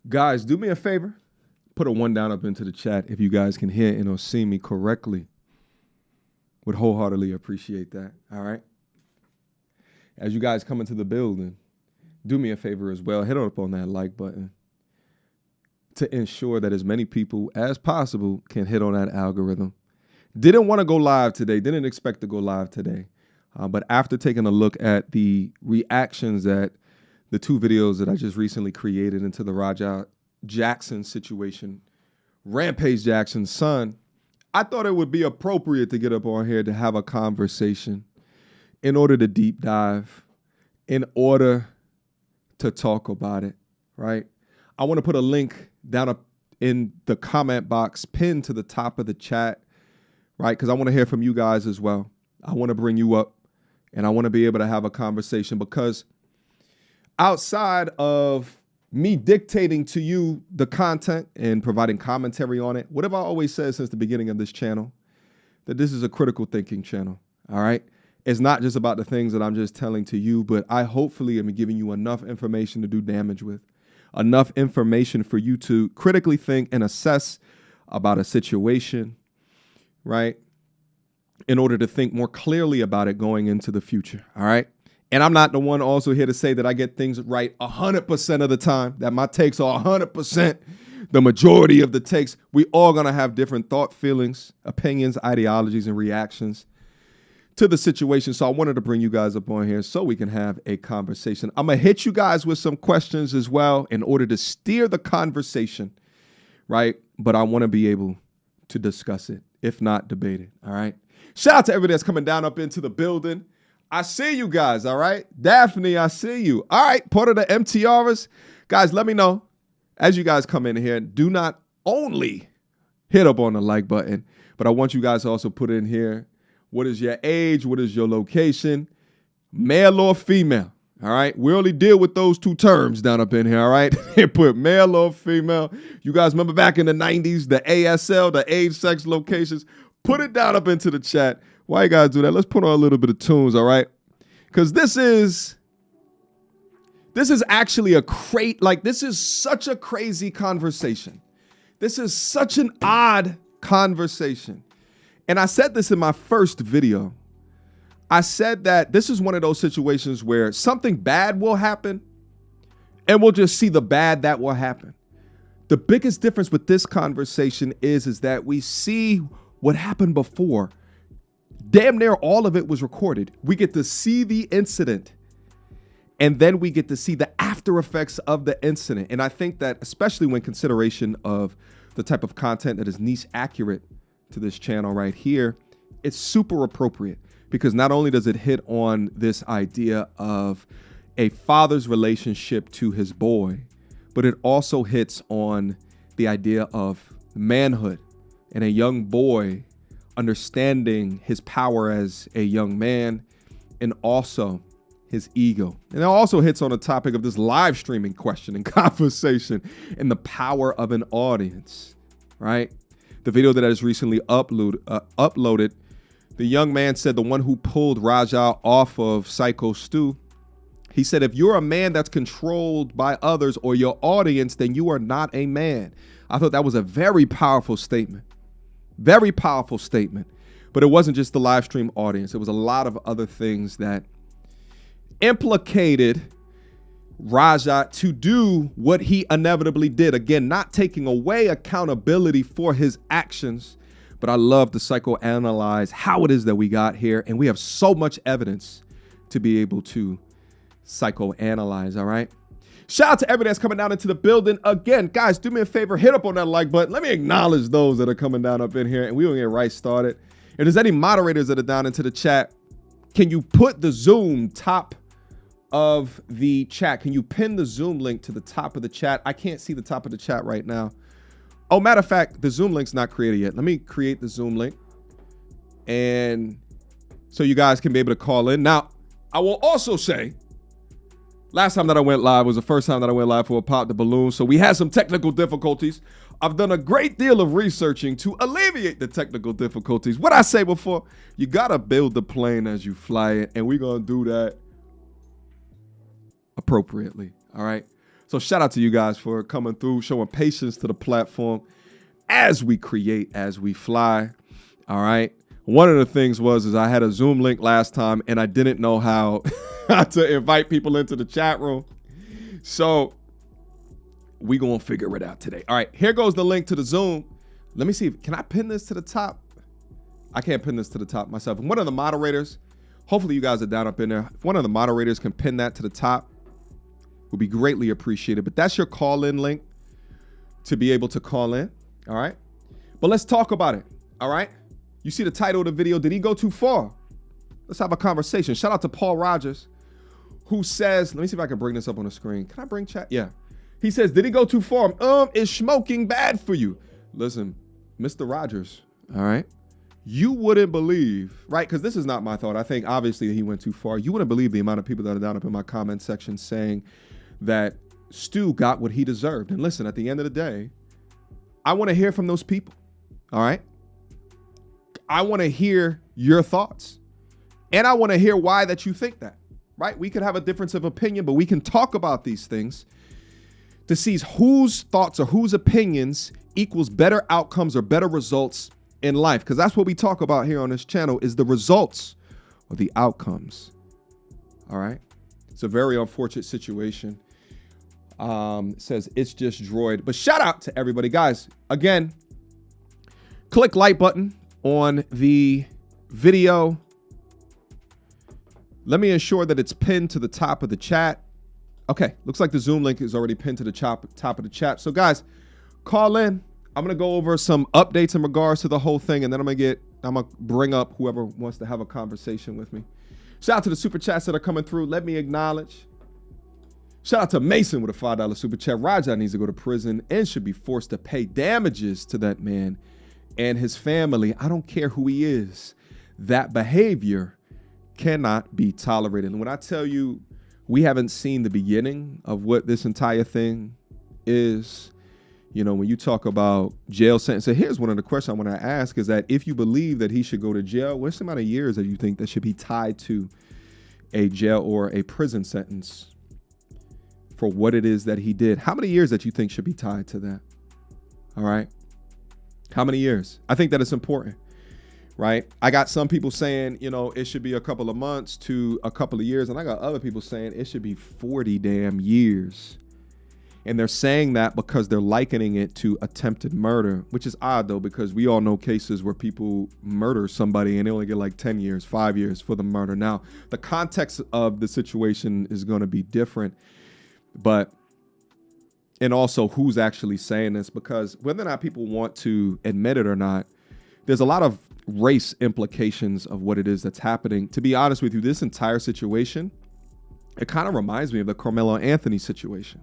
Guys, do me a favor. Put a one down up into the chat if you guys can hear and or see me correctly. Would wholeheartedly appreciate that. All right. As you guys come into the building, do me a favor as well. Hit up on that like button to ensure that as many people as possible can hit on that algorithm. Didn't want to go live today. Didn't expect to go live today. But after taking a look at the reactions at the two videos that I just recently created into the Raja Jackson situation, Rampage Jackson's son, I thought it would be appropriate to get up on here to have a conversation in order to deep dive, in order to talk about it, right? I want to put a link down up in the comment box pinned to the top of the chat, right? Because I want to hear from you guys as well. I want to bring you up and I want to be able to have a conversation because outside of me dictating to you the content and providing commentary on it, what have I always said since the beginning of this channel? That this is a critical thinking channel, all right? It's not just about the things that I'm just telling to you, but I hopefully am giving you enough information to do damage with, enough information for you to critically think and assess about a situation, right? In order to think more clearly about it going into the future, all right? And I'm not the one also here to say that I get things right 100% of the time, that my takes are 100% the majority of the takes. We all gonna have different thought, feelings, opinions, ideologies, and reactions to the situation. So I wanted to bring you guys up on here so we can have a conversation. I'm gonna hit you guys with some questions as well in order to steer the conversation, right? But I wanna be able to discuss it, if not debate it, all right? Shout out to everybody that's coming down up into the building. I see you guys, all right? Daphne, I see you. All right, part of the MTRs. Guys, let me know as you guys come in here. Do not only hit up on the like button, but I want you guys to also put in here, what is your age? What is your location? Male or female, all right? We only deal with those two terms down up in here, all right? Put male or female. You guys remember back in the 90s, the ASL, the age, sex, locations. Put it down up into the chat. Why you guys do that? Let's put on a little bit of tunes, all right? Because this is actually this is such a crazy conversation. This is such an odd conversation. And I said this in my first video. I said that this is one of those situations where something bad will happen and we'll just see the bad that will happen. The biggest difference with this conversation is that we see what happened before. Damn near all of it was recorded. We get to see the incident and then we get to see the after effects of the incident. And I think that especially when consideration of the type of content that is niche accurate to this channel right here, it's super appropriate because not only does it hit on this idea of a father's relationship to his boy, but it also hits on the idea of manhood and a young boy understanding his power as a young man and also his ego. And it also hits on the topic of this live streaming question and conversation and the power of an audience, right? The video that I just recently uploaded, the young man said the one who pulled Raja off of Psycho Stu, he said, if you're a man that's controlled by others or your audience, then you are not a man. I thought that was a very powerful statement. Very powerful statement. But it wasn't just the live stream audience. It was a lot of other things that implicated Raja to do what he inevitably did. Again, not taking away accountability for his actions, but I love to psychoanalyze how it is that we got here. And we have so much evidence to be able to psychoanalyze, all right? Shout out to everybody that's coming down into the building. Again, guys, do me a favor, hit up on that like button. Let me acknowledge those that are coming down up in here, and we'll get right started. If there's any moderators that are down into the chat, can you put the Zoom top of the chat? Can you pin the Zoom link to the top of the chat? I can't see the top of the chat right now. Oh, matter of fact, the Zoom link's not created yet. Let me create the Zoom link, and so you guys can be able to call in. Now, I will also say, last time that I went live was the first time that I went live for a Pop the Balloon. So we had some technical difficulties. I've done a great deal of researching to alleviate the technical difficulties. What I say before, you got to build the plane as you fly it. And we're going to do that appropriately. All right. So So shout out to you guys for coming through, showing patience to the platform as we create, as we fly. All right. One of the things is I had a Zoom link last time and I didn't know how to invite people into the chat room. So we gonna figure it out today. All right, here goes the link to the Zoom. Let me see, can I pin this to the top? I can't pin this to the top myself. And one of the moderators, hopefully you guys are down up in there. If one of the moderators can pin that to the top, would be greatly appreciated. But that's your call-in link to be able to call in, all right? But let's talk about it, all right? You see the title of the video, did he go too far? Let's have a conversation. Shout out to Paul Rogers, who says, let me see if I can bring this up on the screen. Can I bring chat? Yeah. He says, did he go too far? Is smoking bad for you? Listen, Mr. Rogers, all right? You wouldn't believe, right? Because this is not my thought. I think obviously he went too far. You wouldn't believe the amount of people that are down up in my comment section saying that Stu got what he deserved. And listen, at the end of the day, I want to hear from those people, all right? I want to hear your thoughts. And I want to hear why that you think that, right? We could have a difference of opinion, but we can talk about these things to see whose thoughts or whose opinions equals better outcomes or better results in life. Because that's what we talk about here on this channel is the results or the outcomes. All right. It's a very unfortunate situation. It says it's just Droid. But shout out to everybody. Guys, again, click like button on the video. Let me ensure that it's pinned to the top of the chat. Okay, looks like the Zoom link is already pinned to the top of the chat. So guys, call in. I'm gonna go over some updates in regards to the whole thing, and then I'm gonna bring up whoever wants to have a conversation with me. Shout out to the super chats that are coming through. Let me acknowledge. Shout out to Mason with a $5 super chat. Raja needs to go to prison and should be forced to pay damages to that man and his family. I don't care who he is. That behavior cannot be tolerated. And when I tell you, we haven't seen the beginning of what this entire thing is. You know, when you talk about jail sentence, so here's one of the questions I want to ask is that if you believe that he should go to jail, what's the amount of years that you think that should be tied to a jail or a prison sentence for what it is that he did? How many years that you think should be tied to that? All right. How many years? I think that it's important. Right. I got some people saying, you know, it should be a couple of months to a couple of years. And I got other people saying it should be 40 damn years. And they're saying that because they're likening it to attempted murder, which is odd, though, because we all know cases where people murder somebody and they only get like 10 years, 5 years for the murder. Now, the context of the situation is going to be different. And also who's actually saying this, because whether or not people want to admit it or not, there's a lot of race implications of what it is that's happening. To be honest with you, this entire situation, it kind of reminds me of the Carmelo Anthony situation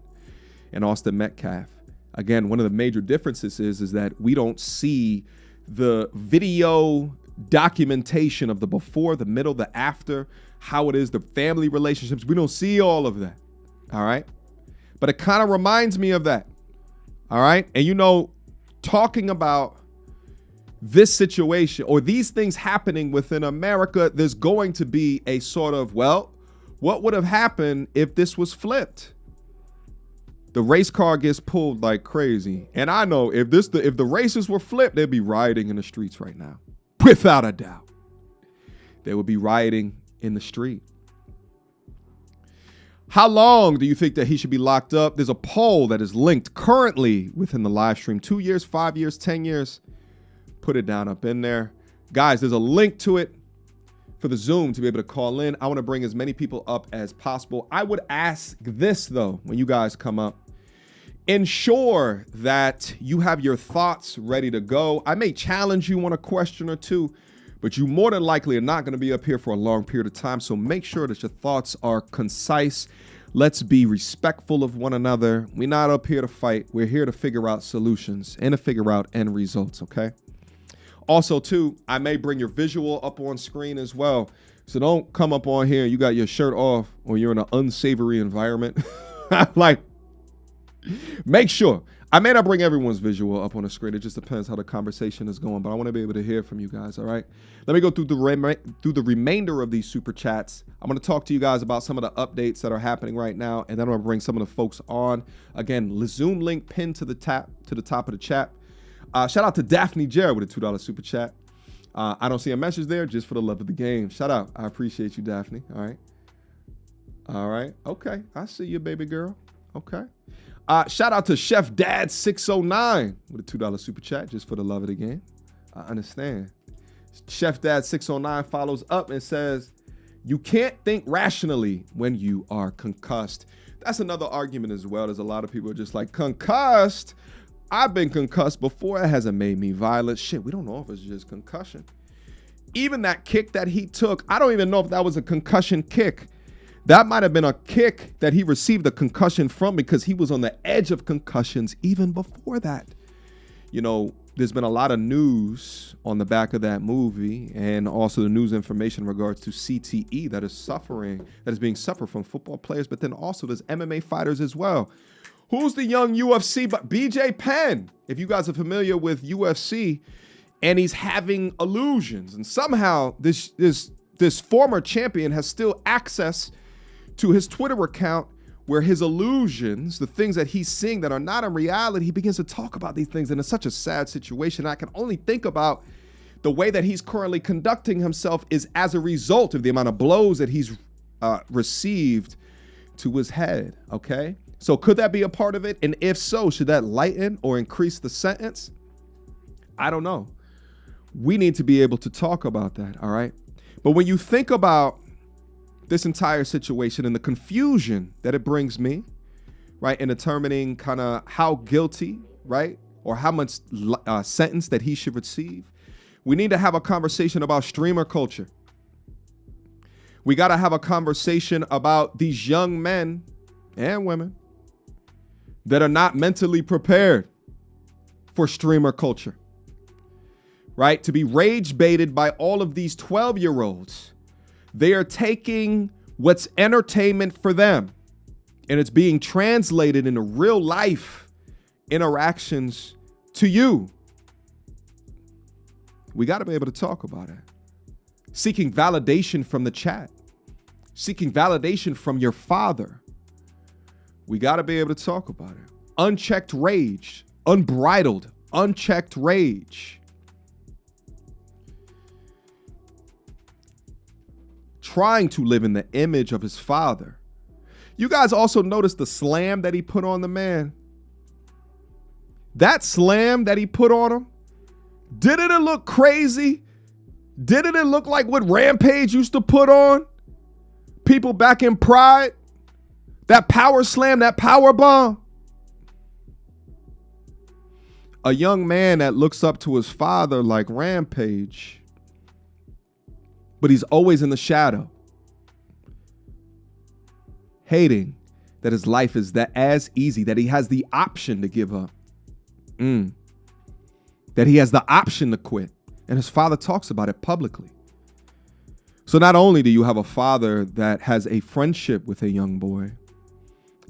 and Austin Metcalf. Again, one of the major differences is that we don't see the video documentation of the before, the middle, the after, how it is, the family relationships. We don't see all of that. All right. But it kind of reminds me of that. All right. And, you know, talking about this situation or these things happening within America, there's going to be a sort of, well, what would have happened if this was flipped? The race car gets pulled like crazy. And I know if the races were flipped, they'd be rioting in the streets right now. Without a doubt. They would be rioting in the street. How long do you think that he should be locked up? There's a poll that is linked currently within the live stream. 2 years, 5 years, 10 years. Put it down up in there. Guys, there's a link to it for the Zoom to be able to call in. I want to bring as many people up as possible. I would ask this, though, when you guys come up. Ensure that you have your thoughts ready to go. I may challenge you on a question or two, but you more than likely are not going to be up here for a long period of time. So make sure that your thoughts are concise. Let's be respectful of one another. We're not up here to fight. We're here to figure out solutions and to figure out end results, okay? Also, too, I may bring your visual up on screen as well. So don't come up on here and you got your shirt off or you're in an unsavory environment. Like, make sure. I may not bring everyone's visual up on the screen. It just depends how the conversation is going, but I want to be able to hear from you guys, all right? Let me go through the remainder of these super chats. I'm going to talk to you guys about some of the updates that are happening right now, and then I'm going to bring some of the folks on. Again, the Zoom link pinned to the top of the chat. Shout out to Daphne Jarrett with a $2 super chat. I don't see a message there, just for the love of the game. Shout out. I appreciate you, Daphne. All right. All right. Okay. I see you, baby girl. Okay. Shout out to Chef Dad 609 with a $2 super chat, just for the love of the game. I understand. Chef Dad 609 follows up and says, you can't think rationally when you are concussed. That's another argument as well. There's a lot of people are just like, concussed? I've been concussed before. It hasn't made me violent. Shit, we don't know if it's just concussion. Even that kick that he took, I don't even know if that was a concussion kick. That might have been a kick that he received a concussion from, because he was on the edge of concussions even before that. You know, there's been a lot of news on the back of that movie, and also the news information in regards to CTE that is being suffered from football players, but then also there's MMA fighters as well. Who's the young UFC, but BJ Penn? If you guys are familiar with UFC, and he's having illusions, and somehow this former champion has still access to his Twitter account, where his illusions, the things that he's seeing that are not in reality, he begins to talk about these things, and it's such a sad situation. I can only think about the way that he's currently conducting himself is as a result of the amount of blows that he's received to his head, okay? So could that be a part of it? And if so, should that lighten or increase the sentence? I don't know. We need to be able to talk about that, all right? But when you think about this entire situation and the confusion that it brings me, right, in determining kind of how guilty, right, or how much sentence that he should receive, we need to have a conversation about streamer culture. We got to have a conversation about these young men and women that are not mentally prepared for streamer culture, right? To be rage baited by all of these 12-year-olds. They are taking what's entertainment for them, and it's being translated into real life interactions to you. We got to be able to talk about it. Seeking validation from the chat, seeking validation from your father. We got to be able to talk about it. Unchecked rage, unbridled, unchecked rage. Trying to live in the image of his father. You guys also notice the slam that he put on the man. That slam that he put on him, didn't it look crazy? Didn't it look like what Rampage used to put on people back in Pride? That power slam, that power bomb. A young man that looks up to his father like Rampage, but he's always in the shadow, hating that his life is that as easy, that he has the option to give up, that he has the option to quit. And his father talks about it publicly. So not only do you have a father that has a friendship with a young boy,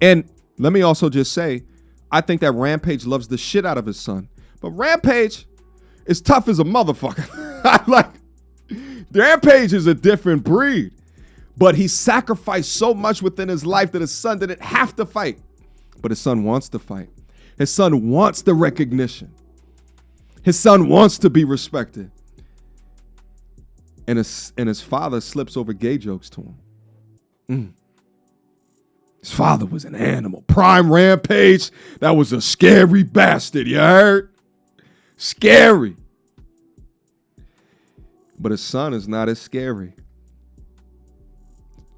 and let me also just say, I think that Rampage loves the shit out of his son, but Rampage is tough as a motherfucker. Like, Rampage is a different breed, but he sacrificed so much within his life that his son didn't have to fight, but his son wants to fight. His son wants the recognition. His son wants to be respected. And his father slips over gay jokes to him. His father was an animal. Prime Rampage, that was a scary bastard, you heard? Scary. But his son is not as scary.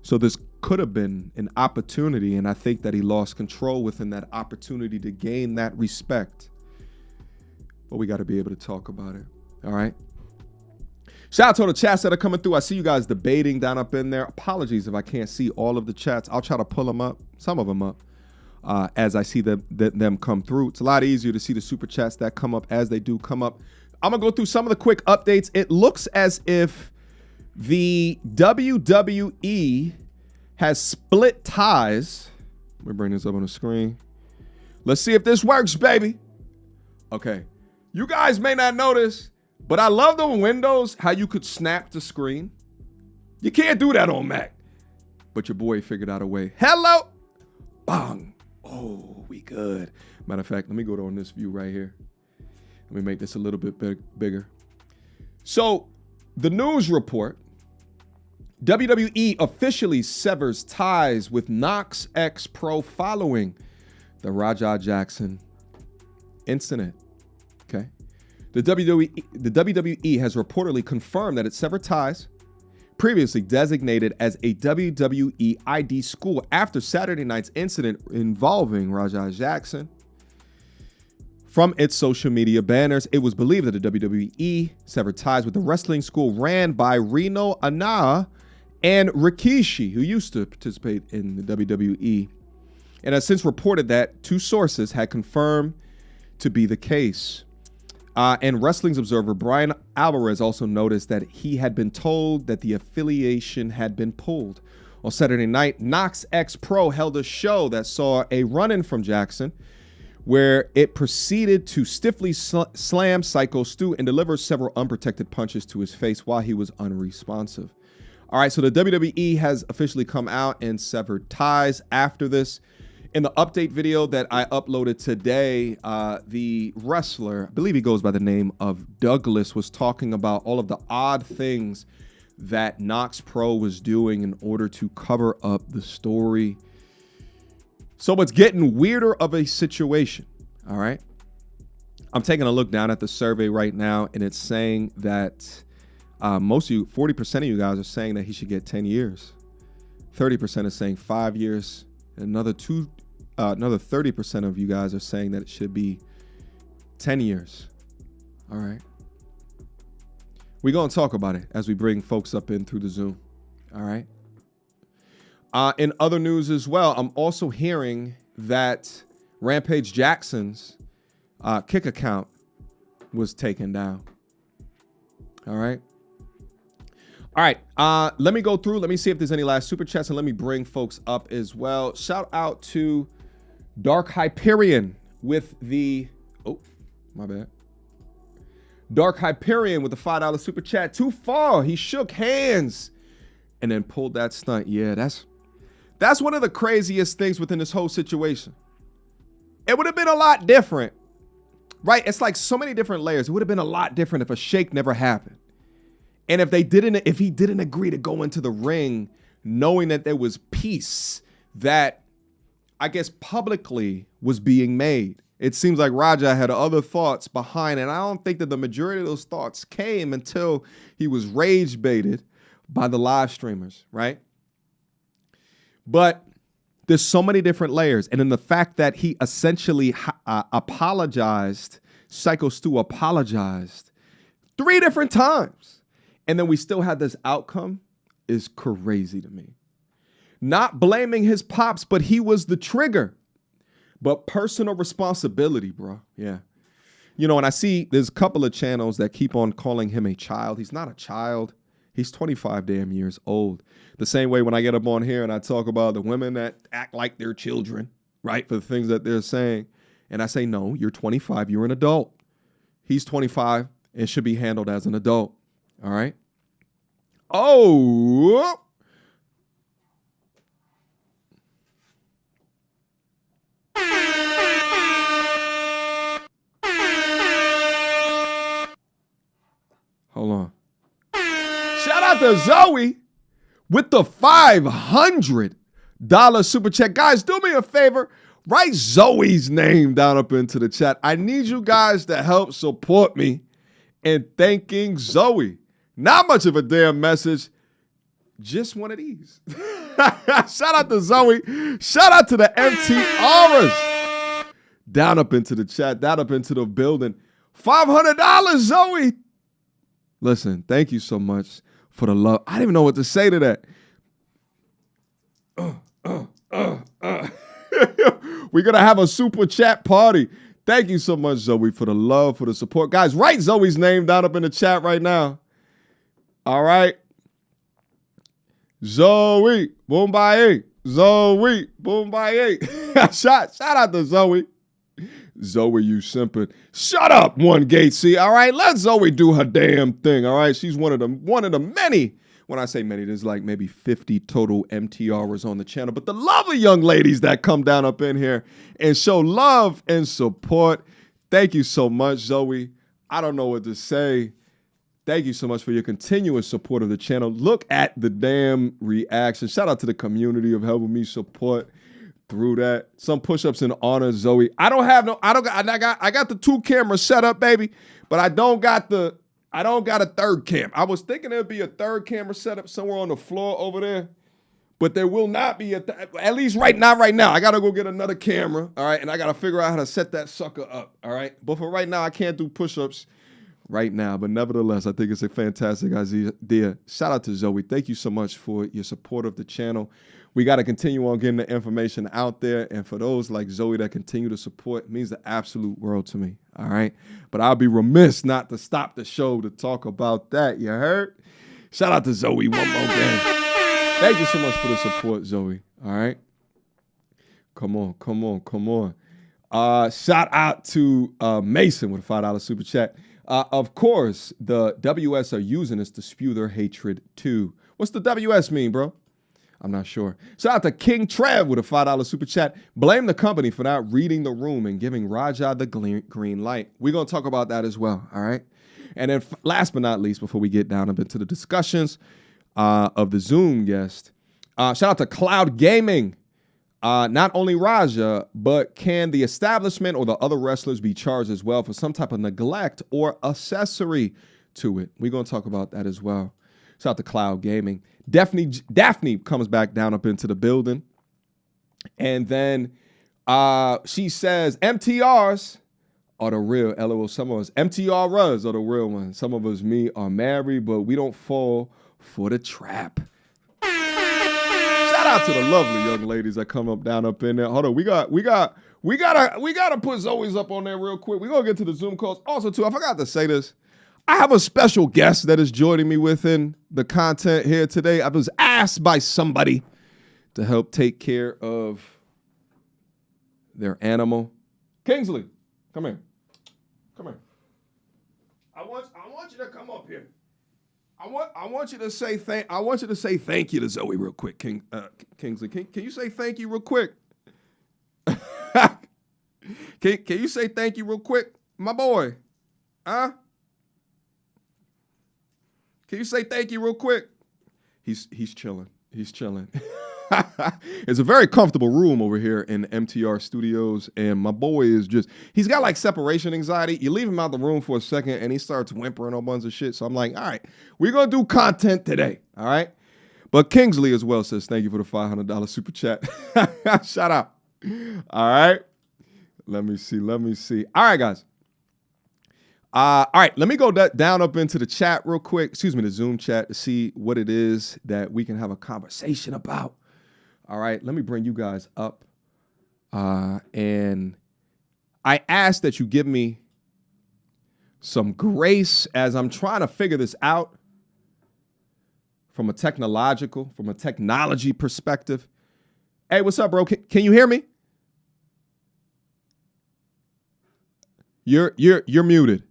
So this could have been an opportunity, and I think that he lost control within that opportunity to gain that respect. But we got to be able to talk about it, all right? Shout out to all the chats that are coming through. I see you guys debating down up in there. Apologies if I can't see all of the chats. I'll try to pull them up, some of them up, as I see them come through. It's a lot easier to see the super chats that come up as they do come up. I'm going to go through some of the quick updates. It looks as if the WWE has split ties. Let me bring this up on the screen. Let's see if this works, baby. Okay. You guys may not notice, but I love on Windows how you could snap the screen. You can't do that on Mac. But your boy figured out a way. Hello. Bang. Oh, we good. Matter of fact, let me go on this view right here. Let me make this a little bit bigger. So, the news report, WWE officially severs ties with Knox X Pro following the Rajah Jackson incident. Okay. The WWE has reportedly confirmed that it severed ties previously designated as a WWE ID school after Saturday night's incident involving Rajah Jackson. From its social media banners, it was believed that the WWE severed ties with the wrestling school ran by Reno Anaa and Rikishi, who used to participate in the WWE, and has since reported that two sources had confirmed to be the case. And Wrestling's Observer Brian Alvarez also noticed that he had been told that the affiliation had been pulled. On Saturday night, Knox X Pro held a show that saw a run-in from Jackson, where it proceeded to stiffly slam Psycho Stu and deliver several unprotected punches to his face while he was unresponsive. All right, so the WWE has officially come out and severed ties after this. In the update video that I uploaded today, the wrestler, I believe he goes by the name of Douglas, was talking about all of the odd things that Knox Pro was doing in order to cover up the story. So it's getting weirder of a situation, all right? I'm taking a look down at the survey right now, and it's saying that most of you, 40% of you guys are saying that he should get 10 years. 30% is saying 5 years. Another 30% of you guys are saying that it should be 10 years. All right. We're going to talk about it as we bring folks up in through the Zoom. All right. In other news as well, I'm also hearing that Rampage Jackson's kick account was taken down. All right. All right. Let me go through. Let me see if there's any last super chats, and let me bring folks up as well. Shout out to Dark Hyperion with the, oh, my bad. Dark Hyperion with the $5 super chat. Too far. He shook hands and then pulled that stunt. Yeah, that's one of the craziest things within this whole situation. It would have been a lot different, right? It's like so many different layers. It would have been a lot different if a shake never happened. And if he didn't agree to go into the ring, knowing that there was peace that I guess publicly was being made. It seems like Rajah had other thoughts behind, and I don't think that the majority of those thoughts came until he was rage baited by the live streamers, right? But there's so many different layers. And then the fact that he essentially apologized, Psycho Stu apologized 3 different times. And then we still had this outcome is crazy to me. Not blaming his pops, but he was the trigger. But personal responsibility, bro. Yeah. You know, and I see there's a couple of channels that keep on calling him a child. He's not a child. He's 25 damn years old. The same way when I get up on here and I talk about the women that act like they're children, right, for the things that they're saying. And I say, no, you're 25. You're an adult. He's 25 and should be handled as an adult. All right. Oh. Hold on. Shout out to Zoe with the $500 super chat. Guys, do me a favor. Write Zoe's name down up into the chat. I need you guys to help support me in thanking Zoe. Not much of a damn message. Just one of these. Shout out to Zoe. Shout out to the MT Auras. Down up into the chat. Down up into the building. $500, Zoe. Listen, thank you so much for the love. I didn't even know what to say to that. We're going to have a super chat party. Thank you so much, Zoe, for the love, for the support. Guys, write Zoe's name down up in the chat right now. All right. Zoe, Boombaye. Zoe, Boombaye. Shout out to Zoe. Zoe, you simping. Shut up, One Gatesy. All right, let Zoe do her damn thing. All right, she's one of the many. When I say many, there's like maybe 50 total MTRers on the channel. But the lovely young ladies that come down up in here and show love and support. Thank you so much, Zoe. I don't know what to say. Thank you so much for your continuous support of the channel. Look at the damn reaction. Shout out to the community of helping me support through that. Some push-ups in honor, Zoe. I got the 2 cameras set up, baby, but I don't got a third cam. I was thinking there'd be a third camera set up somewhere on the floor over there, but there will not be at least right now. I gotta go get another camera, all right, and I gotta figure out how to set that sucker up, all right. But for right now, I can't do push-ups right now, but nevertheless, I think it's a fantastic idea. Shout out to Zoe. Thank you so much for your support of the channel. We got to continue on getting the information out there, and for those like Zoe that continue to support, it means the absolute world to me, all right? But I'll be remiss not to stop the show to talk about that, you heard? Shout out to Zoe one more game. Thank you so much for the support, Zoe, all right? Come on. Shout out to Mason with a $5 super chat. Of course, the WS are using this to spew their hatred too. What's the WS mean, bro? I'm not sure. Shout out to King Trev with a $5 super chat. Blame the company for not reading the room and giving Raja the green light. We're going to talk about that as well, all right? And then last but not least, before we get down up into the discussions of the Zoom guest, shout out to Cloud Gaming. Not only Raja, but can the establishment or the other wrestlers be charged as well for some type of neglect or accessory to it? We're going to talk about that as well. Shout out to Cloud Gaming. Daphne comes back down up into the building. And then she says, MTRs are the real, LOL, some of us. MTRs are the real ones. Some of us, me, are married, but we don't fall for the trap. Shout out to the lovely young ladies that come down up in there. Hold on, we gotta put Zoe's up on there real quick. We're gonna get to the Zoom calls. Also, too, I forgot to say this. I have a special guest that is joining me within the content here today. I was asked by somebody to help take care of their animal. Kingsley, come here. I want you to come up here. I want you to say thank you to Zoe real quick, Kingsley. Can you say thank you real quick? Can you say thank you real quick, my boy? Huh? Can you say thank you real quick? He's chilling. It's a very comfortable room over here in MTR Studios, and my boy is he's got like separation anxiety. You leave him out the room for a second, and he starts whimpering a bunch of shit. So I'm like, all right, we're going to do content today, all right? But Kingsley as well says, thank you for the $500 super chat. Shout out. All right. Let me see. All right, guys. All right, let me go down up into the chat real quick. Excuse me, the Zoom chat to see what it is that we can have a conversation about. All right, let me bring you guys up. And I ask that you give me some grace as I'm trying to figure this out from a technology perspective. Hey, what's up, bro? Can you hear me? You're muted.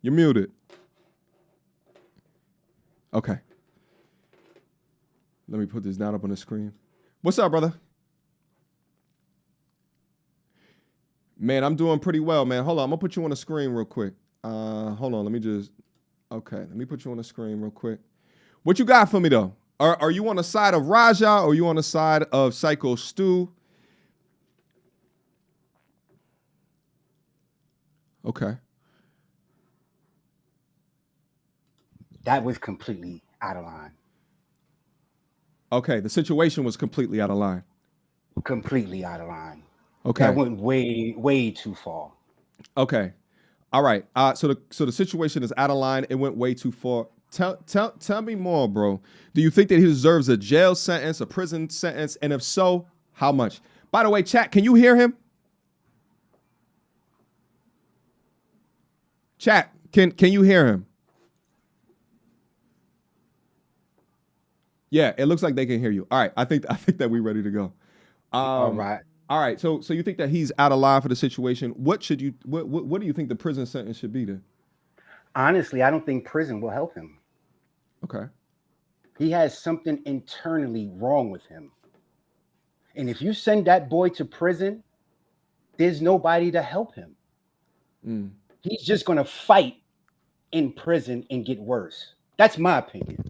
You're muted. Okay. Let me put this down up on the screen. What's up, brother? Man, I'm doing pretty well, man. Hold on, I'm gonna put you on the screen real quick. Hold on, let me put you on the screen real quick. What you got for me, though? Are you on the side of Raja or are you on the side of Psycho Stu? Okay. That was completely out of line. Okay, the situation was completely out of line. Completely out of line. Okay. That went way too far. Okay. All right. So the situation is out of line. It went way too far. Tell me more, bro. Do you think that he deserves a jail sentence, a prison sentence? And if so, how much? By the way, chat, can you hear him? Chat, can you hear him? Yeah, it looks like they can hear you. All right, I think that we're ready to go. All right. All right. So you think that he's out of line for the situation? What do you think the prison sentence should be then? Honestly, I don't think prison will help him. Okay. He has something internally wrong with him. And if you send that boy to prison, there's nobody to help him. He's just going to fight in prison and get worse. That's my opinion.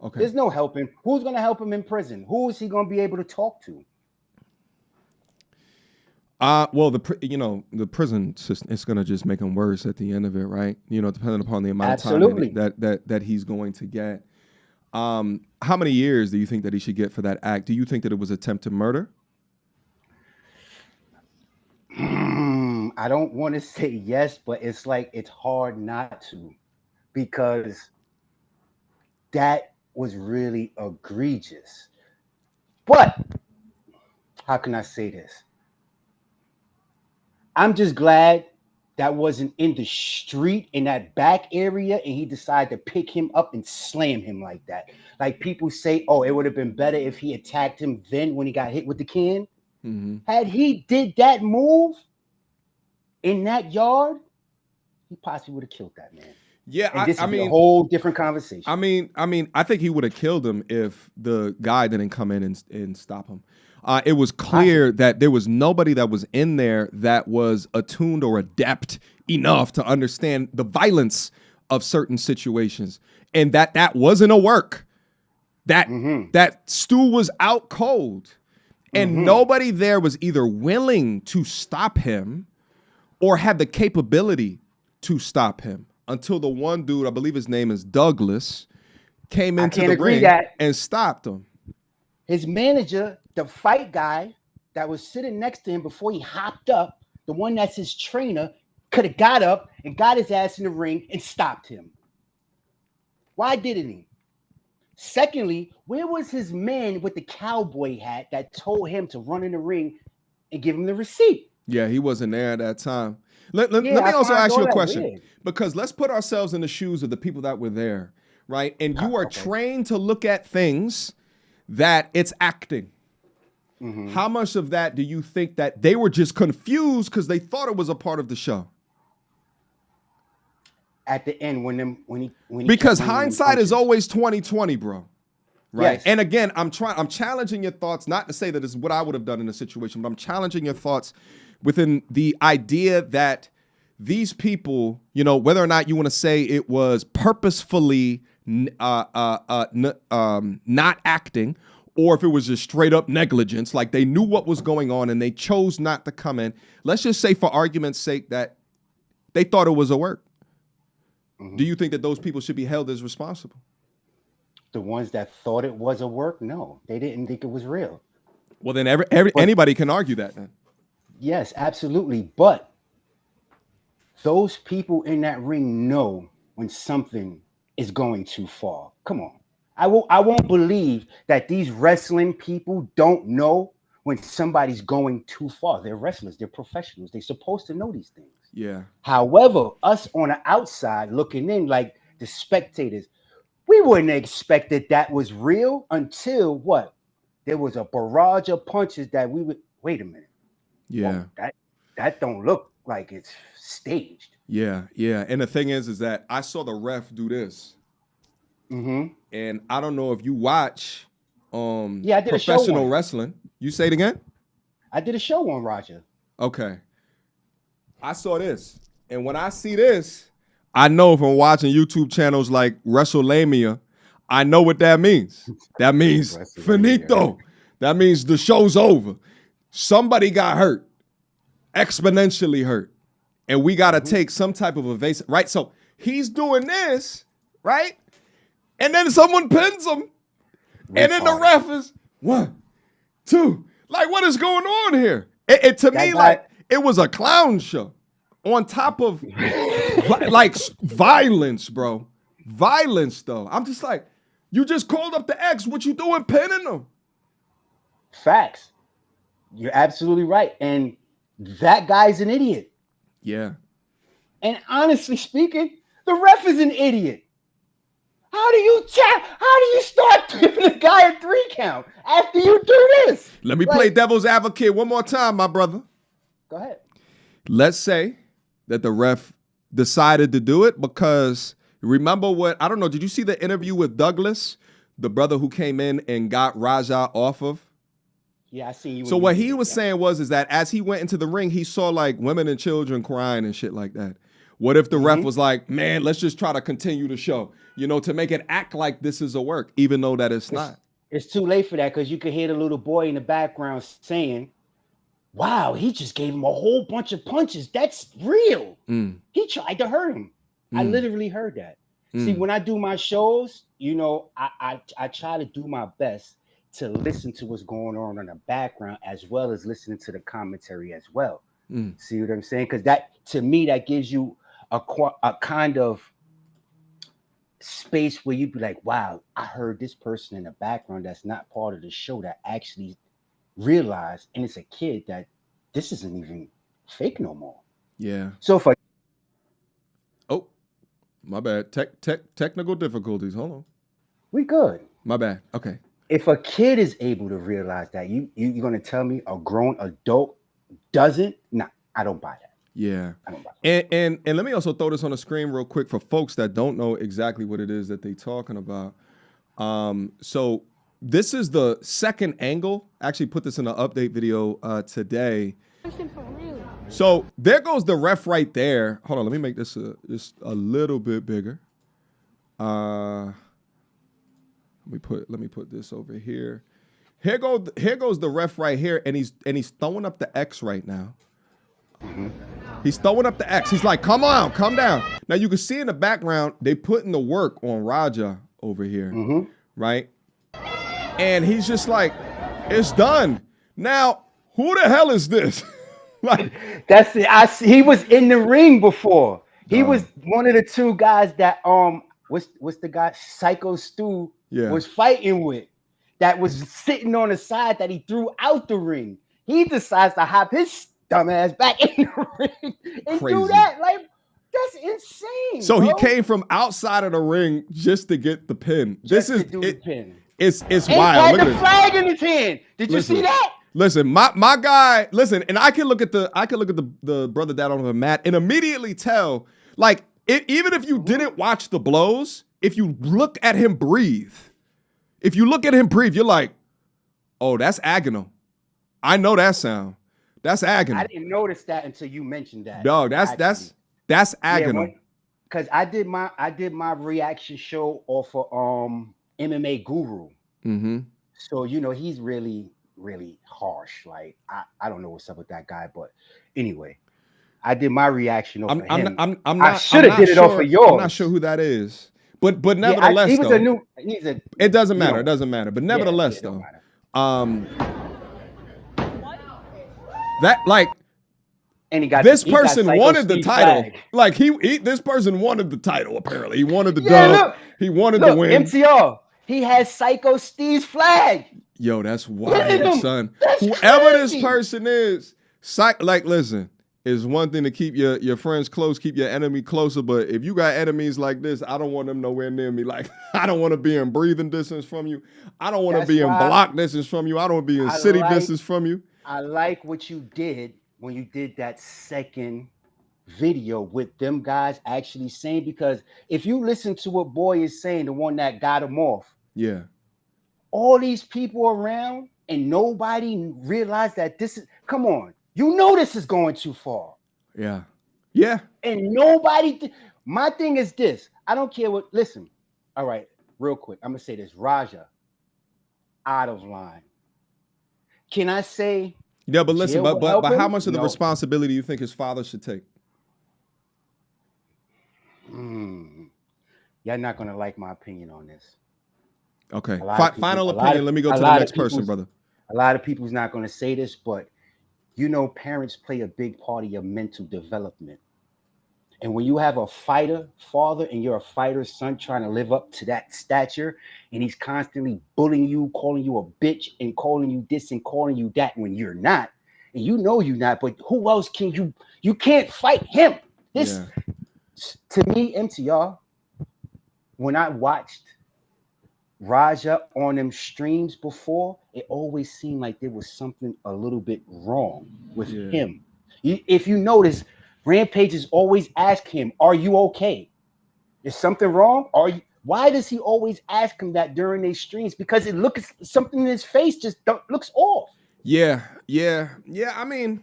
Okay. There's no helping. Who's going to help him in prison? Who is he going to be able to talk to? Well, the prison system, it's going to just make him worse at the end of it, right? Depending upon the amount of time that he's going to get. How many years do you think that he should get for that act? Do you think that it was attempted murder? I don't want to say yes, but it's like it's hard not to, because that was really egregious. But how can I say this? I'm just glad that wasn't in the street in that back area and he decided to pick him up and slam him like that. Like people say, oh, it would have been better if he attacked him then when he got hit with the can. Mm-hmm. Had he did that move in that yard, he possibly would have killed that man. Yeah, and this is a whole different conversation. I mean, I think he would have killed him if the guy didn't come in and stop him. It was clear that there was nobody that was in there that was attuned or adept enough to understand the violence of certain situations, and that wasn't a work. That Stu was out cold, and nobody there was either willing to stop him or had the capability to stop him until the one dude, I believe his name is Douglas, came into the ring and stopped him. His manager, the fight guy that was sitting next to him before he hopped up, the one that's his trainer, could have got up and got his ass in the ring and stopped him. Why didn't he? Secondly, where was his man with the cowboy hat that told him to run in the ring and give him the receipt? Yeah, he wasn't there at that time. Let me also ask you a question, because let's put ourselves in the shoes of the people that were there, right? And you are trained to look at things that it's acting. Mm-hmm. How much of that do you think that they were just confused because they thought it was a part of the show? At the end, when he because hindsight is always 20/20, bro. Right. Yes. And again, I'm challenging your thoughts, not to say that this is what I would have done in a situation, but I'm challenging your thoughts within the idea that these people, whether or not you want to say it was purposefully not acting, or if it was just straight up negligence, like they knew what was going on and they chose not to come in. Let's just say, for argument's sake, that they thought it was a work. Mm-hmm. Do you think that those people should be held as responsible? The ones that thought it was a work, no, they didn't think it was real. Well, then anybody can argue that then. Yes, absolutely. But those people in that ring know when something is going too far. Come on. I won't believe that these wrestling people don't know when somebody's going too far. They're wrestlers. They're professionals. They're supposed to know these things. Yeah. However, us on the outside looking in, like the spectators, we wouldn't expect that was real until what? There was a barrage of punches that we would, wait a minute. Yeah. Well, that don't look like it's staged. Yeah. And the thing is that I saw the ref do this. Mm-hmm. And I don't know if you watch I did professional wrestling. You say it again? I did a show on Roger. Okay. I saw this. And when I see this, I know from watching YouTube channels like WrestleMania, I know what that means. That means finito. That means the show's over. Somebody got hurt, exponentially hurt. And we got to take some type of evasive, right? So he's doing this, right? And then someone pins him. And then the ref is 1, 2. Like, what is going on here? It to me, like, it was a clown show on top of like violence, bro. Violence, though. I'm just like, you just called up the ex. What you doing pinning them? Facts. You're absolutely right. And that guy's an idiot. Yeah. And honestly speaking, the ref is an idiot. How do you start giving a guy a 3 count after you do this? Let me play devil's advocate one more time, my brother. Go ahead. Let's say that the ref decided to do it because remember what, I don't know, did you see the interview with Douglas, the brother who came in and got Raja off of? Yeah, I seen you. So what he was saying is that as he went into the ring, he saw like women and children crying and shit like that. What if the ref was like, man, let's just try to continue the show, you know, to make it act like this is a work, even though that it's not. It's too late for that because you could hear the little boy in the background saying, wow, he just gave him a whole bunch of punches. That's real. He tried to hurt him. I literally heard that. See, when I do my shows, you know, I try to do my best to listen to what's going on in the background as well as listening to the commentary as well. See what I'm saying? Because that, to me, that gives you a kind of space where you'd be like, wow, I heard this person in the background that's not part of the show that actually realized, and it's a kid, that this isn't even fake no more. Yeah. So if oh, my bad. Technical difficulties. Hold on. We good. My bad. Okay. If a kid is able to realize that, you're gonna tell me a grown adult doesn't? Nah, I don't buy that. Yeah. And let me also throw this on the screen real quick for folks that don't know exactly what it is that they're talking about. So this is the second angle. I actually put this in an update video today. So there goes the ref right there. Hold on, let me make this just a little bit bigger. Let me put this over here. Here goes the ref right here, and he's throwing up the X right now. He's throwing up the X. He's like, come on, come down. Now you can see in the background, they putting the work on Raja over here, right? And he's just like, it's done. Now, who the hell is this? Like, that's it. He was in the ring before. He was one of the two guys that what's the guy Psycho Stu was fighting with, that was sitting on the side that he threw out the ring. He decides to hop his dumbass back in the ring and do that. Like, that's insane. So bro, he came from outside of the ring just to get the pin. Just to do the pin. It's and wild. He had the flag in his hand. Did you see that? Listen, my guy. Listen, and I can look at the brother down on the mat and immediately tell, like, even if you didn't watch the blows, if you look at him breathe, you're like, oh, that's agonal. I know that sound. That's agonal. I didn't notice that until you mentioned that. Dog, that's agonal. Because I did my reaction show off of MMA Guru. So you know he's really, really harsh. Like I don't know what's up with that guy, but anyway, I did my reaction off of him. I should have did it off of yours. I'm not sure who that is, but nevertheless, he was though, it doesn't matter. It doesn't matter. But nevertheless, though, that like. And this person wanted the title. Flag. Like this person wanted the title. Apparently, he wanted the dub. He wanted to win. MTR. He has Psycho Steve's flag. Yo, that's wild, son. That's whoever crazy. This person is, listen, it's one thing to keep your friends close, keep your enemy closer. But if you got enemies like this, I don't want them nowhere near me. Like, I don't want to be in breathing distance from you. I don't want to be in block distance from you. I don't want to be in city distance from you. I like what you did when you did that second video with them guys actually saying, because if you listen to what Boy is saying, the one that got him off, all these people around and nobody realized that this is, come on, you know this is going too far. Yeah. And nobody, my thing is this, I don't care what, listen, all right, real quick, I'm gonna say this, Raja, out of line. Can I say, yeah, but listen, but how much of the responsibility do you think his father should take? Y'all not gonna like my opinion on this. Okay, final opinion. Let me go to the next person, brother. A lot of people's not gonna say this, but you know, parents play a big part of your mental development. And when you have a fighter father and you're a fighter son trying to live up to that stature, and he's constantly bullying you, calling you a bitch and calling you this and calling you that when you're not, and you know you're not, but who else can you can't fight him. This to me, MTR, when I watched Raja on them streams before, it always seemed like there was something a little bit wrong with Yeah. him. If you notice, Rampage is always ask him, "Are you okay? Is something wrong? Are you?" Why does he always ask him that during these streams? Because it looks something in his face just looks off. Yeah. I mean,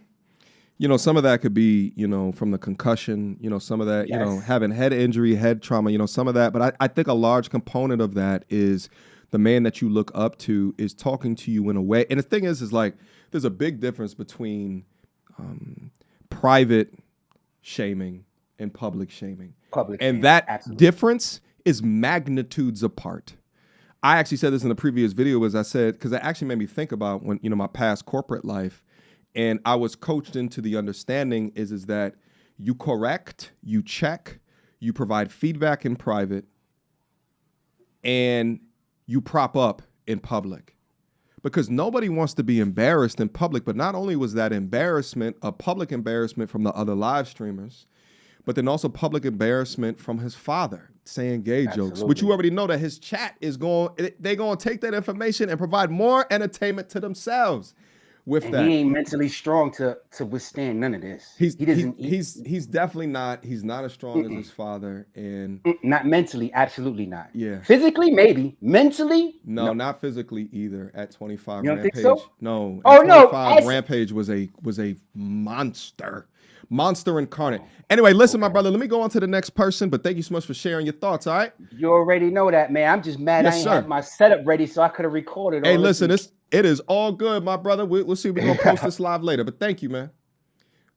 some of that could be, from the concussion, some of that, Yes, having head injury, head trauma, some of that. But I think a large component of that is the man that you look up to is talking to you in a way. And the thing is like, there's a big difference between private shaming and public shaming. public And shaming, that absolutely. difference is magnitudes apart. I actually said this in a previous video, as I said, because it actually made me think about when, my past corporate life. And I was coached into the understanding is that you correct, you check, you provide feedback in private, and you prop up in public. Because nobody wants to be embarrassed in public. But not only was that embarrassment, a public embarrassment from the other live streamers, but then also public embarrassment from his father saying gay jokes, which you already know that his chat is they're going to take that information and provide more entertainment to themselves with And that. he ain't mentally strong to withstand none of this. He's definitely not. He's not as strong as his father, and not mentally, absolutely not. Yeah. Physically, maybe. Mentally, no, not physically either. At 25, You don't Rampage. think so? No. Oh, at no, 25, Rampage was a monster incarnate. Anyway, listen, my brother. Let me go on to the next person. But thank you so much for sharing your thoughts. All right. You already know that, man. I'm just mad Yes, I ain't sir. had my setup ready so I could have recorded. Hey, all this listen, it is all good, my brother. We'll see if we're gonna post this live later. But thank you, man.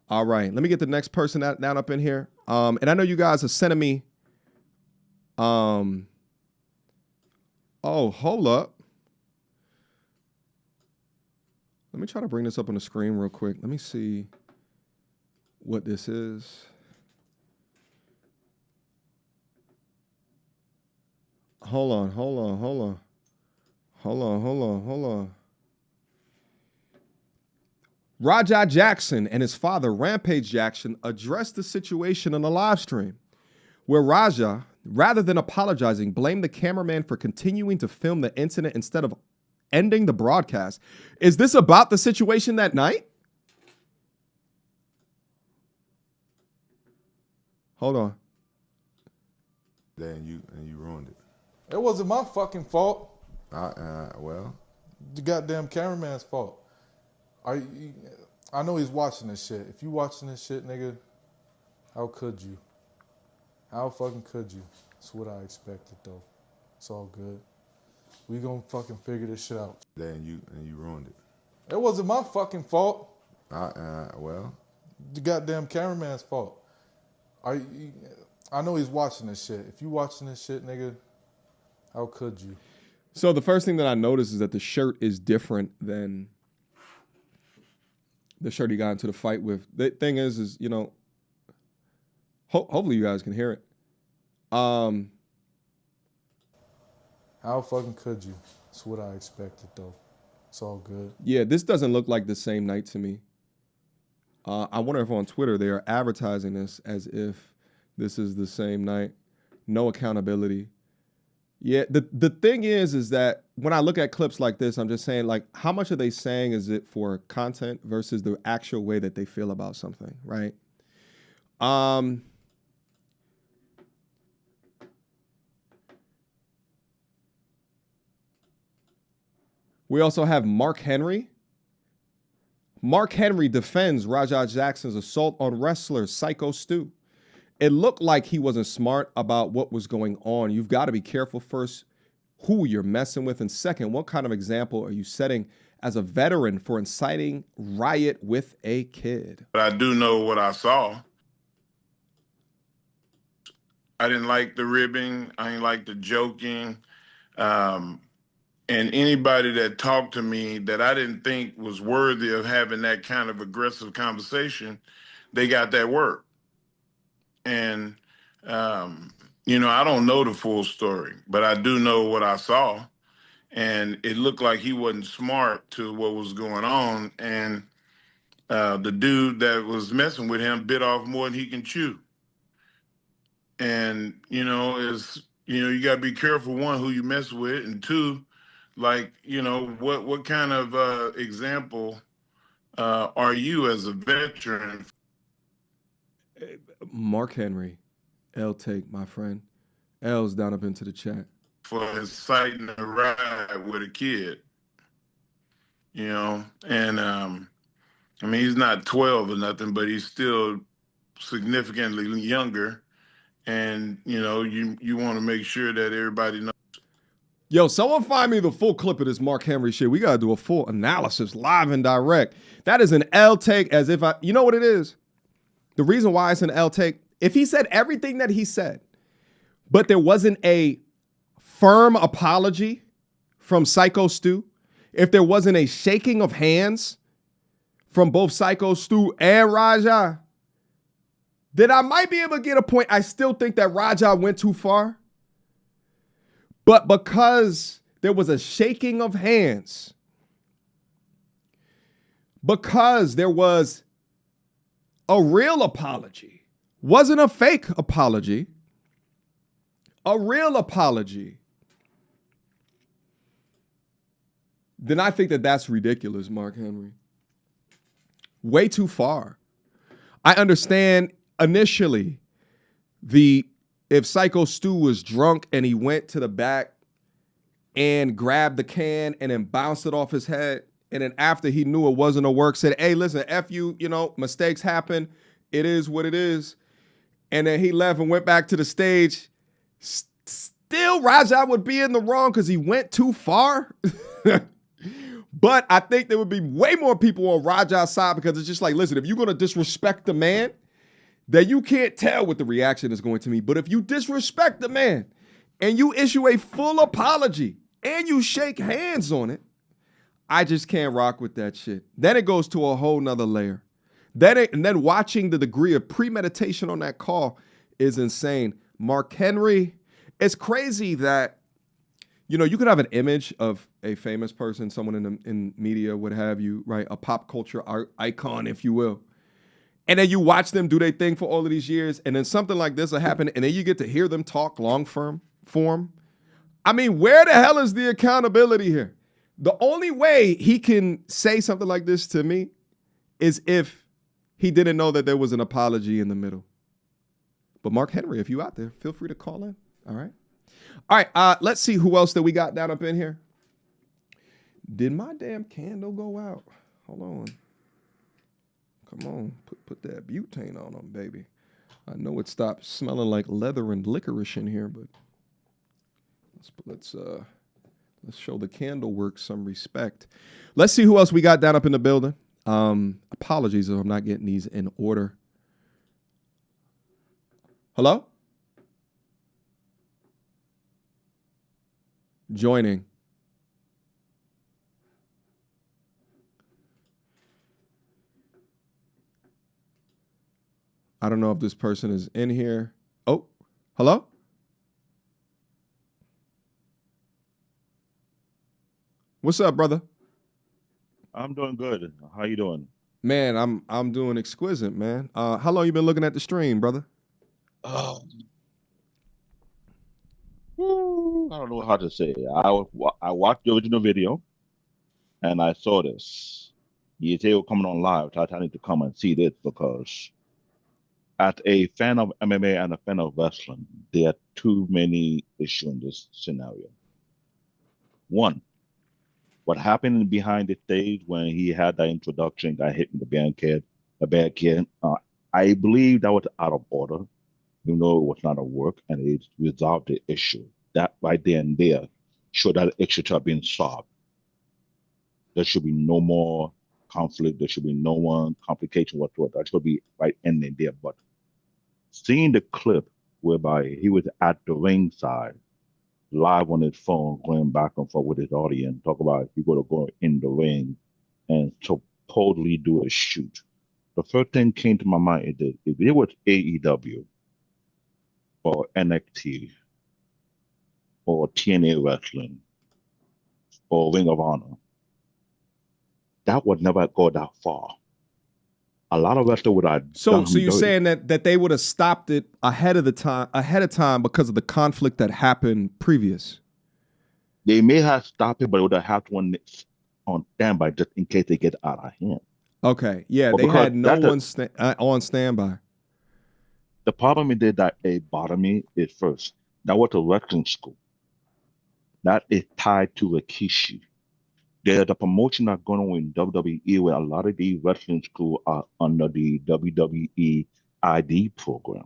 All right, let me get the next person down up in here. And I know you guys are sending me. Oh, hold up. Let me try to bring this up on the screen real quick. Let me see what this is. Hold on. Raja Jackson and his father, Rampage Jackson, addressed the situation on the live stream, where Raja, rather than apologizing, blamed the cameraman for continuing to film the incident instead of ending the broadcast. Is this about the situation that night? Hold on. And you ruined it. It wasn't my fucking fault. Well, The goddamn cameraman's fault. I know he's watching this shit. If you watching this shit, nigga, how could you? How fucking could you? That's what I expected, though. It's all good. We gonna fucking figure this shit out. and you ruined it. It wasn't my fucking fault. Well, The goddamn cameraman's fault. I know he's watching this shit. If you watching this shit, nigga, how could you? So the first thing that I noticed is that the shirt is different than the shirt he got into the fight with. The thing is hopefully you guys can hear it. How fucking could you? That's what I expected, though. It's all good. Yeah, this doesn't look like the same night to me. I wonder if on Twitter they are advertising this as if this is the same night. No accountability. Yeah, the thing is that when I look at clips like this, I'm just saying, like, how much are they saying is it for content versus the actual way that they feel about something, right? We also have Mark Henry. Mark Henry defends Raja Jackson's assault on wrestler Psycho Stu. It looked like he wasn't smart about what was going on. You've got to be careful, first, who you're messing with, and second, what kind of example are you setting as a veteran for inciting riot with a kid? But I do know what I saw. I didn't like the ribbing. I didn't like the joking. And anybody that talked to me that I didn't think was worthy of having that kind of aggressive conversation, they got that word. And, I don't know the full story, but I do know what I saw. And it looked like he wasn't smart to what was going on. And the dude that was messing with him bit off more than he can chew. And, you got to be careful, one, who you mess with, and two, like, what kind of example are you as a veteran Mark Henry, L take, my friend. L's down up into the chat. for inciting a ride with a kid? And I mean, he's not 12 or nothing, but he's still significantly younger. And you want to make sure that everybody knows. Yo, someone find me the full clip of this Mark Henry shit. We gotta do a full analysis, live and direct. That is an L take, as if you know what it is? The reason why it's an L take, if he said everything that he said, but there wasn't a firm apology from Psycho Stu, if there wasn't a shaking of hands from both Psycho Stu and Raja, then I might be able to get a point. I still think that Raja went too far. But because there was a shaking of hands, because there was a real apology, wasn't a fake apology, a real apology, then I think that that's ridiculous, Mark Henry. Way too far. I understand initially if Psycho Stu was drunk and he went to the back and grabbed the can and then bounced it off his head, and then after he knew it wasn't a work, said, hey, listen, F you, mistakes happen. It is what it is. And then he left and went back to the stage. Still, Raja would be in the wrong because he went too far. But I think there would be way more people on Raja's side, because it's just like, listen, if you're going to disrespect the man, then you can't tell what the reaction is going to be. But if you disrespect the man and you issue a full apology and you shake hands on it, I just can't rock with that shit. Then it goes to a whole nother layer. And then watching the degree of premeditation on that call is insane. Mark Henry, it's crazy that, you could have an image of a famous person, someone in media, what have you, right? A pop culture icon, if you will. And then you watch them do their thing for all of these years, and then something like this will happen, and then you get to hear them talk long form. I mean, where the hell is the accountability here? The only way he can say something like this to me is if he didn't know that there was an apology in the middle. But Mark Henry, if you out there, feel free to call in. All right. All right. Let's see who else that we got down up in here. Did my damn candle go out? Hold on. Come on. Put that butane on them, baby. I know it stopped smelling like leather and licorice in here, but let's show the candle work some respect. Let's see who else we got down up in the building. Apologies if I'm not getting these in order. Hello? Joining. I don't know if this person is in here. Oh, hello? What's up, brother? I'm doing good. How you doing? Man, I'm doing exquisite, man. How long you been looking at the stream, brother? I don't know how to say it. I watched the original video, and I saw this. You say you're coming on live. I need to come and see this, because as a fan of MMA and a fan of wrestling, there are too many issues in this scenario. One, what happened behind the stage when he had that introduction, got hit in the bad kid. I believe that was out of order, even though it was not a work, and it resolved the issue. That right there and there showed that issue to have been solved. There should be no more conflict. There should be no one complication whatsoever. That should be right ending there. But seeing the clip whereby he was at the ringside, live on his phone, going back and forth with his audience, talk about he going to go in the ring and supposedly do a shoot. The first thing came to my mind is that if it was AEW or NXT or TNA Wrestling or Ring of Honor, that would never go that far. A lot of wrestlers would have So done so him you're dirty. saying that they would have stopped it ahead of time because of the conflict that happened previous. They may have stopped it, but it would have had one on standby just in case they get out of hand. Okay, yeah, Well, they because had no that's a- one on standby. The problem is that a bottomy is first. That was a wrestling school. That is tied to Rikishi. There's a promotion that's going on in WWE where a lot of these wrestling schools are under the WWE ID program.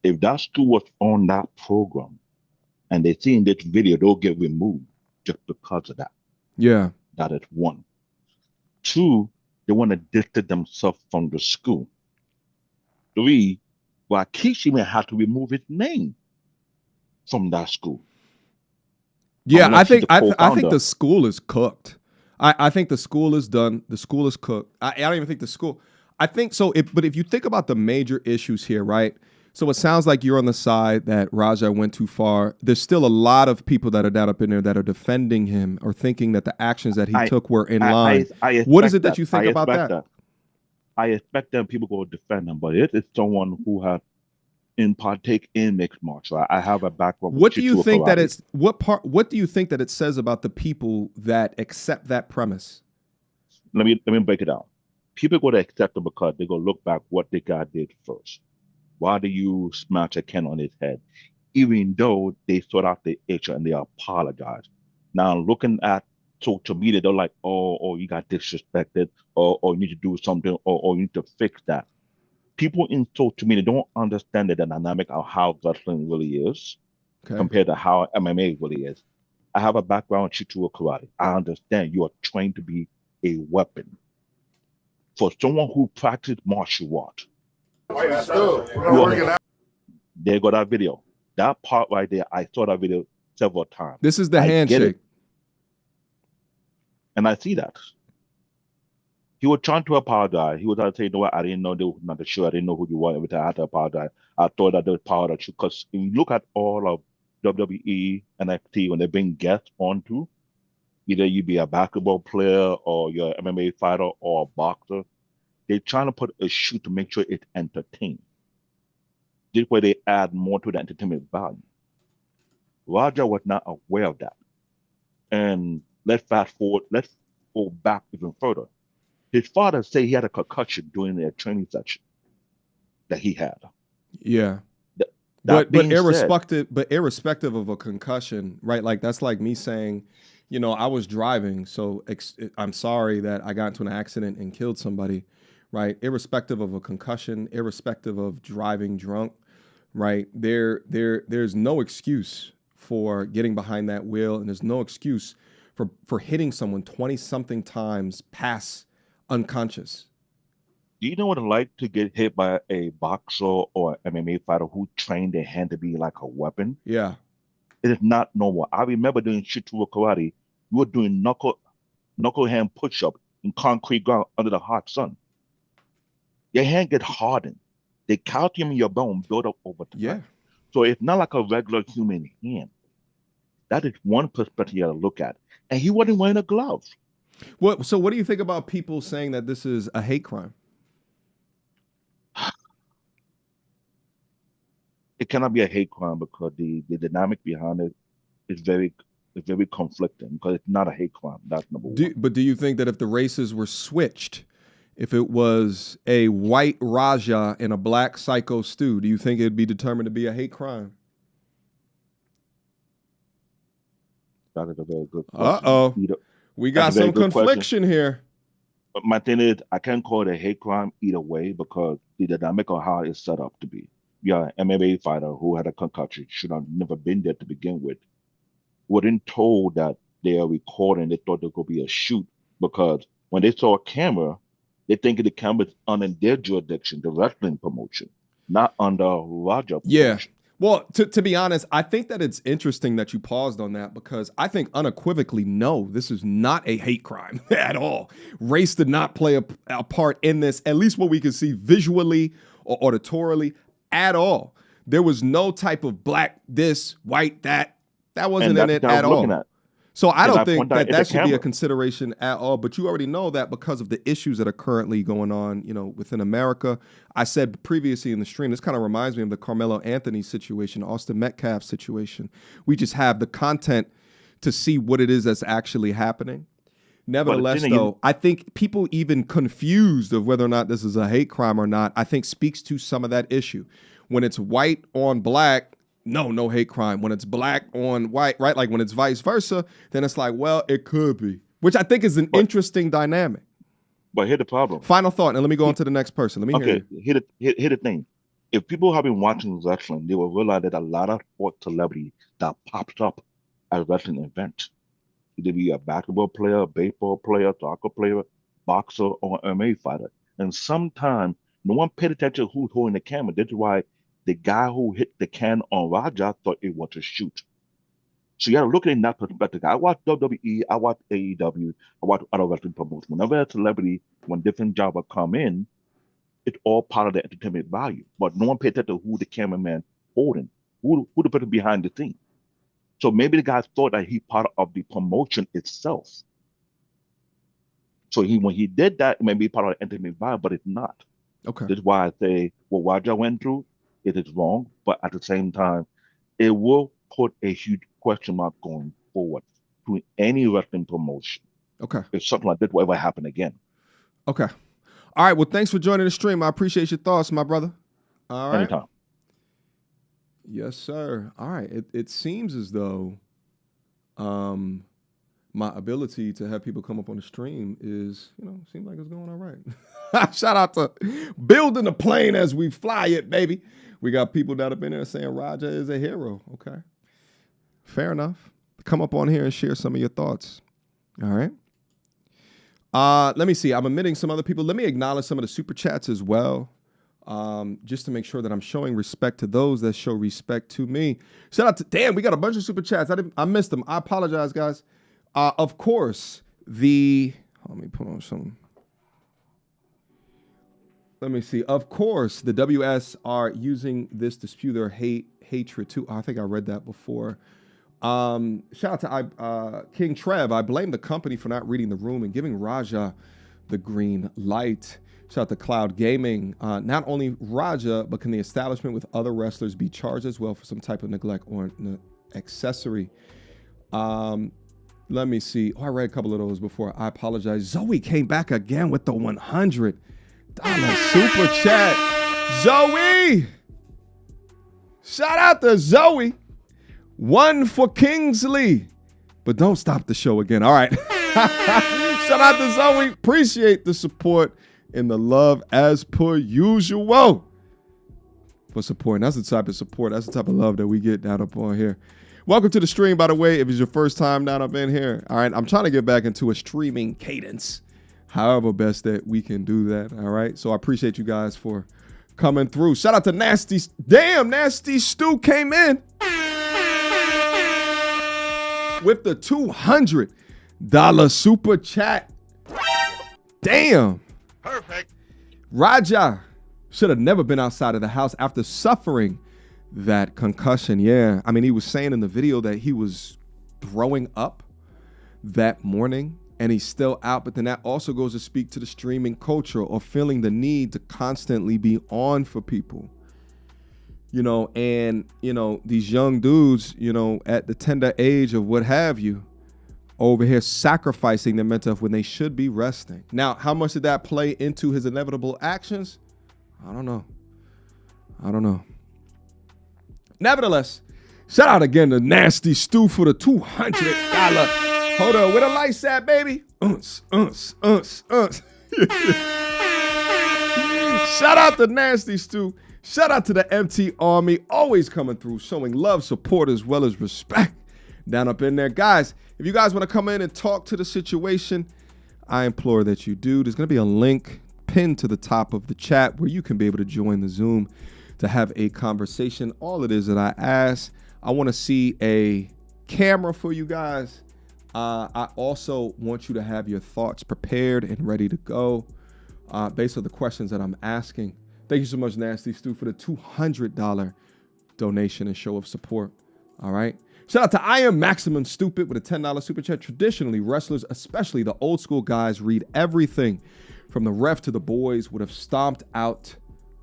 If that school was on that program and they see in this video, they'll get removed just because of that. Yeah. That is one. Two, they want to distance themselves from the school. Three, Rikishi may have to remove his name from that school. Yeah, Unless he's the I think co-founder. the school is cooked. I think the school is done. The school is cooked. I don't even think the school. I think so. But if you think about the major issues here, right? So it sounds like you're on the side that Raja went too far. There's still a lot of people that are down up in there that are defending him or thinking that the actions that he took were in line. I What is expect it that you think I about expect that? I expect that people go defend him, but it is someone who has partake in mixed martial art. I have a background. What with do you Shichiro think that karate. it's what do you think that it says about the people that accept that premise? Let me break it down. People go to accept it because they go look back what the guy did first. Why do you smash a can on his head? Even though they sort out the issue and they apologize. Now looking at social media, they're like, oh, you got disrespected, or you need to do something, or you need to fix that. People in social media don't understand the dynamic of how wrestling really is Okay. compared to how MMA really is. I have a background in Shichiro karate. I understand you are trained to be a weapon. For someone who practiced martial arts, there go that video. That part right there, I saw that video several times. This is the I get handshake. it. And I see that. He was trying to apologize. He was trying to say, you know what, I didn't know they were not sure. I didn't know who you were. Every time I had to apologize. I thought that they were part of you. Because if you look at all of WWE, NXT, when they bring guests onto, either you be a basketball player or you're an MMA fighter or a boxer, they're trying to put a shoot to make sure it's entertaining. This way they add more to the entertainment value. Raja was not aware of that. And let's go back even further. His father said he had a concussion during their training session that he had. Yeah. That But being said, irrespective of a concussion, right? Like that's like me saying, you know, I was driving, so I'm sorry that I got into an accident and killed somebody, right? Irrespective of a concussion, irrespective of driving drunk, right? There's no excuse for getting behind that wheel, and there's no excuse for hitting someone 20-something times past unconscious. do you know what it's like to get hit by a boxer or an MMA fighter who trained their hand to be like a weapon? Yeah. It is not normal. I remember doing Shichiro karate. You were doing knuckle hand push-up in concrete ground under the hot sun. Your hand get hardened. The calcium in your bone build up over time. Yeah. So it's not like a regular human hand. That is one perspective you gotta look at. And he wasn't wearing a glove. So what do you think about people saying that this is a hate crime? It cannot be a hate crime because the dynamic behind it is very conflicting because it's not a hate crime. That's number one. But do you think that if the races were switched, if it was a white Raja and a black Psycho Stu, do you think it'd be determined to be a hate crime? That is a very good question. Uh-oh. Either- We got That's a very some good question. confliction here. But my thing is, I can't call it a hate crime either way because the dynamic of how it's set up to be. Yeah, MMA fighter who had a concussion should have never been there to begin with. Wasn't told that they are recording. They thought there could be a shoot because when they saw a camera, they think the camera's under their jurisdiction, the wrestling promotion, not under Raja promotion. Yeah. Well, to be honest, I think that it's interesting that you paused on that because I think unequivocally, no, this is not a hate crime at all. Race did not play a part in this, at least what we can see visually or auditorily at all. There was no type of black this, white that. That wasn't in it that's what I at was looking all. at. So I And don't I think point out that at the that should be a camera. consideration at all. But you already know that because of the issues that are currently going on, within America. I said previously in the stream, this kind of reminds me of the Carmelo Anthony situation, Austin Metcalf situation. We just have the content to see what it is that's actually happening. Nevertheless, thing is- though, I think people even confused of whether or not this is a hate crime or not, I think speaks to some of that issue. When it's white on black, no hate crime. When it's black on white, right? Like when it's vice versa, then it's like, well, it could be, which I think is an interesting dynamic. But here's the problem. Final thought, and let me go on to the next person. Let me hear Okay, you. here the thing. If people have been watching wrestling, they will realize that a lot of sports celebrities that popped up at wrestling events. Either be a basketball player, baseball player, soccer player, boxer, or MMA fighter. And sometimes no one paid attention to who's holding the camera. That's why the guy who hit the can on Raja thought it was a shoot. So you got to look at it in that perspective. I watch WWE, I watch AEW, I watch other wrestling promotions. Whenever a celebrity, when different jobbers come in, it's all part of the entertainment value. But no one paid attention to who the cameraman holding, who the person behind the scene. So maybe the guy thought that he part of the promotion itself. So when he did that, it may be part of the entertainment value, but it's not. Okay. That's why I say what Raja went through, it is wrong, but at the same time, it will put a huge question mark going forward to any wrestling promotion Okay. if something like this will ever happen again. Okay. All right. Well, thanks for joining the stream. I appreciate your thoughts, my brother. All right. Anytime. Yes, sir. All right. It seems as though my ability to have people come up on the stream is, seems like it's going all right. Shout out to building the plane as we fly it, baby. We got people that have been there saying Raja is a hero. Okay. Fair enough. Come up on here and share some of your thoughts. All right. Let me see. I'm omitting some other people. Let me acknowledge some of the super chats as well. Just to make sure that I'm showing respect to those that show respect to me. Shout out to, damn, we got a bunch of super chats. I missed them. I apologize, guys. Of course, let me put on some. Let me see. Of course, the WS are using this to spew their hatred too. I think I read that before. Shout out to King Trev. I blame the company for not reading the room and giving Raja the green light. Shout out to Cloud Gaming. Not only Raja, but can the establishment with other wrestlers be charged as well for some type of neglect or accessory? Let me see. Oh, I read a couple of those before. I apologize. Zoe came back again with the $100 super chat. Zoe! Shout out to Zoe. One for Kingsley. But don't stop the show again. All right. Shout out to Zoe. Appreciate the support and the love as per usual for supporting. That's the type of support. That's the type of love that we get down up on here. Welcome to the stream, by the way, if it's your first time down up in here. All right, I'm trying to get back into a streaming cadence, however best that we can do that, all right? So I appreciate you guys for coming through. Shout out to Nasty. Damn, Nasty Stu came in with the $200 super chat. Damn. Perfect. Raja should have never been outside of the house after suffering that concussion. Yeah. I mean, he was saying in the video that he was throwing up that morning and he's still out. But then that also goes to speak to the streaming culture or feeling the need to constantly be on for people. And these young dudes, at the tender age of what have you, over here sacrificing their mental health when they should be resting. Now, how much did that play into his inevitable actions? I don't know. Nevertheless, shout out again to Nasty Stu for the $200. Hold on, where the lights at, baby? Shout out to Nasty Stu. Shout out to the MT Army, always coming through, showing love, support, as well as respect down up in there. Guys, if you guys want to come in and talk to the situation, I implore that you do. There's going to be a link pinned to the top of the chat where you can be able to join the Zoom to have a conversation. All it is that I ask, I want to see a camera for you guys. I also want you to have your thoughts prepared and ready to go based on the questions that I'm asking. Thank you so much, Nasty Stu, for the $200 donation and show of support. All right. Shout out to I Am Maximum Stupid with a $10 super chat. Traditionally, wrestlers, especially the old school guys, read everything from the ref to the boys, would have stomped out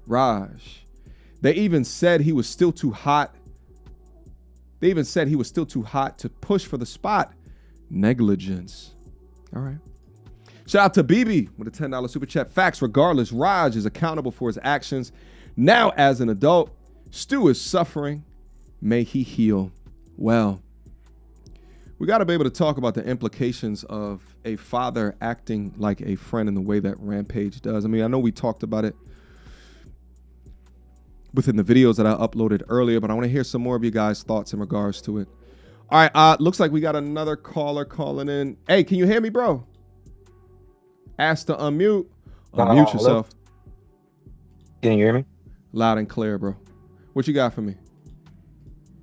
Raj. They even said he was still too hot. To push for the spot. Negligence. All right. Shout out to BB with a $10 super chat. Facts, regardless, Raj is accountable for his actions. Now, as an adult, Stu is suffering. May he heal well. We got to be able to talk about the implications of a father acting like a friend in the way that Rampage does. I mean, I know we talked about it within the videos that I uploaded earlier, but I want to hear some more of you guys' thoughts in regards to it. All right, looks like we got another caller calling in. Hey, can you hear me, bro? Ask to unmute. Unmute yourself. Can you hear me? Loud and clear, bro. What you got for me?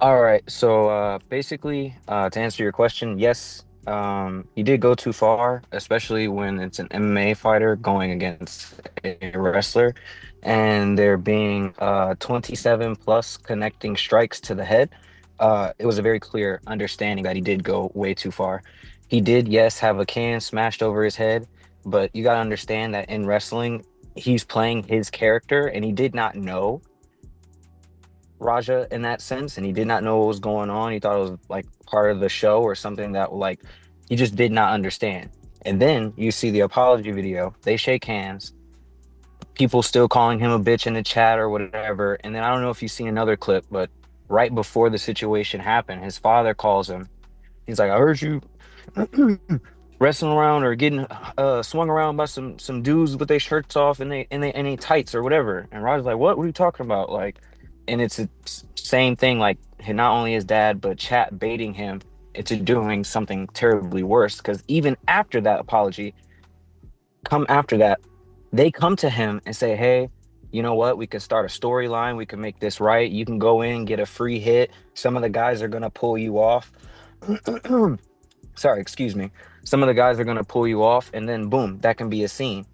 All right. So basically, to answer your question, yes, he did go too far, especially when it's an MMA fighter going against a wrestler, and there being 27 plus connecting strikes to the head. It was a very clear understanding that he did go way too far. He did, yes, have a can smashed over his head, but you got to understand that in wrestling, he's playing his character, and he did not know Raja in that sense, and he did not know what was going on. He thought it was like part of the show or something that like he just did not understand. And then you see the apology video. They shake hands. People still calling him a bitch in the chat or whatever. And then I don't know if you've seen another clip, but right before the situation happened, his father calls him. He's like, I heard you wrestling around or getting swung around by some dudes with their shirts off and they tights or whatever. And Roger's like, what are you talking about? Like, and it's the same thing, like not only his dad, but chat baiting him into doing something terribly worse. Because even after that apology, they come to him and say, hey, you know what? We could start a storyline. We can make this right. You can go in, get a free hit. Some of the guys are going to pull you off. Sorry, excuse me. Some of the guys are going to pull you off, and then boom, that can be a scene.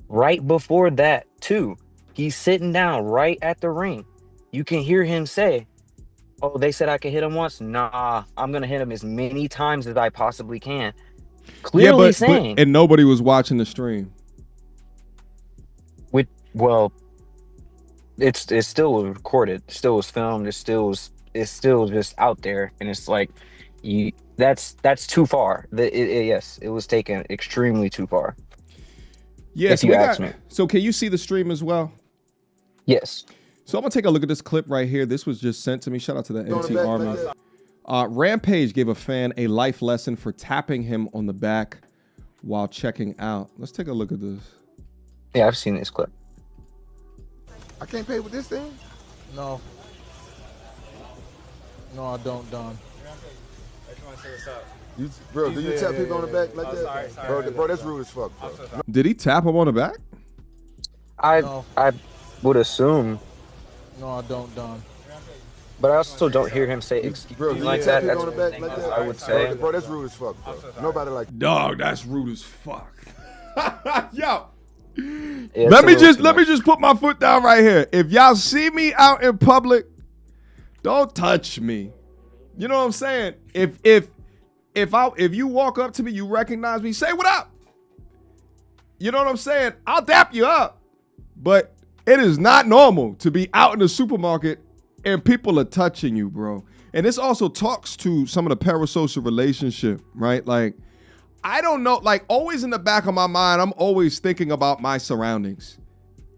Right before that, too, he's sitting down right at the ring. You can hear him say, oh, they said I could hit him once. Nah, I'm going to hit him as many times as I possibly can. Clearly saying. And nobody was watching the stream. Well, it still was recorded. It still was filmed. It still just out there. And it's like, that's too far. Yes, it was taken extremely too far. Yes, you ask me. So can you see the stream as well? Yes. So I'm gonna take a look at this clip right here. This was just sent to me. Shout out to the NT Army. Rampage gave a fan a life lesson for tapping him on the back while checking out. Let's take a look at this. Yeah, I've seen this clip. I can't pay with this thing? No. No, I don't, Don. Bro, do you tap people on the back like that? Sorry, bro, that's rude as fuck, bro. Did he tap him on the back? I would assume. No, I don't, Don. But I also don't hear him say excuse me like that. That's one thing I would say. Bro, that's rude as fuck, bro. Nobody like Dog, that's rude as fuck. Yo. Yeah, let me just put my foot down right here. If y'all see me out in public, don't touch me. You know what I'm saying? If you walk up to me, you recognize me, say what up. You know what I'm saying? I'll dap you up. But it is not normal to be out in the supermarket and people are touching you, bro. And this also talks to some of the parasocial relationship, right? Like, I don't know, like always in the back of my mind, I'm always thinking about my surroundings,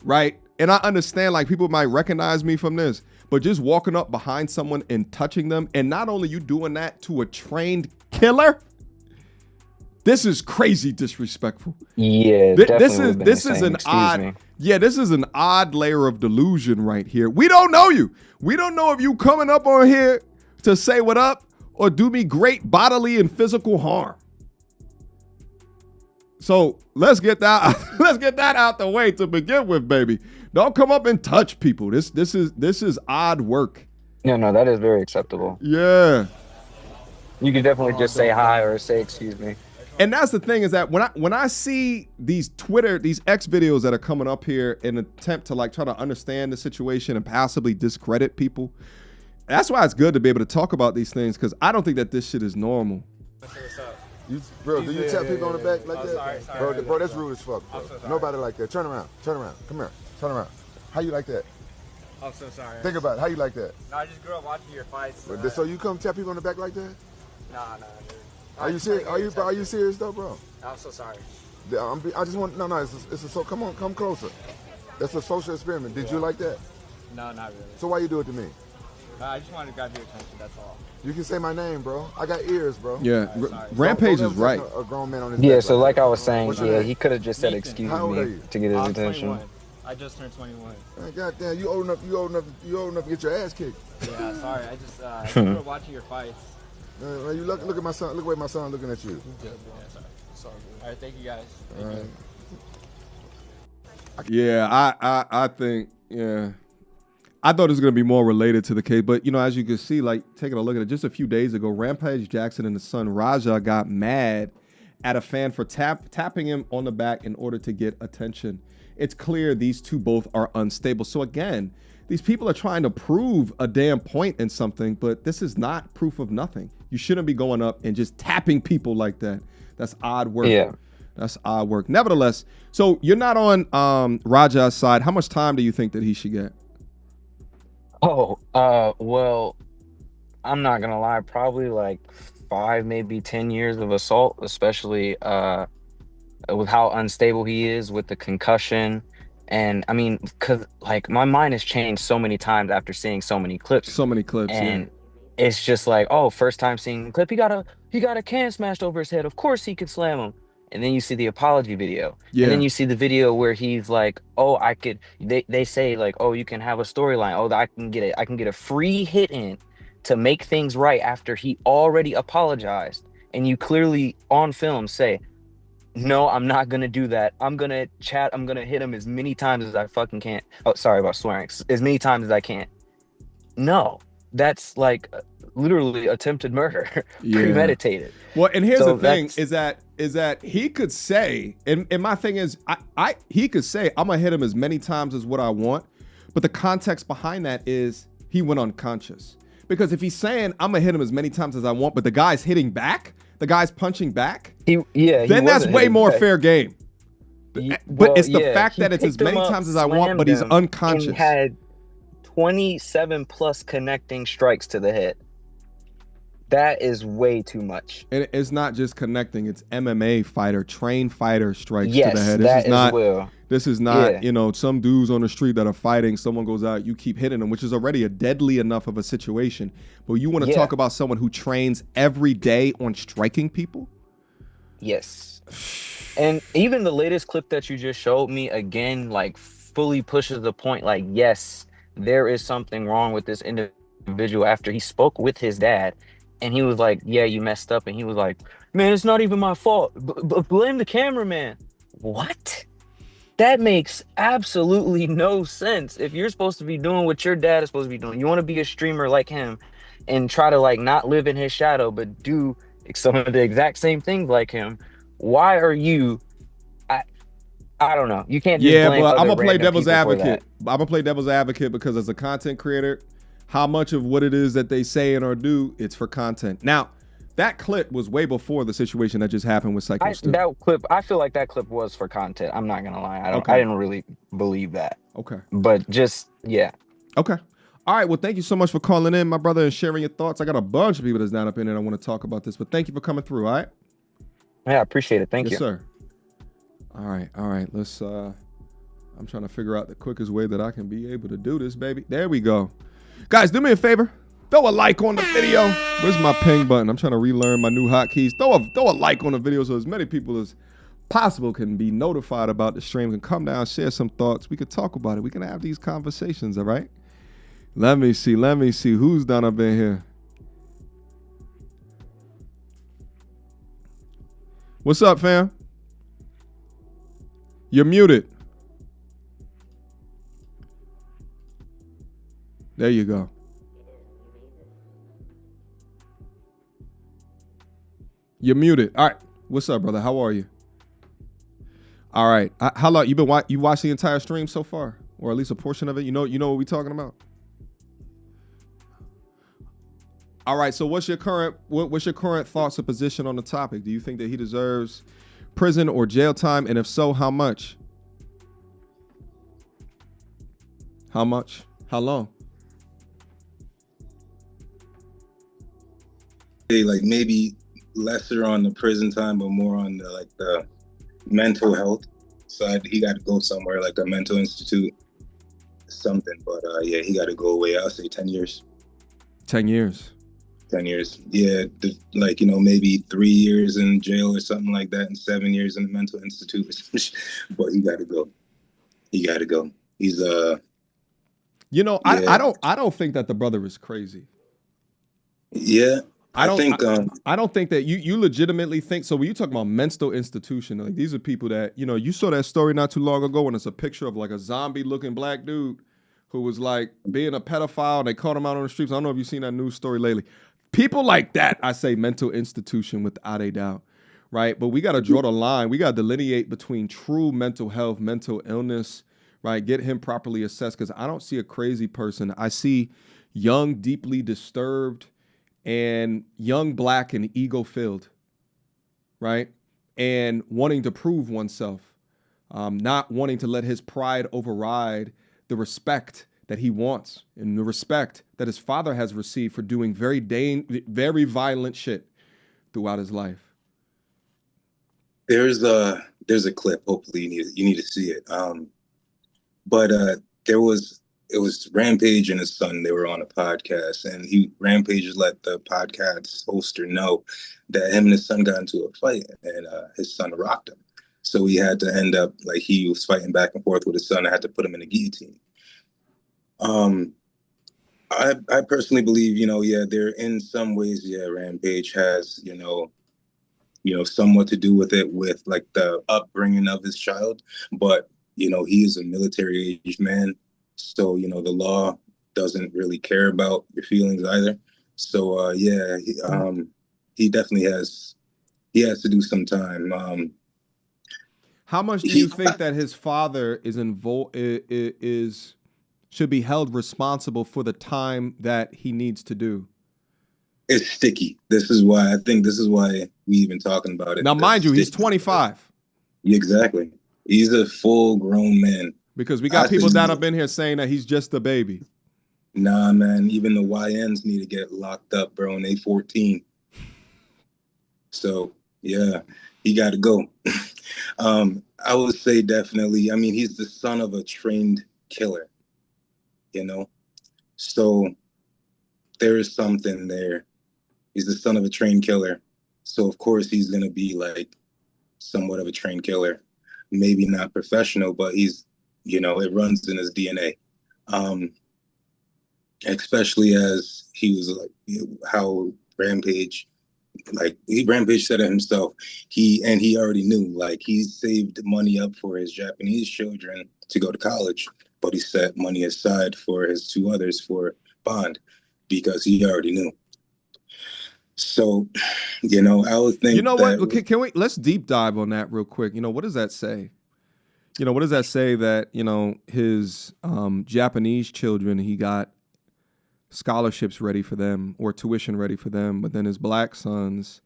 right? And I understand like people might recognize me from this, but just walking up behind someone and touching them, and not only you doing that to a trained killer, this is crazy disrespectful. Yeah, this is an odd layer of delusion right here. We don't know you. We don't know if you coming up on here to say what up or do me great bodily and physical harm. So let's get that out the way to begin with, baby. Don't come up and touch people. This is odd work. No, that is very acceptable. Yeah. You can definitely just say hi or say excuse me. And that's the thing is that when I see these X videos that are coming up here in an attempt to like try to understand the situation and possibly discredit people, that's why it's good to be able to talk about these things, because I don't think that this shit is normal. Bro, do you tap people on the back like that? Sorry, Bro, that's rude as fuck, bro. so sorry. Nobody like that. Turn around. Come here. Turn around. How you like that? I'm so sorry. Think about it. How you like that? No, I just grew up watching your fights. So you come tap people on the back like that? Nah, dude. Are you serious? Are you serious though, bro? I'm so sorry. I just want no. Come on, come closer. That's a social experiment. Did you like that? No, not really. So why you do it to me? I just wanted to grab your attention, that's all. You can say my name, bro. I got ears, bro. Yeah, sorry. Rampage Don't is right. A grown man on his Yeah, back so like I was saying, What's your yeah, name? he could have just said Nathan. excuse How old are me you? to get his I'm attention. 21. I just turned 21. Goddamn, you old enough to get your ass kicked. Yeah, sorry. I just grew up watching your fights. You look at my son. Look at the way my son looking at you. Yeah, sorry. All right, thank you guys. All right. Yeah, I think, yeah. I thought it was going to be more related to the case, but, you know, as you can see, like, taking a look at it, just a few days ago, Rampage Jackson and his son Raja got mad at a fan for tapping him on the back in order to get attention. It's clear these two both are unstable. So again, these people are trying to prove a damn point in something, but this is not proof of nothing. You shouldn't be going up and just tapping people like that. That's odd work. Yeah. That's odd work. Nevertheless, so you're not on Raja's side. How much time do you think that he should get? Oh, well, I'm not gonna lie, probably like 5, maybe 10 years of assault, especially with how unstable he is with the concussion. And I mean, cause like my mind has changed so many times after seeing so many clips. So many clips, And it's just like, oh, first time seeing the clip, he got a can smashed over his head. Of course he could slam him. And then you see the apology video. Yeah. And then you see the video where he's like, oh, they say like, oh, you can have a storyline. Oh, I can get a free hit in to make things right after he already apologized. And you clearly on film say, no, I'm not gonna do that. I'm gonna hit him as many times as I fucking can. Oh, sorry about swearing. As many times as I can. No, that's like literally attempted murder, premeditated. Well, and here's So the thing is that he could say, and my thing is, he could say, I'm gonna hit him as many times as what I want, but the context behind that is he went unconscious. Because if he's saying I'm gonna hit him as many times as I want, but the guy's hitting back, the guy's punching back, then that's way more fair game. But it's the fact that it's as many times as I want, but he's unconscious. He had 27 plus connecting strikes to the head. That is way too much. And it's not just connecting; it's MMA fighter, trained fighter strikes Yes, to the head. that as well. This is not, you know, some dudes on the street that are fighting. Someone goes out, you keep hitting them, which is already a deadly enough of a situation. But you want to talk about someone who trains every day on striking people? Yes. And even the latest clip that you just showed me, again, like fully pushes the point. Like, yes, there is something wrong with this individual. After he spoke with his dad. And he was like, yeah, you messed up. And he was like, man, it's not even my fault. Blame the cameraman. What? That makes absolutely no sense. If you're supposed to be doing what your dad is supposed to be doing, you want to be a streamer like him and try to like not live in his shadow, but do some of the exact same things like him. Why are you? I don't know. You can't just blame but other I'm gonna play random devil's people for advocate. that. I'm gonna play devil's advocate because as a content creator, how much of what it is that they say and or do, it's for content. Now, that clip was way before the situation that just happened with Psycho Stu. That clip, I feel like that clip was for content. I'm not gonna lie. I didn't really believe that. Okay. But just Okay. All right. Well, thank you so much for calling in, my brother, and sharing your thoughts. I got a bunch of people that's not up in it. I want to talk about this, but thank you for coming through. All right. Yeah, I appreciate it. Thank you. Yes, sir. All right. Let's I'm trying to figure out the quickest way that I can be able to do this, baby. There we go. Guys, do me a favor. Throw a like on the video. Where's my ping button? I'm trying to relearn my new hotkeys. Throw a like on the video so as many people as possible can be notified about the stream, can come down, share some thoughts. We could talk about it. We can have these conversations, all right? Let me see who's done up in here. What's up, fam? You're muted. There you go. You're muted. All right. What's up, brother? How are you? All right. How long you watched the entire stream so far, or at least a portion of it? You know what we're talking about. All right. So what's your current thoughts or position on the topic? Do you think that he deserves prison or jail time? And if so, how much? How much? How long? Like maybe lesser on the prison time, but more on the mental health side. He got to go somewhere like a mental institute, something. But yeah, he got to go away. I'll say 10 years. 10 years. 10 years. Yeah, like, you know, maybe 3 years in jail or something like that, and 7 years in the mental institute. But he got to go. He got to go. He's You know, yeah. I don't think that the brother is crazy. Yeah. I don't think that you legitimately think so. When you talk about mental institution, like these are people that, you know, you saw that story not too long ago when it's a picture of like a zombie looking black dude who was like being a pedophile and they caught him out on the streets. I don't know if you've seen that news story lately. People like that, I say mental institution without a doubt, right? But we got to draw the line. We got to delineate between true mental health, mental illness, right? Get him properly assessed, because I don't see a crazy person. I see young, deeply disturbed, and young, black, and ego-filled, right? And wanting to prove oneself, not wanting to let his pride override the respect that he wants and the respect that his father has received for doing very violent shit throughout his life. There's a clip. Hopefully you need to see it. But it was Rampage and his son. They were on a podcast, and Rampage let the podcast hoster know that him and his son got into a fight, and his son rocked him. So he had to end up, like, he was fighting back and forth with his son. I had to put him in a guillotine. I personally believe, you know, yeah, there in some ways, yeah, Rampage has, you know, somewhat to do with it, with like the upbringing of his child. But, you know, he is a military age man. So, you know, the law doesn't really care about your feelings either. So, yeah, he definitely has to do some time. How much do you think that his father should be held responsible for the time that he needs to do? It's sticky. This is why we even talking about it. Now, mind you, he's 25. Exactly. He's a full-grown man. Because we got people down up in here saying that he's just a baby. Nah, man. Even the YNs need to get locked up, bro, and they 14. So, yeah, he got to go. I would say definitely. I mean, he's the son of a trained killer, you know? So there is something there. He's the son of a trained killer. So, of course, he's going to be like somewhat of a trained killer. Maybe not professional, but he's, you know, it runs in his DNA. Especially as he was like, how Rampage said it himself. He already knew, like, he saved money up for his Japanese children to go to college, but he set money aside for his two others for bond because he already knew. So, you know, I would think, you know what? Let's deep dive on that real quick. You know, what does that say? You know, what does that say that, you know, his Japanese children, he got scholarships ready for them or tuition ready for them, but then his black sons,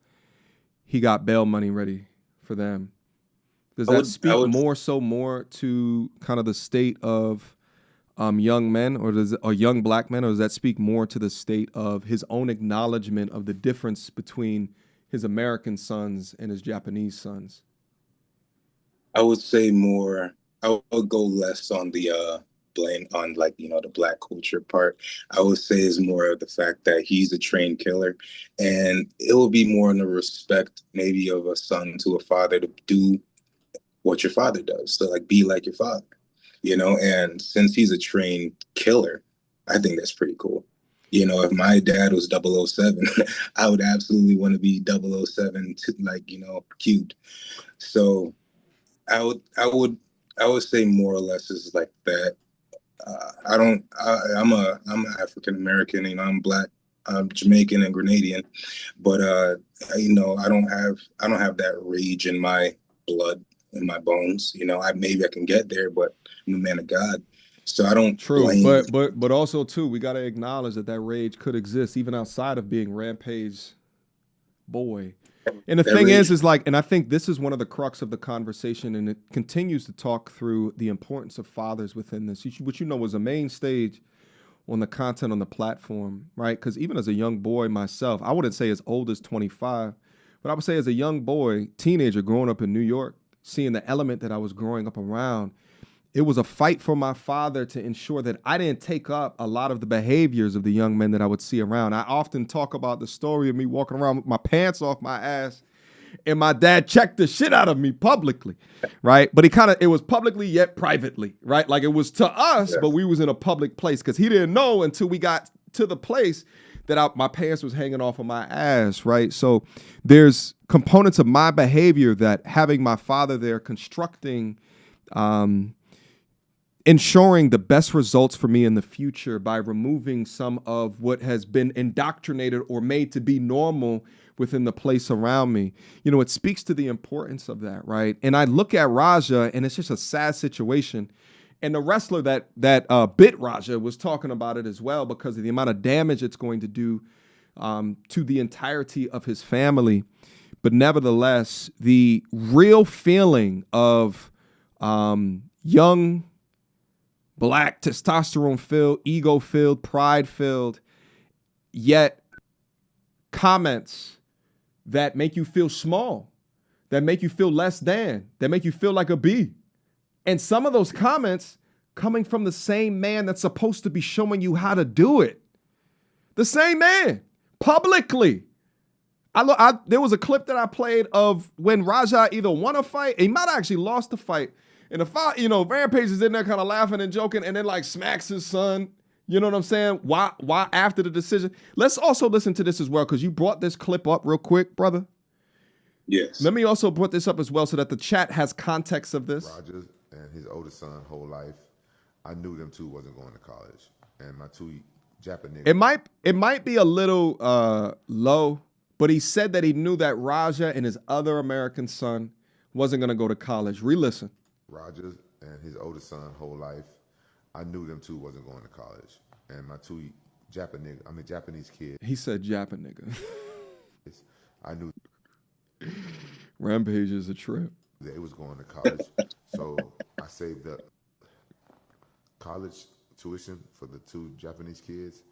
he got bail money ready for them. Does that speak more to kind of the state of young men or young black men, or does that speak more to the state of his own acknowledgement of the difference between his American sons and his Japanese sons? I would say more. I would go less on the blame on, like, you know, the black culture part. I would say is more of the fact that he's a trained killer, and it will be more in the respect maybe of a son to a father to do what your father does. So, like, be like your father, you know. And since he's a trained killer, I think that's pretty cool. You know, if my dad was 007, I would absolutely want to be 007 to, like, you know, cubed. So I would say more or less is like that. I'm African American, you know, I'm black, I'm Jamaican and Grenadian, but you know, I don't have that rage in my blood, in my bones. You know, maybe I can get there, but I'm a man of God. So I don't True, blame. but also too, we got to acknowledge that that rage could exist even outside of being Rampage boy. And the That thing rage. is like, and I think this is one of the crux of the conversation, and it continues to talk through the importance of fathers within this, which was a main stage on the content on the platform, right? Because even as a young boy myself, I wouldn't say as old as 25, but I would say as a young boy, teenager growing up in New York, seeing the element that I was growing up around, it was a fight for my father to ensure that I didn't take up a lot of the behaviors of the young men that I would see around. I often talk about the story of me walking around with my pants off my ass and my dad checked the shit out of me publicly, right? But it was publicly yet privately, right? Like it was to us, but we was in a public place because he didn't know until we got to the place that my pants was hanging off of my ass, right? So there's components of my behavior that having my father there constructing, ensuring the best results for me in the future by removing some of what has been indoctrinated or made to be normal within the place around me. You know, it speaks to the importance of that, right? And I look at Raja, and it's just a sad situation. And the wrestler that bit Raja was talking about it as well because of the amount of damage it's going to do to the entirety of his family. But nevertheless, the real feeling of young, Black, testosterone-filled, ego-filled, pride-filled, yet comments that make you feel small, that make you feel less than, that make you feel like a B. And some of those comments coming from the same man that's supposed to be showing you how to do it. The same man, publicly. There was a clip that I played of when Raja either won a fight, he might have actually lost the fight. And the fight, Rampage is in there kind of laughing and joking and then like smacks his son. You know what I'm saying? Why after the decision? Let's also listen to this as well because you brought this clip up real quick, brother. Yes. Let me also put this up as well so that the chat has context of this. Rogers and his oldest son whole life, I knew them two wasn't going to college. And my two Japanese. It might be a little low, but he said that he knew that Raja and his other American son wasn't going to go to college. Re-listen. Rogers and his oldest son whole life, I knew them two wasn't going to college. And my two Japanese kids. He said Japan nigga. I knew Rampage is a trip. They was going to college. So I saved up college tuition for the two Japanese kids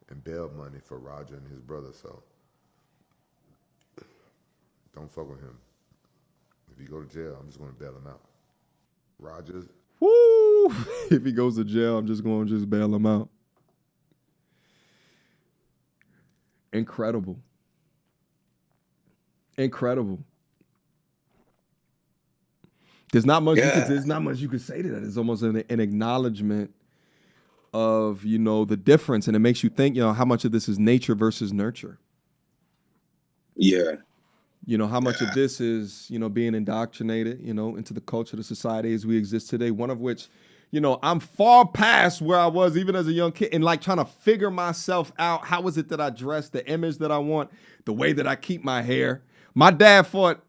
and bail money for Roger and his brother. So don't fuck with him. If you go to jail, I'm just going to bail him out. Rogers. Woo! If he goes to jail, I'm just going to bail him out. Incredible. Incredible. There's not much. There's not much you could say to that. It's almost an acknowledgement of the difference, and it makes you think how much of this is nature versus nurture. Yeah. How much of this is being indoctrinated into the culture, the society as we exist today. One of which, I'm far past where I was even as a young kid, and like trying to figure myself out. How is it that I dress, the image that I want, the way that I keep my hair? My dad fought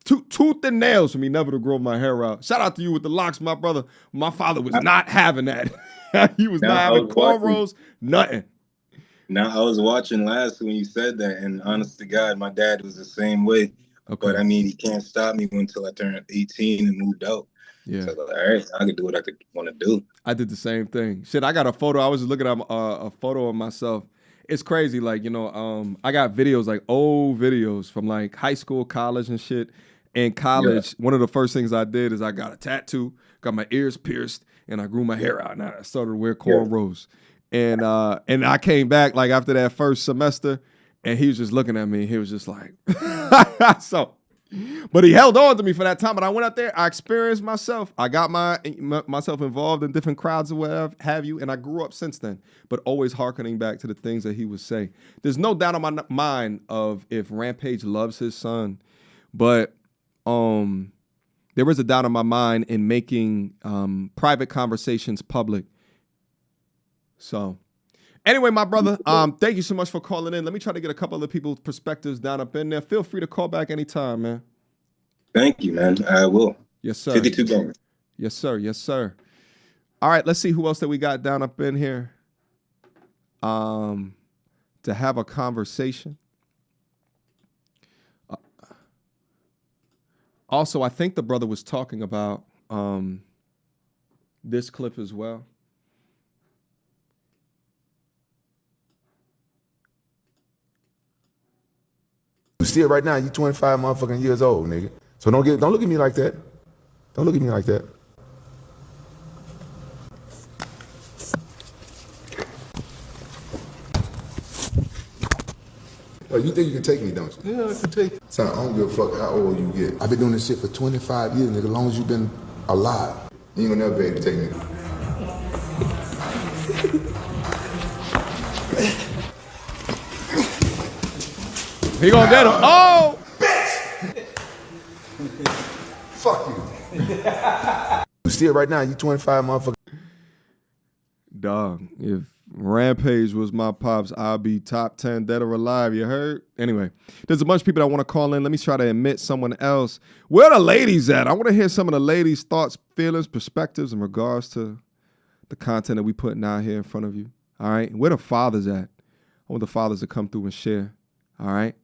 tooth and nails for me never to grow my hair out. Shout out to you with the locks, my brother. My father was not having that. He was not having cornrows, nothing. Now, I was watching last when you said that, and honest to God, my dad was the same way. Okay. But I mean, he can't stop me until I turned 18 and moved out. Yeah. So all right, I could do what I could want to do. I did the same thing. Shit, I got a photo. I was just looking at a photo of myself. It's crazy. Like, I got videos, like old videos from like high school, college and shit. In college, one of the first things I did is I got a tattoo, got my ears pierced, and I grew my hair out. And I started to wear cornrows. And I came back like after that first semester, and he was just looking at me. He was just like, so. But he held on to me for that time. But I went out there, I experienced myself. I got myself involved in different crowds or whatever have you, and I grew up since then. But always hearkening back to the things that he would say. There's no doubt on my mind of if Rampage loves his son, but there is a doubt in my mind in making private conversations public. So anyway, my brother, thank you so much for calling in. Let me try to get a couple of people's perspectives down up in there. Feel free to call back anytime, man. Thank you, man. I will. Yes, sir. 52 going. Yes, sir. Yes, sir. All right, let's see who else that we got down up in here. To have a conversation. Also, I think the brother was talking about this clip as well. You see it right now. You 25 motherfucking years old, nigga. So don't look at me like that. Don't look at me like that. Oh, you think you can take me, don't you? Yeah, I can take you. Son, I don't give a fuck how old you get. I've been doing this shit for 25 years, nigga, as long as you've been alive. You ain't gonna never be able to take me. He gonna get him. Oh! Fuck you. You see it right now. You 25 motherfucker. Dog, if Rampage was my pops, I'll be top 10 dead or alive. You heard? Anyway, there's a bunch of people that want to call in. Let me try to admit someone else. Where the ladies at? I want to hear some of the ladies' thoughts, feelings, perspectives in regards to the content that we putting out here in front of you. All right? Where the fathers at? I want the fathers to come through and share. All right?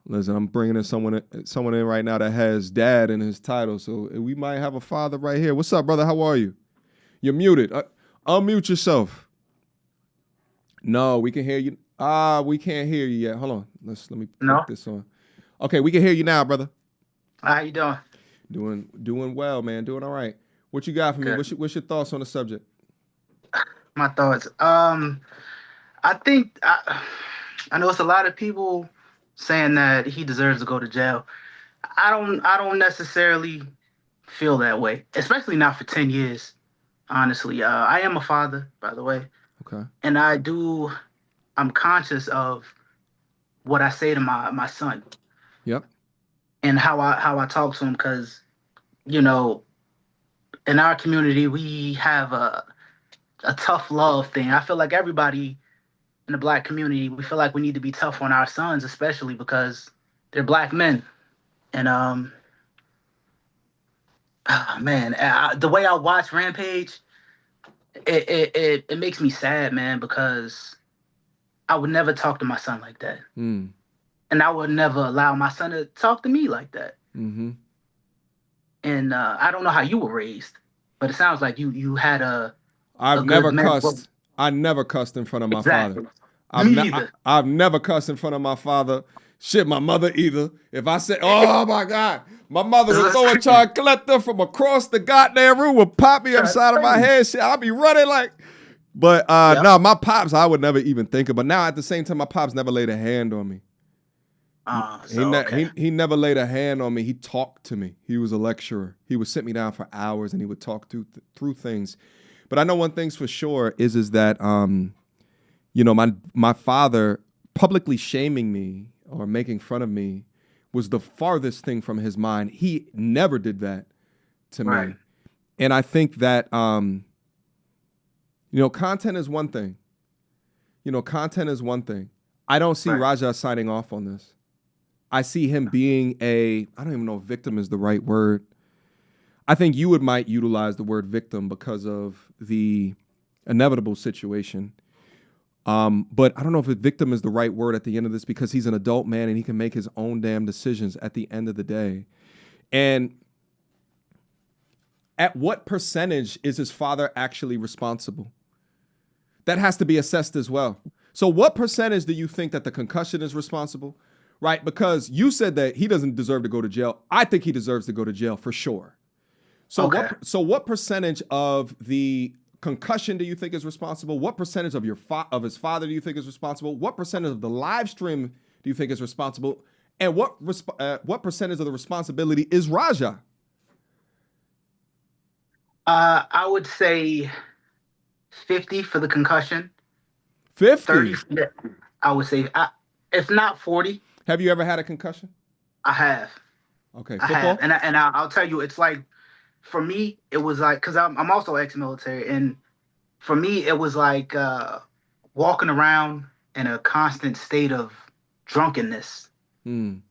Listen, I'm bringing in someone in right now that has dad in his title, so we might have a father right here. What's up, brother? How are you? You're muted. Unmute yourself. No, we can hear you. We can't hear you yet. Hold on. Let me put this on. Okay, we can hear you now, brother. How you doing? Doing well, man. Doing all right. What you got for me? What's your thoughts on the subject? My thoughts. I think I know it's a lot of people saying that he deserves to go to jail. I don't necessarily feel that way, especially not for 10 years. Honestly, I am a father, by the way. Okay. And I'm conscious of what I say to my son. Yep. And how I talk to him, because, you know, in our community we have a tough love thing. I feel like everybody in the black community, we feel like we need to be tough on our sons, especially because they're black men. And the way I watch Rampage, it makes me sad, man, because I would never talk to my son like that. Mm. And I would never allow my son to talk to me like that. Mm-hmm. And I don't know how you were raised, but it sounds like you had I've never cussed. I never cussed in front of my father. I've never cussed in front of my father. Shit, my mother either. If I said, oh my God, my mother would throw a chocolate from across the goddamn room, would pop me upside of my head. Shit, I'd be running like. But no, my pops, I would never even think of. But now at the same time, my pops never laid a hand on me. He never laid a hand on me. He talked to me. He was a lecturer. He would sit me down for hours and he would talk through things. But I know one thing's for sure is that you know, my father publicly shaming me or making fun of me was the farthest thing from his mind. He never did that to me. And I think that you know, content is one thing. You know, content is one thing. I don't see Raja signing off on this. I see him being I don't even know if victim is the right word. I think you might utilize the word victim because of the inevitable situation. But I don't know if a victim is the right word at the end of this, because he's an adult man and he can make his own damn decisions at the end of the day. And at what percentage is his father actually responsible? That has to be assessed as well. So what percentage do you think that the concussion is responsible? Right? Because you said that he doesn't deserve to go to jail. I think he deserves to go to jail for sure. So what percentage of the concussion do you think is responsible? What percentage of his father do you think is responsible? What percentage of the live stream do you think is responsible? And what percentage of the responsibility is Raja? I would say 50 for the concussion. 50? 30, I would say, if not 40. Have you ever had a concussion? I have. Okay, football? I have. And I'll tell you, it's like, for me, it was like, because I'm also ex-military, and for me, it was like walking around in a constant state of drunkenness. Mm.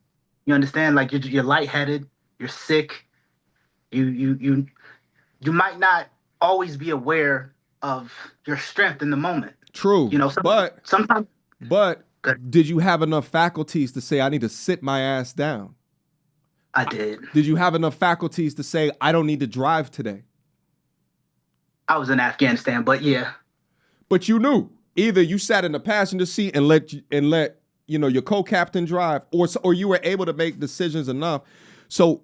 You understand? Like you're lightheaded, you're sick, you might not always be aware of your strength in the moment. True. You know, sometimes. But did you have enough faculties to say, I need to sit my ass down? I did. Did you have enough faculties to say, I don't need to drive today? I was in Afghanistan, but yeah. But you knew either you sat in the passenger seat and let you know your co-captain drive, or you were able to make decisions enough. So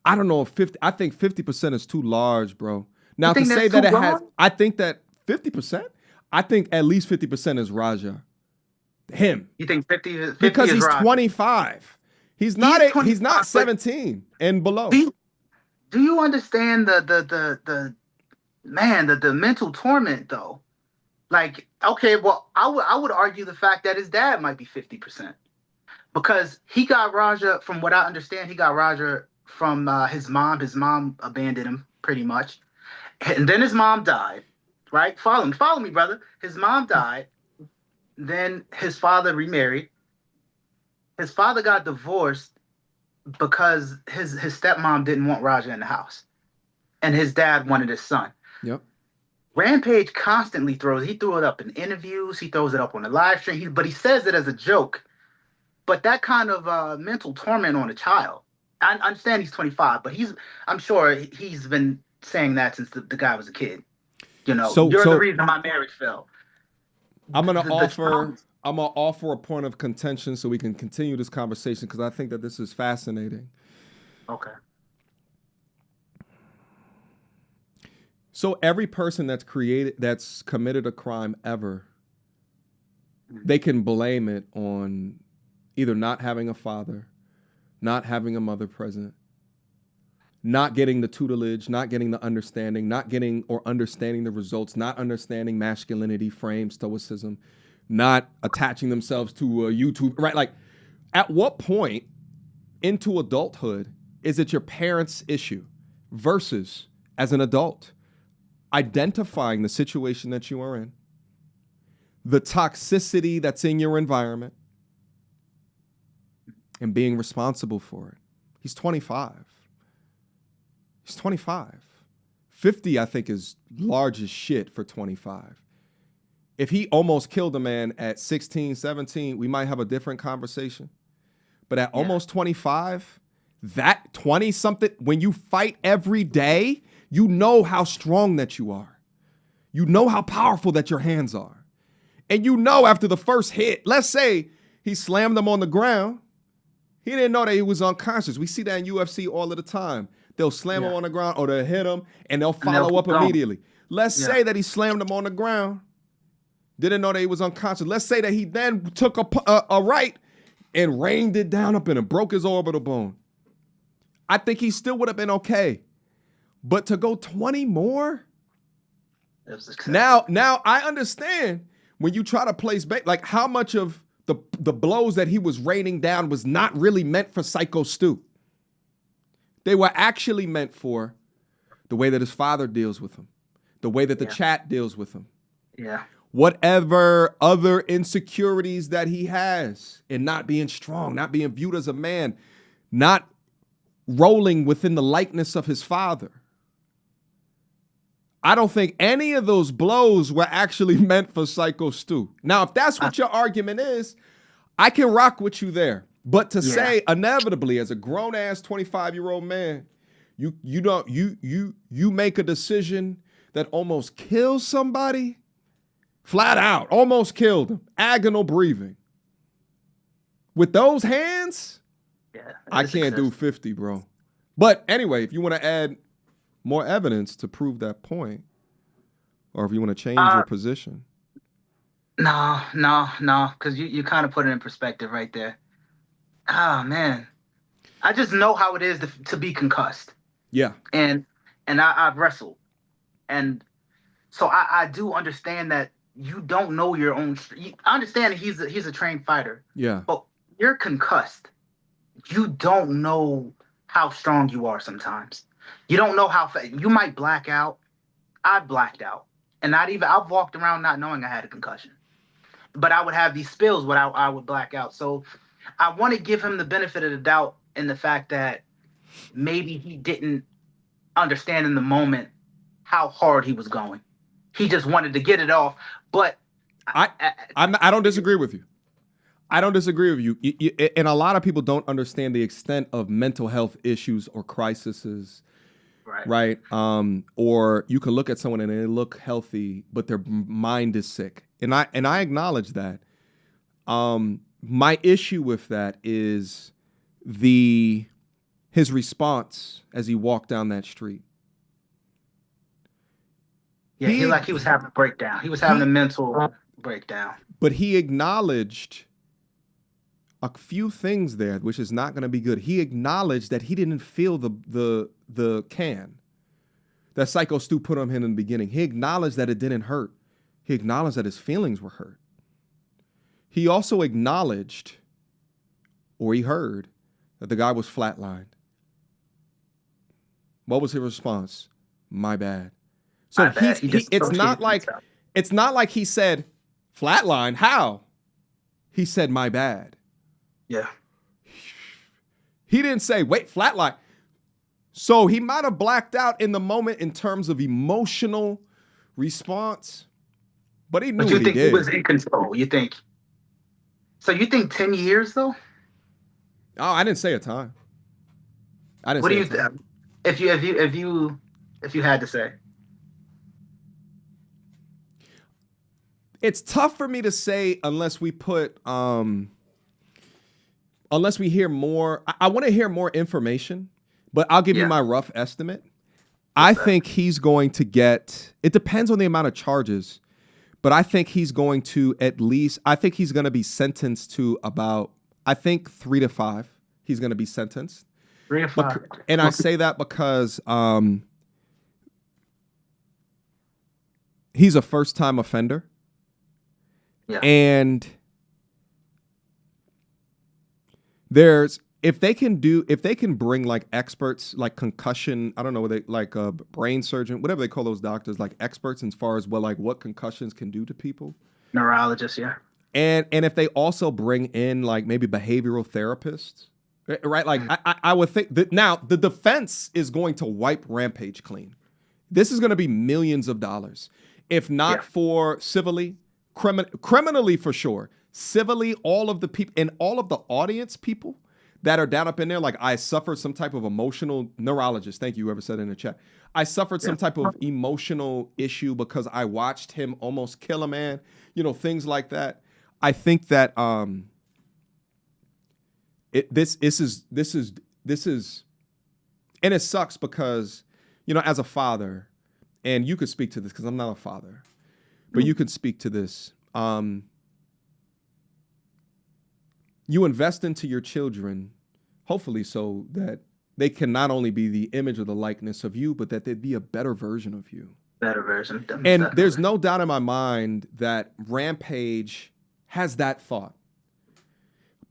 I don't know if 50. I think 50% is too large, bro. Now to say that it has, I think that 50%. I think at least 50% is Raja. Him. You think 50 because is he's Raja? 25. He's not. He's not 17 and below. Do you understand the mental torment though? Like, okay, well, I would argue the fact that his dad might be 50%, because he got Raja, from what I understand, he got Raja from his mom. His mom abandoned him pretty much, and then his mom died. Right? Follow me, brother. His mom died. Then his father remarried. His father got divorced because his stepmom didn't want Raja in the house, and his dad wanted his son. Yep. Rampage constantly threw it up in interviews. He throws it up on the live stream. But he says it as a joke. But that kind of mental torment on a child. I understand he's 25, but I'm sure he's been saying that since the guy was a kid. You know, you're the reason my marriage fell. I'm gonna offer a point of contention so we can continue this conversation, because I think that this is fascinating. Okay. So every person that's committed a crime ever, they can blame it on either not having a father, not having a mother present, not getting the tutelage, not getting the understanding, not getting or understanding the results, not understanding masculinity, frame, stoicism, not attaching themselves to a YouTube, right? Like, at what point into adulthood is it your parents' issue versus as an adult identifying the situation that you are in, the toxicity that's in your environment, and being responsible for it? He's 25. He's 25. 50, I think, is large as shit for 25. If he almost killed a man at 16, 17, we might have a different conversation. But at almost 25, that 20-something, when you fight every day, you know how strong that you are. You know how powerful that your hands are. And you know after the first hit, let's say he slammed him on the ground, he didn't know that he was unconscious. We see that in UFC all of the time. They'll slam him on the ground, or they'll hit him and they'll follow up immediately. Let's say that he slammed him on the ground, didn't know that he was unconscious. Let's say that he then took a right and rained it down up in him, broke his orbital bone. I think he still would have been okay. But to go 20 more? Now I understand when you try to place back, like, how much of the blows that he was raining down was not really meant for Psycho Stu. They were actually meant for the way that his father deals with him, the way that the chat deals with him. Yeah. Whatever other insecurities that he has in not being strong, not being viewed as a man, not rolling within the likeness of his father. I don't think any of those blows were actually meant for Psycho Stu. Now, if that's what your argument is, I can rock with you there. But to say inevitably, as a grown-ass 25-year-old man, you make a decision that almost kills somebody, flat out, almost killed him, agonal breathing. With those hands, I can't do 50, bro. But anyway, if you want to add more evidence to prove that point, or if you want to change your position. No, because you kind of put it in perspective right there. Oh, man. I just know how it is to be concussed. Yeah. And I've wrestled. And so I do understand that you don't know your own. I understand that he's a trained fighter. Yeah. But you're concussed. You don't know how strong you are sometimes. You don't know how you might black out. I've blacked out. And I've walked around not knowing I had a concussion. But I would have these spills where I would black out. So I want to give him the benefit of the doubt in the fact that maybe he didn't understand in the moment how hard he was going. He just wanted to get it off. But I don't disagree with you. I don't disagree with you. And a lot of people don't understand the extent of mental health issues or crises. Right. Or you can look at someone and they look healthy, but their mind is sick. And I acknowledge that. My issue with that is his response as he walked down that street. Yeah, he was having a breakdown. He was having a mental breakdown. But he acknowledged a few things there, which is not going to be good. He acknowledged that he didn't feel the can that Psycho Stu put on him in the beginning. He acknowledged that it didn't hurt. He acknowledged that his feelings were hurt. He also acknowledged, or he heard, that the guy was flatlined. What was his response? My bad. So it's not like he said, flatline, how? He said, my bad. Yeah. He didn't say, wait, flatline. So he might have blacked out in the moment in terms of emotional response, but he knew what he did. But you think he was in control, you think? So you think 10 years, though? Oh, I didn't say a time. What do you think? If you had to say? It's tough for me to say unless we hear more. I want to hear more information, but I'll give you my rough estimate. I think he's going to get, it depends on the amount of charges, but I think he's going to he's going to be sentenced to about, 3 to 5. He's going to be sentenced. 3 to 5. And I say that because he's a first-time offender. Yeah. And if they can bring like experts, like concussion, I don't know, like a brain surgeon, whatever they call those doctors, like experts as far as what concussions can do to people. Neurologists, yeah. And if they also bring in like maybe behavioral therapists, right? Like I would think that now the defense is going to wipe Rampage clean. This is going to be millions of dollars, if not for civilly. Criminally for sure. Civilly, all of the people and all of the audience people that are down up in there, like I suffered some type of emotional neurologist. Thank you, whoever said in the chat. I suffered some type of emotional issue because I watched him almost kill a man. Things like that. I think that this is, and it sucks because as a father, and you could speak to this because I'm not a father. But you can speak to this. You invest into your children, hopefully so that they can not only be the image or the likeness of you, but that they'd be a better version of you. Better version. And there's no doubt in my mind that Rampage has that thought.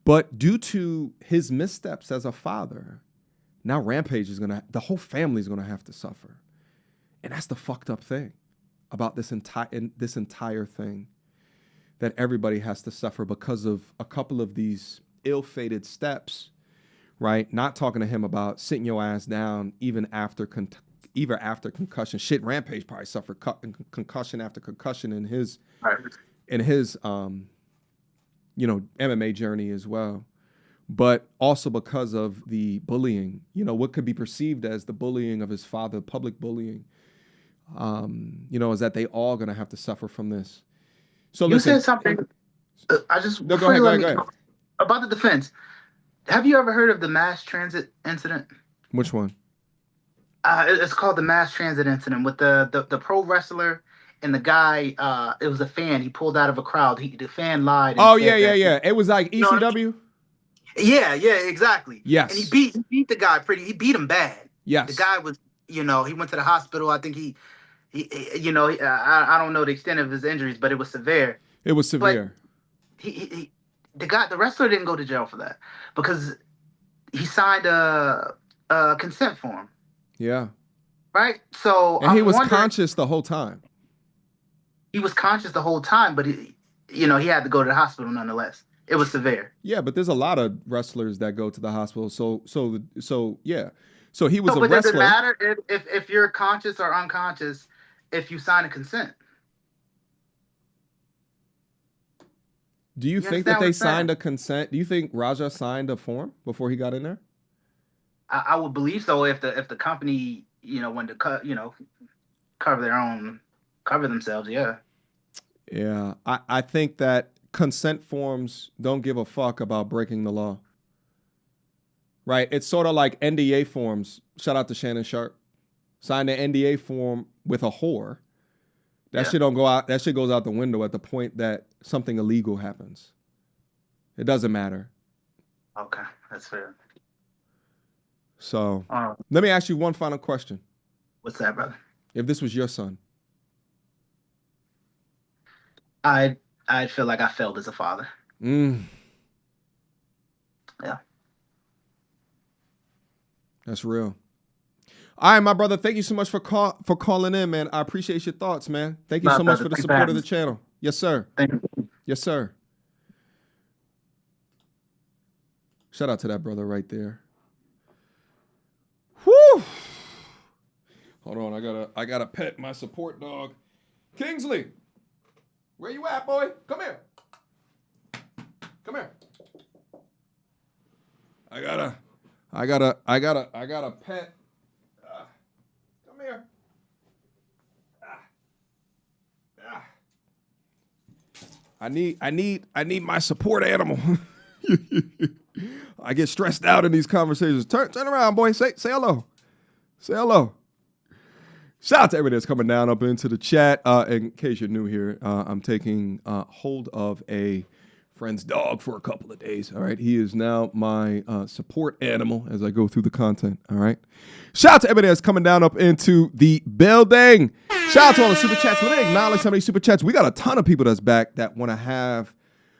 But due to his missteps as a father, now Rampage the whole family is going to have to suffer. And that's the fucked up thing about this entire thing, that everybody has to suffer because of a couple of these ill-fated steps, right? Not talking to him about sitting your ass down even after concussion. Shit, Rampage probably suffered concussion after concussion in his MMA journey as well. But also because of the bullying, what could be perceived as the bullying of his father, public bullying. Is that they all going to have to suffer from this. So you said something. Go ahead. About the defense. Have you ever heard of the mass transit incident? Which one? It's called the mass transit incident with the pro wrestler and the guy. It was a fan. He pulled out of a crowd. The fan lied. Oh yeah. It was like ECW. Yeah, exactly. Yes. And he beat the guy He beat him bad. Yes. The guy was, he went to the hospital. I think I don't know the extent of his injuries, but it was severe. It was severe. But the wrestler didn't go to jail for that because he signed a consent form. Yeah. Right. So and he was conscious the whole time. He was conscious the whole time, but he had to go to the hospital nonetheless. It was severe. Yeah, but there's a lot of wrestlers that go to the hospital. So yeah. So he was No, a but does it wrestler. matter if you're conscious or unconscious if you sign a consent? Do you think that they signed a consent? Do you think Raja signed a form before he got in there? I would believe so if the company, wanted to cover themselves, yeah. Yeah, I think that consent forms don't give a fuck about breaking the law. Right? It's sort of like NDA forms. Shout out to Shannon Sharp. Signed an NDA form with a whore. That shit don't go out. That shit goes out the window at the point that something illegal happens. It doesn't matter. Okay, that's fair. So let me ask you one final question. What's that, brother? If this was your son, I'd feel like I failed as a father. Yeah. That's real. All right, my brother. Thank you so much for calling in, man. I appreciate your thoughts, man. Thank you so much for the support of the channel. Yes, sir. Thank you. Yes, sir. Shout out to that brother right there. Whew. Hold on, I gotta pet my support dog. Kingsley, where you at, boy? Come here. Come here. I gotta pet. Come here. I need my support animal. I get stressed out in these conversations. Turn around, boy. Say hello. Say hello. Shout out to everybody that's coming down up into the chat. In case you're new here, I'm taking hold of a friend's dog for a couple of days. All right. He is now my support animal as I go through the content. All right. Shout out to everybody that's coming down up into the building. Shout out to all the super chats. Let me acknowledge some of these super chats. We got a ton of people that's back that want to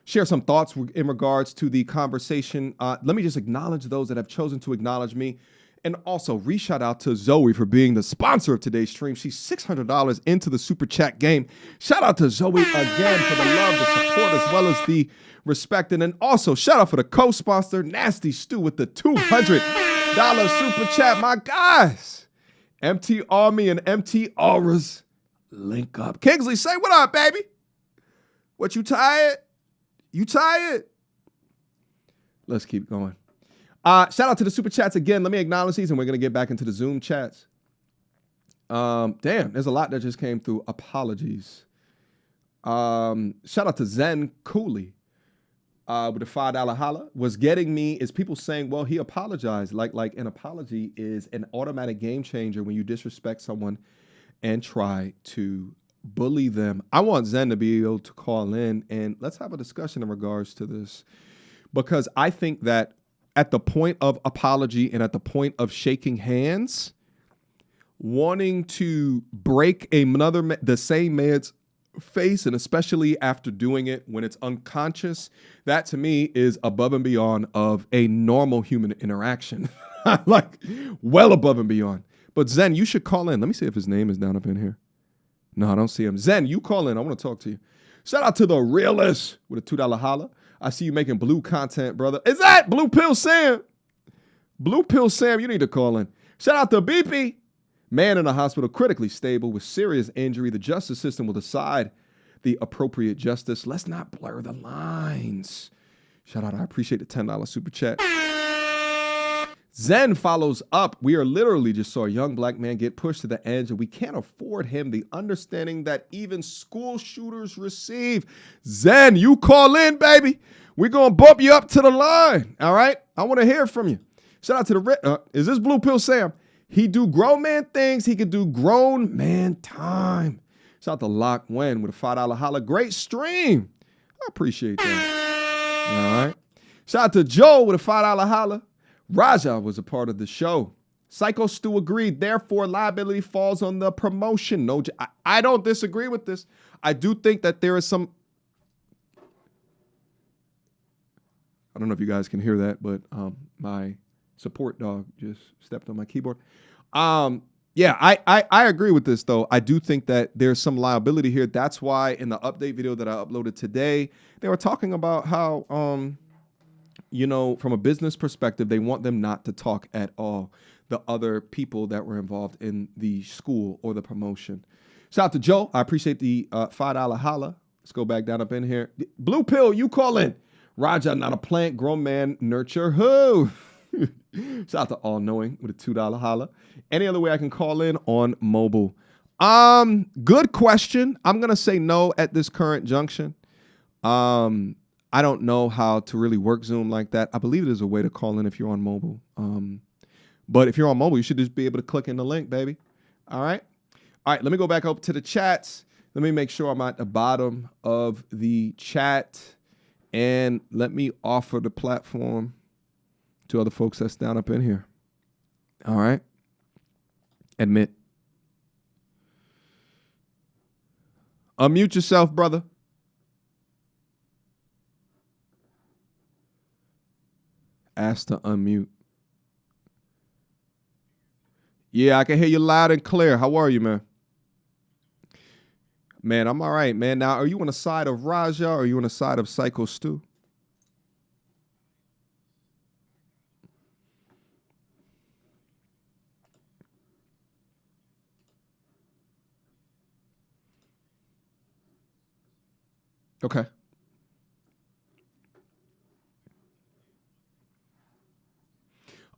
share some thoughts in regards to the conversation. Let me just acknowledge those that have chosen to acknowledge me. And also, shout out to Zoe for being the sponsor of today's stream. She's $600 into the super chat game. Shout out to Zoe again for the love, the support, as well as the respect. And then also, shout out for the co-sponsor, Nasty Stew, with the $200 super chat. My guys, MT Army and MT Auras link up. Kingsley, say what up, baby? What, you tired? You tired? Let's keep going. Shout out to the super chats again. Let me acknowledge these, and we're going to get back into the Zoom chats. Damn, there's a lot that just came through. Apologies. Shout out to Zen Cooley with the $5 holla. What's getting me is people saying, well, he apologized. Like an apology is an automatic game changer when you disrespect someone and try to bully them. I want Zen to be able to call in, and let's have a discussion in regards to this, because I think that at the point of apology and at the point of shaking hands, wanting to break the same man's face, and especially after doing it when it's unconscious, that to me is above and beyond of a normal human interaction. Like, well above and beyond. But Zen, you should call in. Let me see if his name is down up in here. No, I don't see him. Zen, you call in. I want to talk to you. Shout out to the realist with a $2 holla. I see you making blue content, brother. Is that Blue Pill Sam? Blue Pill Sam, you need to call in. Shout out to BP. Man in the hospital, critically stable with serious injury. The justice system will decide the appropriate justice. Let's not blur the lines. Shout out. I appreciate the $10 super chat. Zen follows up. We are literally just saw a young black man get pushed to the edge, and we can't afford him the understanding that even school shooters receive. Zen, you call in, baby. We're going to bump you up to the line. All right. I want to hear from you. Shout out to the is this Blue Pill Sam? He do grown man things. He could do grown man time. Shout out to Lock Wen with a $5 holla. Great stream. I appreciate that. All right. Shout out to Joe with a $5 holla. Raja was a part of the show. Psycho Stu agreed. Therefore, liability falls on the promotion. No, I don't disagree with this. I do think that there is some. I don't know if you guys can hear that, but my support dog just stepped on my keyboard. Yeah, I agree with this, though. I do think that there's some liability here. That's why in the update video that I uploaded today, they were talking about how, from a business perspective, they want them not to talk at all. the other people that were involved in the school or the promotion. Shout out to Joe. I appreciate the $5 holla. Let's go back down up in here. Blue Pill, you call in. Raja, not a plant, grown man, nurture who? Shout out to All Knowing with a $2 holla. Any other way I can call in on mobile? Good question. I'm gonna say no at this current junction. I don't know how to really work Zoom like that. I believe there's a way to call in if you're on mobile. But if you're on mobile, you should just be able to click in the link, baby. All right. All right, let me go back up to the chats. Let me make sure I'm at the bottom of the chat. And let me offer the platform to other folks that's down up in here. All right. Admit. Unmute yourself, brother. Ask to unmute. Yeah, I can hear you loud and clear. How are you, man? Man, I'm all right, man. Now, are you on the side of Raja or are you on the side of Psycho Stu? Okay.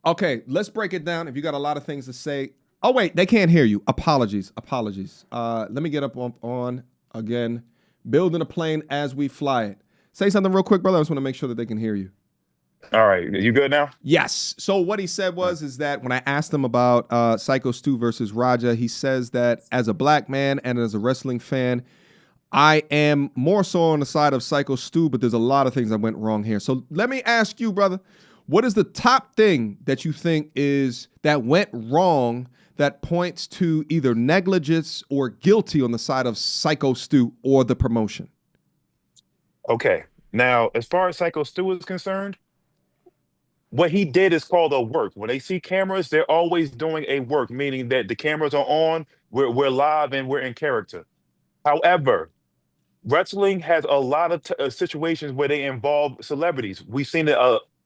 Okay, let's break it down. If you got a lot of things to say. Oh, wait, they can't hear you. Apologies. Let me get up on again. Building a plane as we fly it. Say something real quick, brother. I just want to make sure that they can hear you. All right, you good now? Yes. So what he said is that when I asked him about Psycho Stu versus Raja, he says that as a black man and as a wrestling fan, I am more so on the side of Psycho Stu, but there's a lot of things that went wrong here. So let me ask you, brother, what is the top thing that you think is that went wrong that points to either negligence or guilty on the side of Psycho Stu or the promotion? Okay. Now, as far as Psycho Stu is concerned, what he did is called a work. When they see cameras, they're always doing a work, meaning that the cameras are on, we're live, and we're in character. However, wrestling has a lot of situations where they involve celebrities. We've seen it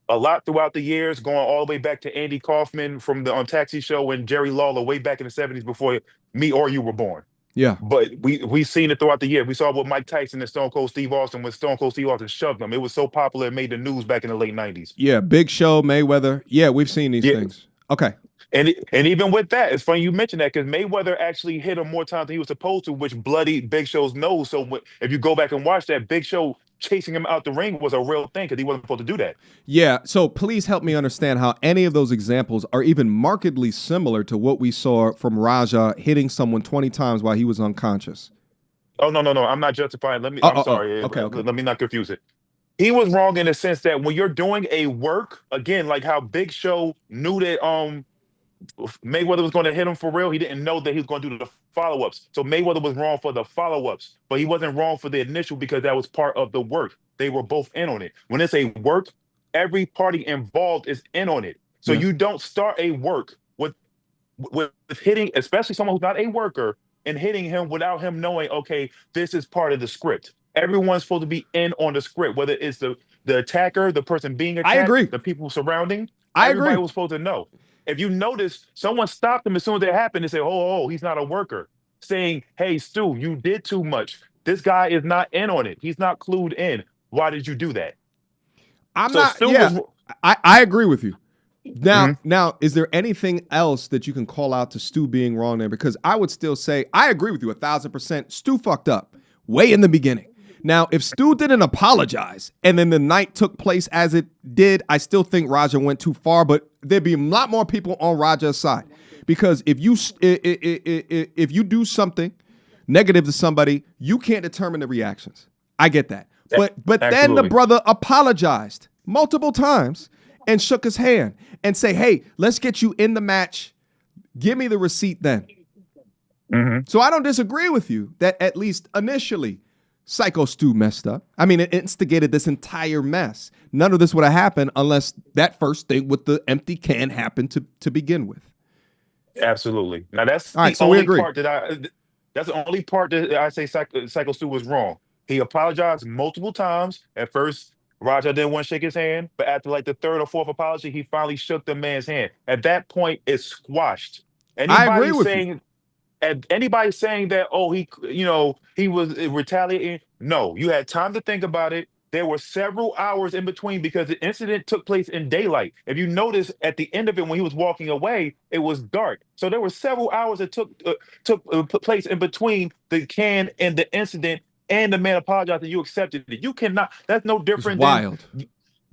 a lot throughout the years, going all the way back to Andy Kaufman from the Taxi Show and Jerry Lawler way back in the 70s before me or you were born. Yeah. But we've seen it throughout the year. We saw with Mike Tyson and Stone Cold Steve Austin when Stone Cold Steve Austin shoved him. It was so popular it made the news back in the late 90s. Yeah, Big Show, Mayweather. Yeah, we've seen these things. Okay. And even with that, it's funny you mentioned that because Mayweather actually hit him more times than he was supposed to, which bloodied Big Show's nose. So if you go back and watch that, Big Show chasing him out the ring was a real thing because he wasn't supposed to do that. Yeah, so please help me understand how any of those examples are even markedly similar to what we saw from Raja hitting someone 20 times while he was unconscious. Oh, no. I'm not justifying. I'm sorry. Okay. Let me not confuse it. He was wrong in the sense that when you're doing a work, again, like how Big Show knew that Mayweather was going to hit him for real. He didn't know that he was going to do the follow-ups. So Mayweather was wrong for the follow-ups, but he wasn't wrong for the initial because that was part of the work. They were both in on it. When it's a work, every party involved is in on it. So you don't start a work with hitting, especially someone who's not a worker, and hitting him without him knowing, okay, this is part of the script. Everyone's supposed to be in on the script, whether it's the attacker, the person being attacked, I agree. the people surrounding. Everybody agree. Was supposed to know. If you notice, someone stopped him as soon as it happened and said, oh, he's not a worker. Saying, hey, Stu, you did too much. This guy is not in on it. He's not clued in. Why did you do that? I agree with you. Now, is there anything else that you can call out to Stu being wrong there? Because I would still say, I agree with you 1,000%. Stu fucked up way in the beginning. Now, if Stu didn't apologize and then the night took place as it did, I still think Raja went too far, but there'd be a lot more people on Raja's side. Because if you do something negative to somebody, you can't determine the reactions. I get that. But then the brother apologized multiple times and shook his hand and say, hey, let's get you in the match. Give me the receipt then. So I don't disagree with you that at least initially Psycho Stu messed up. I mean, it instigated this entire mess. None of this would have happened unless that first thing with the empty can happened to begin with. Absolutely. Now that's all right, the so we only agree. part that's the only part that I say Psycho Stu was wrong. He apologized multiple times. At first, Raja didn't want to shake his hand, but after like the third or fourth apology, he finally shook the man's hand. At that point, it's squashed. I agree with you. Anybody saying that, oh, he was retaliating. No, you had time to think about it. There were several hours in between because the incident took place in daylight. If you notice at the end of it, when he was walking away, it was dark. So there were several hours that took place in between the can and the incident, and the man apologized and you accepted it. You cannot. That's no It's different wild.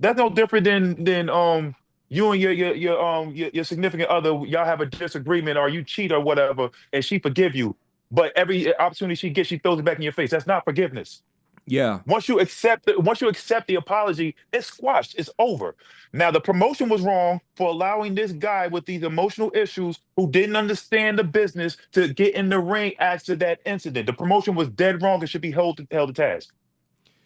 that's no different than you and your significant other, y'all have a disagreement or you cheat or whatever, and she forgive you, but every opportunity she gets, she throws it back in your face. That's not forgiveness. Yeah. Once you accept the apology, it's squashed. It's over. Now the promotion was wrong for allowing this guy with these emotional issues who didn't understand the business to get in the ring after that incident. The promotion was dead wrong and should be held to task.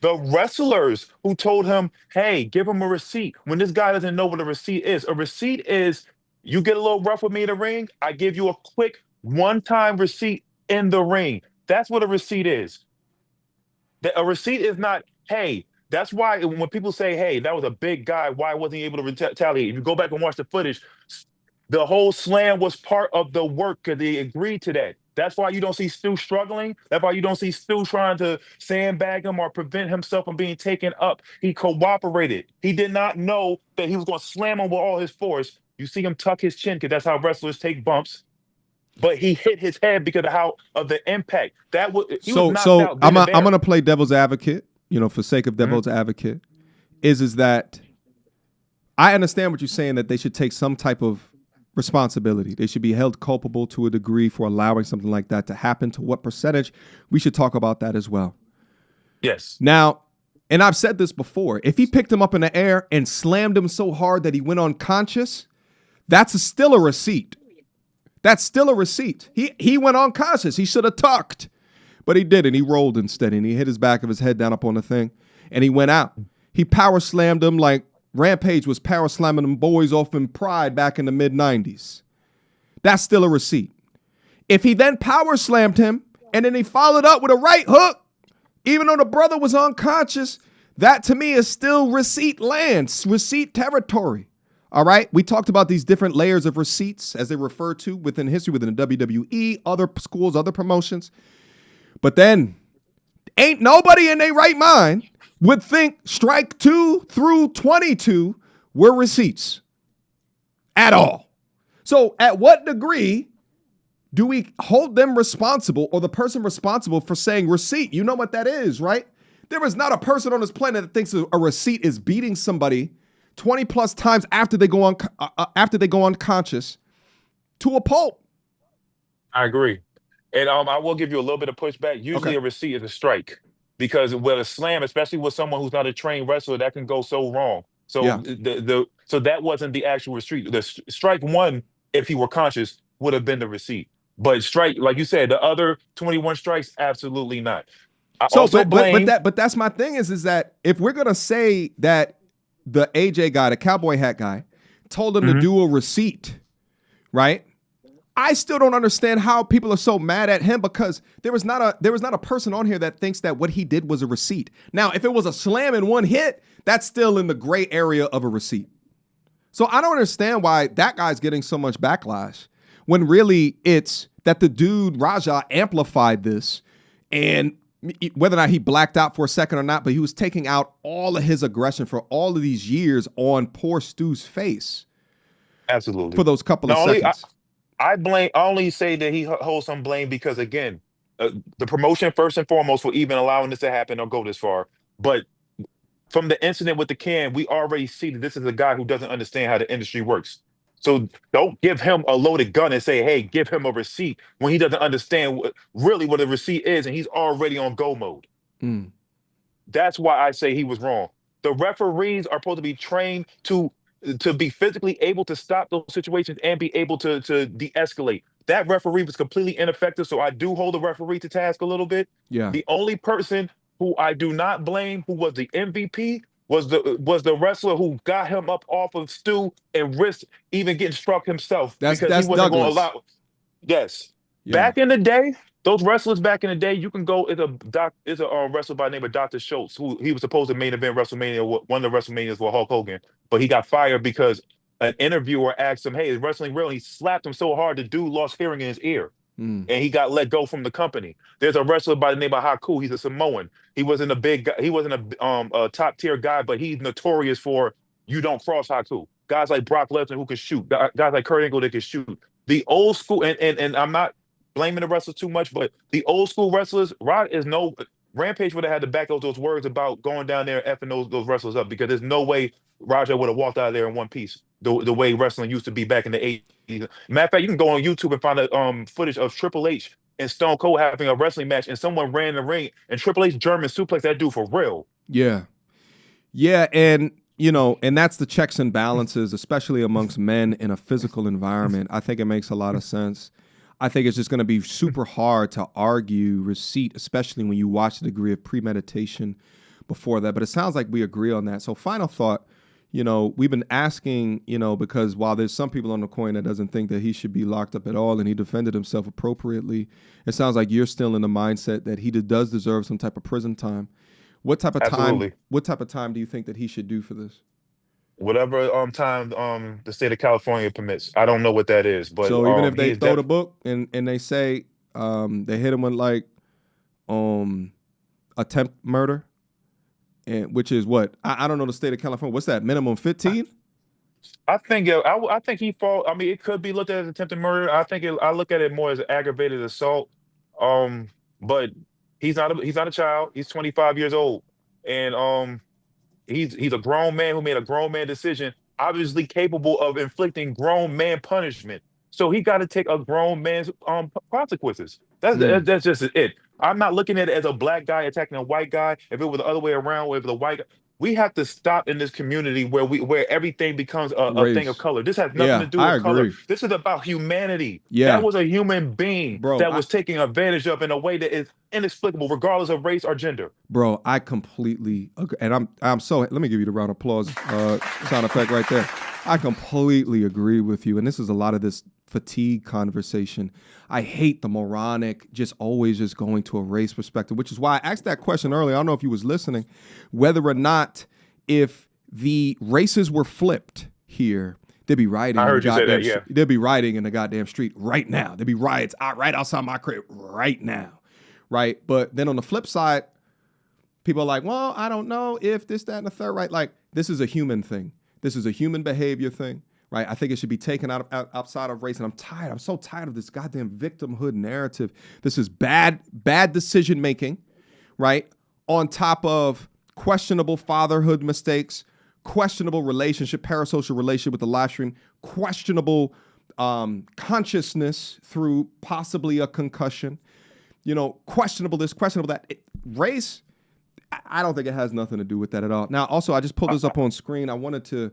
The wrestlers who told him, hey, give him a receipt, when this guy doesn't know what a receipt is. A receipt is, you get a little rough with me in the ring, I give you a quick one-time receipt in the ring. That's what a receipt is. A receipt is not, hey, that's why when people say, hey, that was a big guy, why wasn't he able to retaliate? If you go back and watch the footage, the whole slam was part of the work because they agreed to that. That's why you don't see Stu struggling. That's why you don't see Stu trying to sandbag him or prevent himself from being taken up. He cooperated. He did not know that he was going to slam him with all his force. You see him tuck his chin because that's how wrestlers take bumps. But he hit his head because of the impact. He was knocked out. I'm gonna play devil's advocate. For sake of devil's advocate, is that I understand what you're saying, that they should take some type of responsibility. They should be held culpable to a degree for allowing something like that to happen. To what percentage? We should talk about that as well. Yes. Now, and I've said this before, if he picked him up in the air and slammed him so hard that he went unconscious, that's still a receipt. That's still a receipt. He went unconscious. He should have tucked, but he didn't. He rolled instead, and he hit his back of his head down up on the thing, and he went out. He power slammed him like Rampage was power slamming them boys off in Pride back in the mid-90s. That's still a receipt. If he then power slammed him, and then he followed up with a right hook, even though the brother was unconscious, that to me is still receipt land, receipt territory. All right, we talked about these different layers of receipts as they refer to within history, within the WWE, other schools, other promotions. But then ain't nobody in their right mind would think strike 2 through 22 were receipts at all. So at what degree do we hold them responsible, or the person responsible, for saying receipt? You know what that is, right? There is not a person on this planet that thinks a receipt is beating somebody 20 plus times after they go unconscious to a pulp. I agree. And I will give you a little bit of pushback. Usually a receipt is a strike, because with a slam, especially with someone who's not a trained wrestler, that can go so wrong. So so that wasn't the actual receipt. The strike one, if he were conscious, would have been the receipt. But strike, like you said, the other 21 strikes, absolutely not. But that's my thing is that if we're gonna say that the AJ guy, the cowboy hat guy, told him to do a receipt, right? I still don't understand how people are so mad at him, because there was not a person on here that thinks that what he did was a receipt. Now, if it was a slam in one hit, that's still in the gray area of a receipt. So I don't understand why that guy's getting so much backlash when really it's that the dude Raja amplified this, and whether or not he blacked out for a second or not, but he was taking out all of his aggression for all of these years on poor Stu's face. Absolutely. For those couple of seconds. I only say that he holds some blame because, again, the promotion first and foremost for even allowing this to happen or go this far. But from the incident with the can, we already see that this is a guy who doesn't understand how the industry works. So don't give him a loaded gun and say, hey, give him a receipt when he doesn't understand really what a receipt is, and he's already on go mode. That's why I say he was wrong. The referees are supposed to be trained to be physically able to stop those situations and be able to de-escalate. That referee was completely ineffective, so I do hold the referee to task a little bit. Yeah. The only person who I do not blame, who was the MVP, was the wrestler who got him up off of Stu and risked even getting struck himself, because he wasn't going to allow. Yes. Yeah. Back in the day, those wrestlers back in the day, you can go. It's a wrestler by the name of Dr. Schultz, who he was supposed to main event WrestleMania. One of the WrestleManias for Hulk Hogan, but he got fired because an interviewer asked him, "Hey, is wrestling real?" And he slapped him so hard the dude lost hearing in his ear, Mm. and he got let go from the company. There's a wrestler by the name of Haku. He's a Samoan. He wasn't a big guy. He wasn't a top tier guy, but he's notorious for you don't cross Haku. Guys like Brock Lesnar who can shoot. Guys like Kurt Angle that can shoot. The old school, and I'm not blaming the wrestlers too much, but the old school wrestlers, Rampage would have had to back up those words about going down there and effing those wrestlers up, because there's no way Raja would have walked out of there in one piece the way wrestling used to be back in the 80s. Matter of fact, you can go on YouTube and find a footage of Triple H and Stone Cold having a wrestling match, and someone ran in the ring and Triple H German suplex that dude for real. Yeah. Yeah, and and that's the checks and balances, especially amongst men in a physical environment. I think it makes a lot of sense. I think it's just going to be super hard to argue receipt, especially when you watch the degree of premeditation before that. But it sounds like we agree on that. So final thought, we've been asking, because while there's some people on the coin that doesn't think that he should be locked up at all and he defended himself appropriately, it sounds like you're still in the mindset that he does deserve some type of prison time. What type of time do you think that he should do for this? Whatever time the state of California permits. I don't know what that is, but so even if they throw the book and they say they hit him with like attempt murder, and which is what I don't know the state of California. What's that, minimum 15? I think he fall. I mean, it could be looked at as attempted murder. I look at it more as aggravated assault. But he's not a child. He's 25 years old, and he's a grown man who made a grown man decision, obviously capable of inflicting grown man punishment. So he got to take a grown man's consequences. That's just it. I'm not looking at it as a black guy attacking a white guy. If it were the other way around, where the white guy, we have to stop in this community where everything becomes a thing of color. This has nothing to do with color. This is about humanity. Yeah. That was a human being that was taken advantage of in a way that is inexplicable, regardless of race or gender. Bro, I completely agree. And I'm so, let me give you the round of applause sound effect right there. I completely agree with you. And this is a lot of this fatigue conversation. I hate the moronic, just always just going to a race perspective, which is why I asked that question earlier. I don't know if you was listening, whether or not if the races were flipped here, they'd be rioting. I heard you say that, yeah. They'd be rioting in the goddamn street right now. There'd be riots right outside my crib right now, right? But then on the flip side, people are like, well, I don't know if this, that, and the third, right? Like, this is a human thing. This is a human behavior thing, right? I think it should be taken outside of race. And I'm so tired of this goddamn victimhood narrative. This is bad decision making, right? On top of questionable fatherhood mistakes, questionable parasocial relationship with the live stream, questionable consciousness through possibly a concussion, questionable this, questionable that. Race, I don't think it has nothing to do with that at all. Now, also, I just pulled this up on screen. I wanted to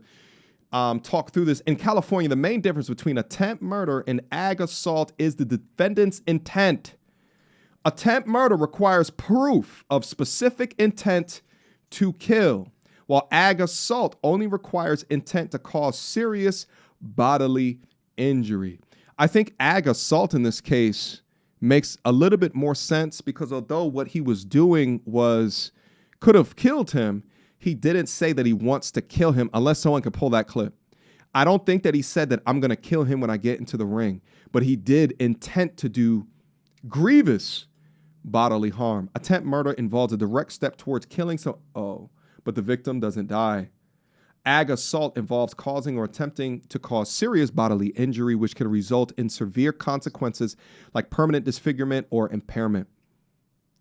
talk through this. In California, the main difference between attempt murder and ag assault is the defendant's intent. Attempt murder requires proof of specific intent to kill, while ag assault only requires intent to cause serious bodily injury. I think ag assault in this case makes a little bit more sense, because although what he was doing could have killed him, he didn't say that he wants to kill him, unless someone could pull that clip. I don't think that he said that I'm going to kill him when I get into the ring, but he did intent to do grievous bodily harm. Attempt murder involves a direct step towards killing, but the victim doesn't die. Ag assault involves causing or attempting to cause serious bodily injury, which can result in severe consequences like permanent disfigurement or impairment.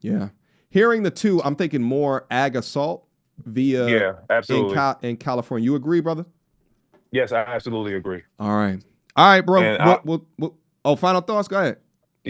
Yeah. Hearing the two, I'm thinking more ag assault via absolutely. In California. You agree, brother? Yes, I absolutely agree. All right, bro. Final thoughts? Go ahead.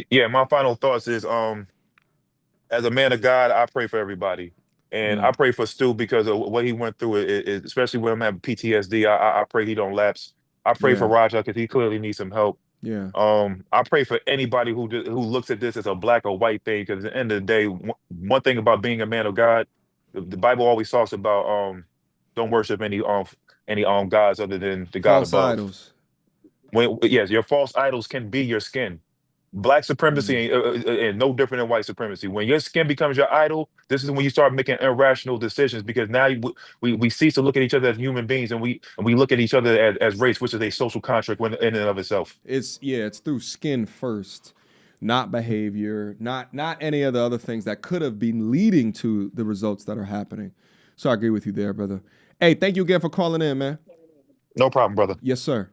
Yeah, my final thoughts is as a man of God, I pray for everybody. And I pray for Stu because of what he went through, especially when I'm having PTSD. I pray he don't lapse. I pray for Raja because he clearly needs some help. Yeah. I pray for anybody who looks at this as a black or white thing, because at the end of the day, one thing about being a man of God, the Bible always talks about don't worship any gods other than the God false above. idols. Yes, your false idols can be your skin. Black supremacy ain't no different than white supremacy. When your skin becomes your idol, this is when you start making irrational decisions, because now we cease to look at each other as human beings, and we look at each other as race, which is a social construct in and of itself. It's through skin first, not behavior, not any of the other things that could have been leading to the results that are happening. So I agree with you there, brother. Hey, thank you again for calling in, man. No problem, brother. Yes, sir.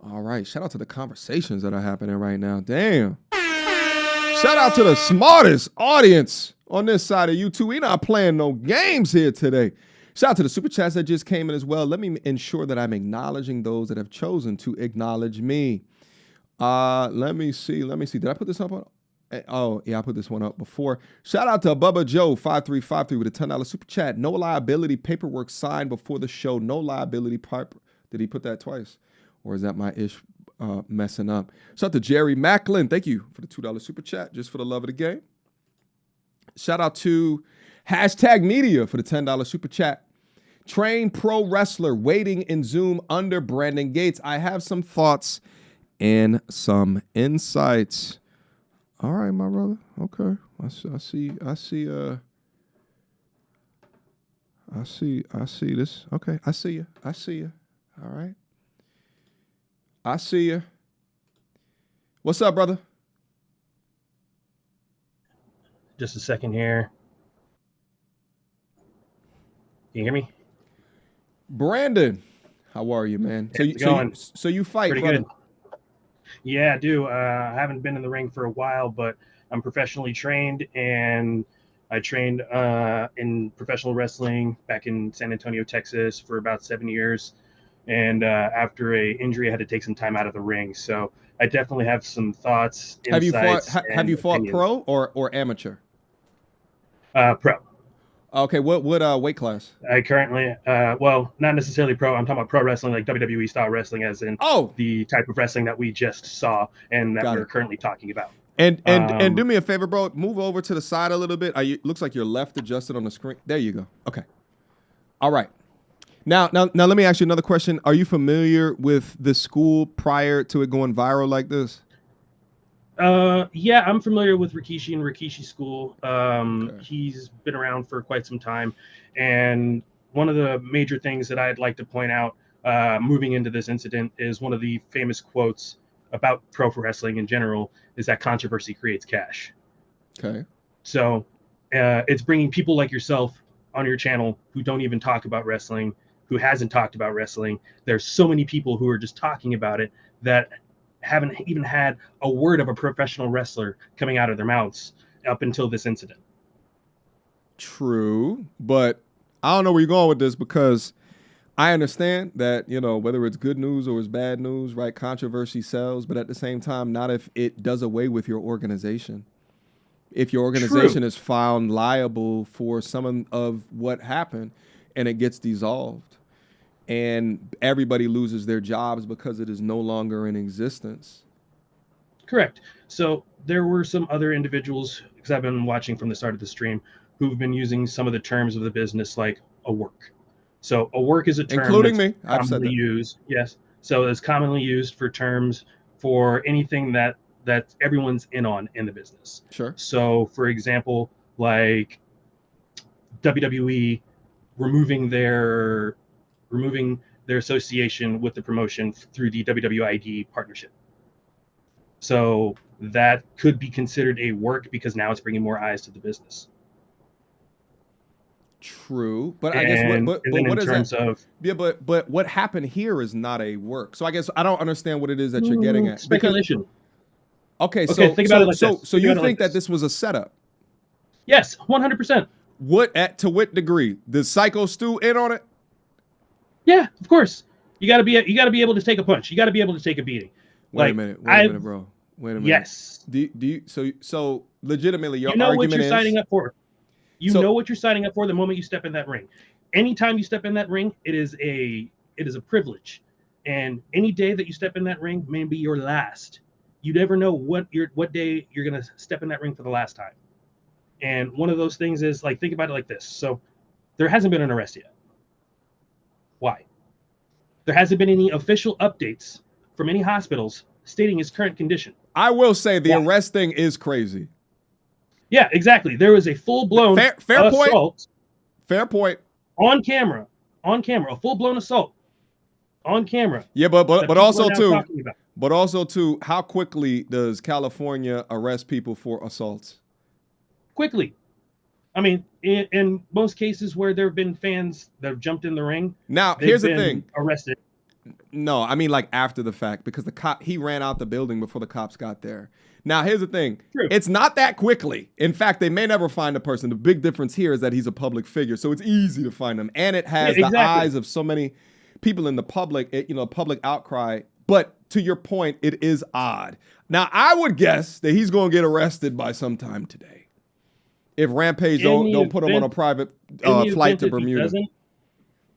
All right. Shout out to the conversations that are happening right now. Damn. Shout out to the smartest audience on this side of YouTube. We're not playing no games here today. Shout out to the super chats that just came in as well. Let me ensure that I'm acknowledging those that have chosen to acknowledge me. Let me see. Did I put this up on? Oh, yeah, I put this one up before. Shout out to Bubba Joe 5353 with a $10 super chat. No liability paperwork signed before the show. No liability paper. Did he put that twice? Or is that my ish messing up? Shout out to Jerry Macklin. Thank you for the $2 super chat, just for the love of the game. Shout out to Hashtag Media for the $10 super chat. Trained pro wrestler waiting in Zoom under Brandon Gates. I have some thoughts and some insights. All right, my brother. Okay. I see this. Okay. I see you. All right. I see you. What's up, brother? Just a second here. Can you hear me? Brandon, how are you, man? So you fight, pretty brother. good. Yeah, I do. I haven't been in the ring for a while, but I'm professionally trained, and I trained in professional wrestling back in San Antonio, Texas for about 7 years. And after a injury, I had to take some time out of the ring. So I definitely have some thoughts. Have you fought opinions. pro or amateur? Pro. Okay, what weight class? I currently, well, not necessarily pro. I'm talking about pro wrestling, like WWE style wrestling, as in the type of wrestling that we just saw and that we're currently talking about. And do me a favor, bro. Move over to the side a little bit. Looks like you're left adjusted on the screen. There you go. Okay. All right. Now, let me ask you another question. Are you familiar with the school prior to it going viral like this? Yeah, I'm familiar with Rikishi and Rikishi School. He's been around for quite some time. And one of the major things that I'd like to point out moving into this incident is one of the famous quotes about pro wrestling in general is that controversy creates cash. Okay. So it's bringing people like yourself on your channel who don't even talk about wrestling, who hasn't talked about wrestling. There's so many people who are just talking about it that haven't even had a word of a professional wrestler coming out of their mouths up until this incident. True, but I don't know where you're going with this, because I understand that, whether it's good news or it's bad news, right? Controversy sells, but at the same time, not if it does away with your organization. If your organization is found liable for some of what happened and it gets dissolved and everybody loses their jobs because it is no longer in existence. Correct. So there were some other individuals, because I've been watching from the start of the stream, who've been using some of the terms of the business like a work. So a work is a term including that's me. I've said that. used. Yes. So it's commonly used for terms for anything that everyone's in on in the business. Sure. So for example, like WWE removing their association with the promotion through the WWID partnership. So that could be considered a work because now it's bringing more eyes to the business. True, but I guess but what is that? Yeah, but what happened here is not a work. So I guess I don't understand what it is that you're getting at. Speculation. Okay, so think about it like this. So you think that this was a setup? Yes, 100%. To what degree? Did Psycho Stu in on it? Yeah, of course. You got to be able to take a punch. You got to be able to take a beating. Wait a minute, bro. Wait a minute. Yes. Do you so legitimately your argument what you're is signing up for. You know what you're signing up for the moment you step in that ring. Anytime you step in that ring, it is a privilege. And any day that you step in that ring may be your last. You never know what day you're gonna step in that ring for the last time. And one of those things is, like, think about it like this. So there hasn't been an arrest yet. Why? There hasn't been any official updates from any hospitals stating his current condition. I will say the arrest thing is crazy. Yeah, exactly. There was a full-blown fair assault. Point. Fair point. On camera, a full-blown assault on camera. Yeah, but also too, how quickly does California arrest people for assaults? Quickly. I mean, in most cases where there have been fans that have jumped in the ring, now here's the thing: arrested. No, I mean like after the fact, because he ran out the building before the cops got there. Now here's the thing: True. It's not that quickly. In fact, they may never find a person. The big difference here is that he's a public figure, so it's easy to find him, and it has the eyes of so many people in the public. Public outcry. But to your point, it is odd. Now I would guess that he's going to get arrested by sometime today. If Rampage don't put him on a private flight to Bermuda.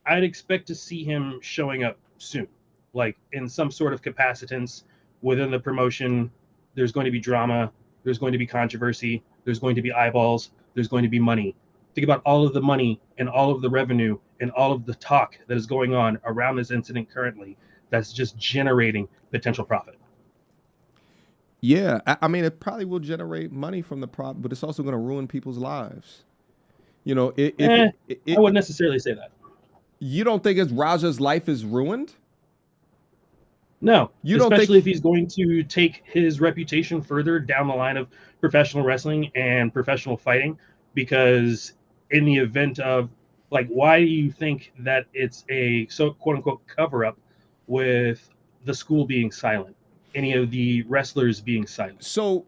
I'd expect to see him showing up soon, like in some sort of capacitance within the promotion. There's going to be drama. There's going to be controversy. There's going to be eyeballs. There's going to be money. Think about all of the money and all of the revenue and all of the talk that is going on around this incident currently that's just generating potential profit. Yeah, I mean, it probably will generate money from the prop, but it's also going to ruin people's lives. I wouldn't necessarily say that. You don't think Raja's life is ruined? No, you don't especially if he's going to take his reputation further down the line of professional wrestling and professional fighting, because in the event of, like, why do you think that it's a quote unquote cover up with the school being silent? Any of the wrestlers being silent. So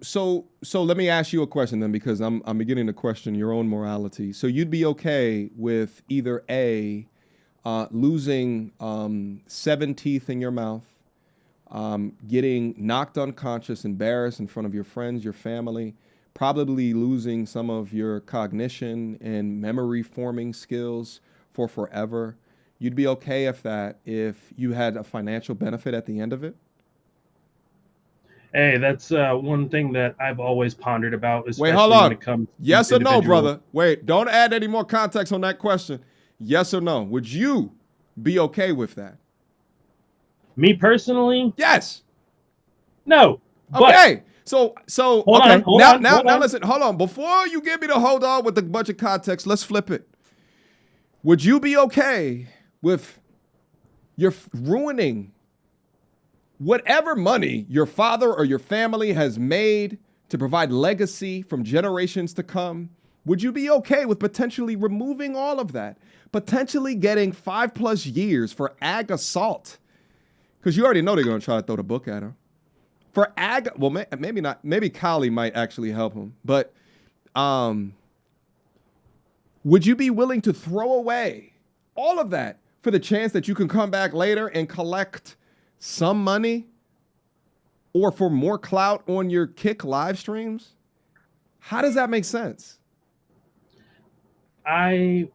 let me ask you a question then, because I'm beginning to question your own morality. So you'd be okay with either A, losing 7 teeth in your mouth, getting knocked unconscious, embarrassed in front of your friends, your family, probably losing some of your cognition and memory forming skills for forever. You'd be okay if you had a financial benefit at the end of it? Hey, that's one thing that I've always pondered about. Wait, hold on. When it comes yes or no, brother? Wait, don't add any more context on that question. Yes or no? Would you be okay with that? Me personally? Yes. No. Okay. So hold okay. On, now listen, hold on. Before you give me the hold on with a bunch of context, let's flip it. Would you be okay with your ruining whatever money your father or your family has made to provide legacy from generations to come? Would you be okay with potentially removing all of that? Potentially getting 5+ years for ag assault? Because you already know they're going to try to throw the book at him. For ag, well, maybe not. Maybe Kali might actually help him. But would you be willing to throw away all of that for the chance that you can come back later and collect some money, or for more clout on your Kick live streams? How does that make sense? I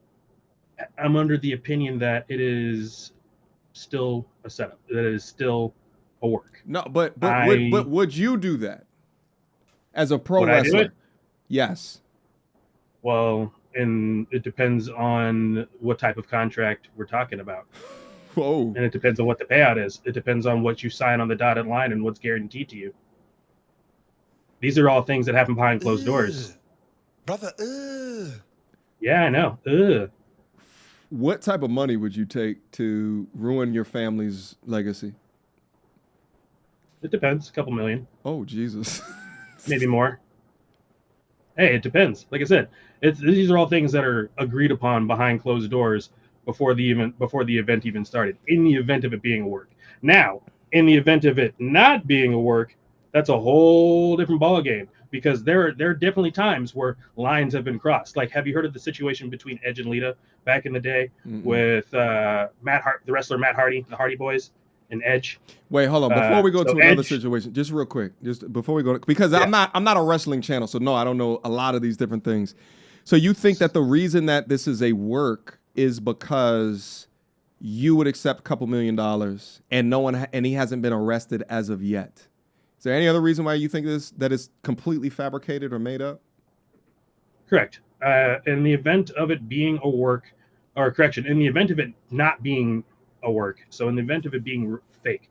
am under the opinion that it is still a setup, that it is still a work. No, but would you do that as a pro wrestler? Yes. Well, and it depends on what type of contract we're talking about. Whoa. And it depends on what the payout is. It depends on what you sign on the dotted line and what's guaranteed to you. These are all things that happen behind closed doors. Brother, Yeah, I know. What type of money would you take to ruin your family's legacy? It depends. A couple million. Oh, Jesus. Maybe more. Hey, it depends. Like I said, these are all things that are agreed upon behind closed doors before the event even started, in the event of it being a work. Now, in the event of it not being a work, that's a whole different ballgame, because there are definitely times where lines have been crossed. Like, have you heard of the situation between Edge and Lita back in the day with the wrestler Matt Hardy, the Hardy Boys, and Edge? Wait, hold on. Before we go to another situation, just real quick, just before we go, because I'm not a wrestling channel, so no, I don't know a lot of these different things. So you think that the reason that this is a work is because you would accept a couple $1 million and he hasn't been arrested as of yet? Is there any other reason why you think that is completely fabricated or made up? Correct. In the event of it being a work, or correction, in the event of it not being a work, so in the event of it being fake,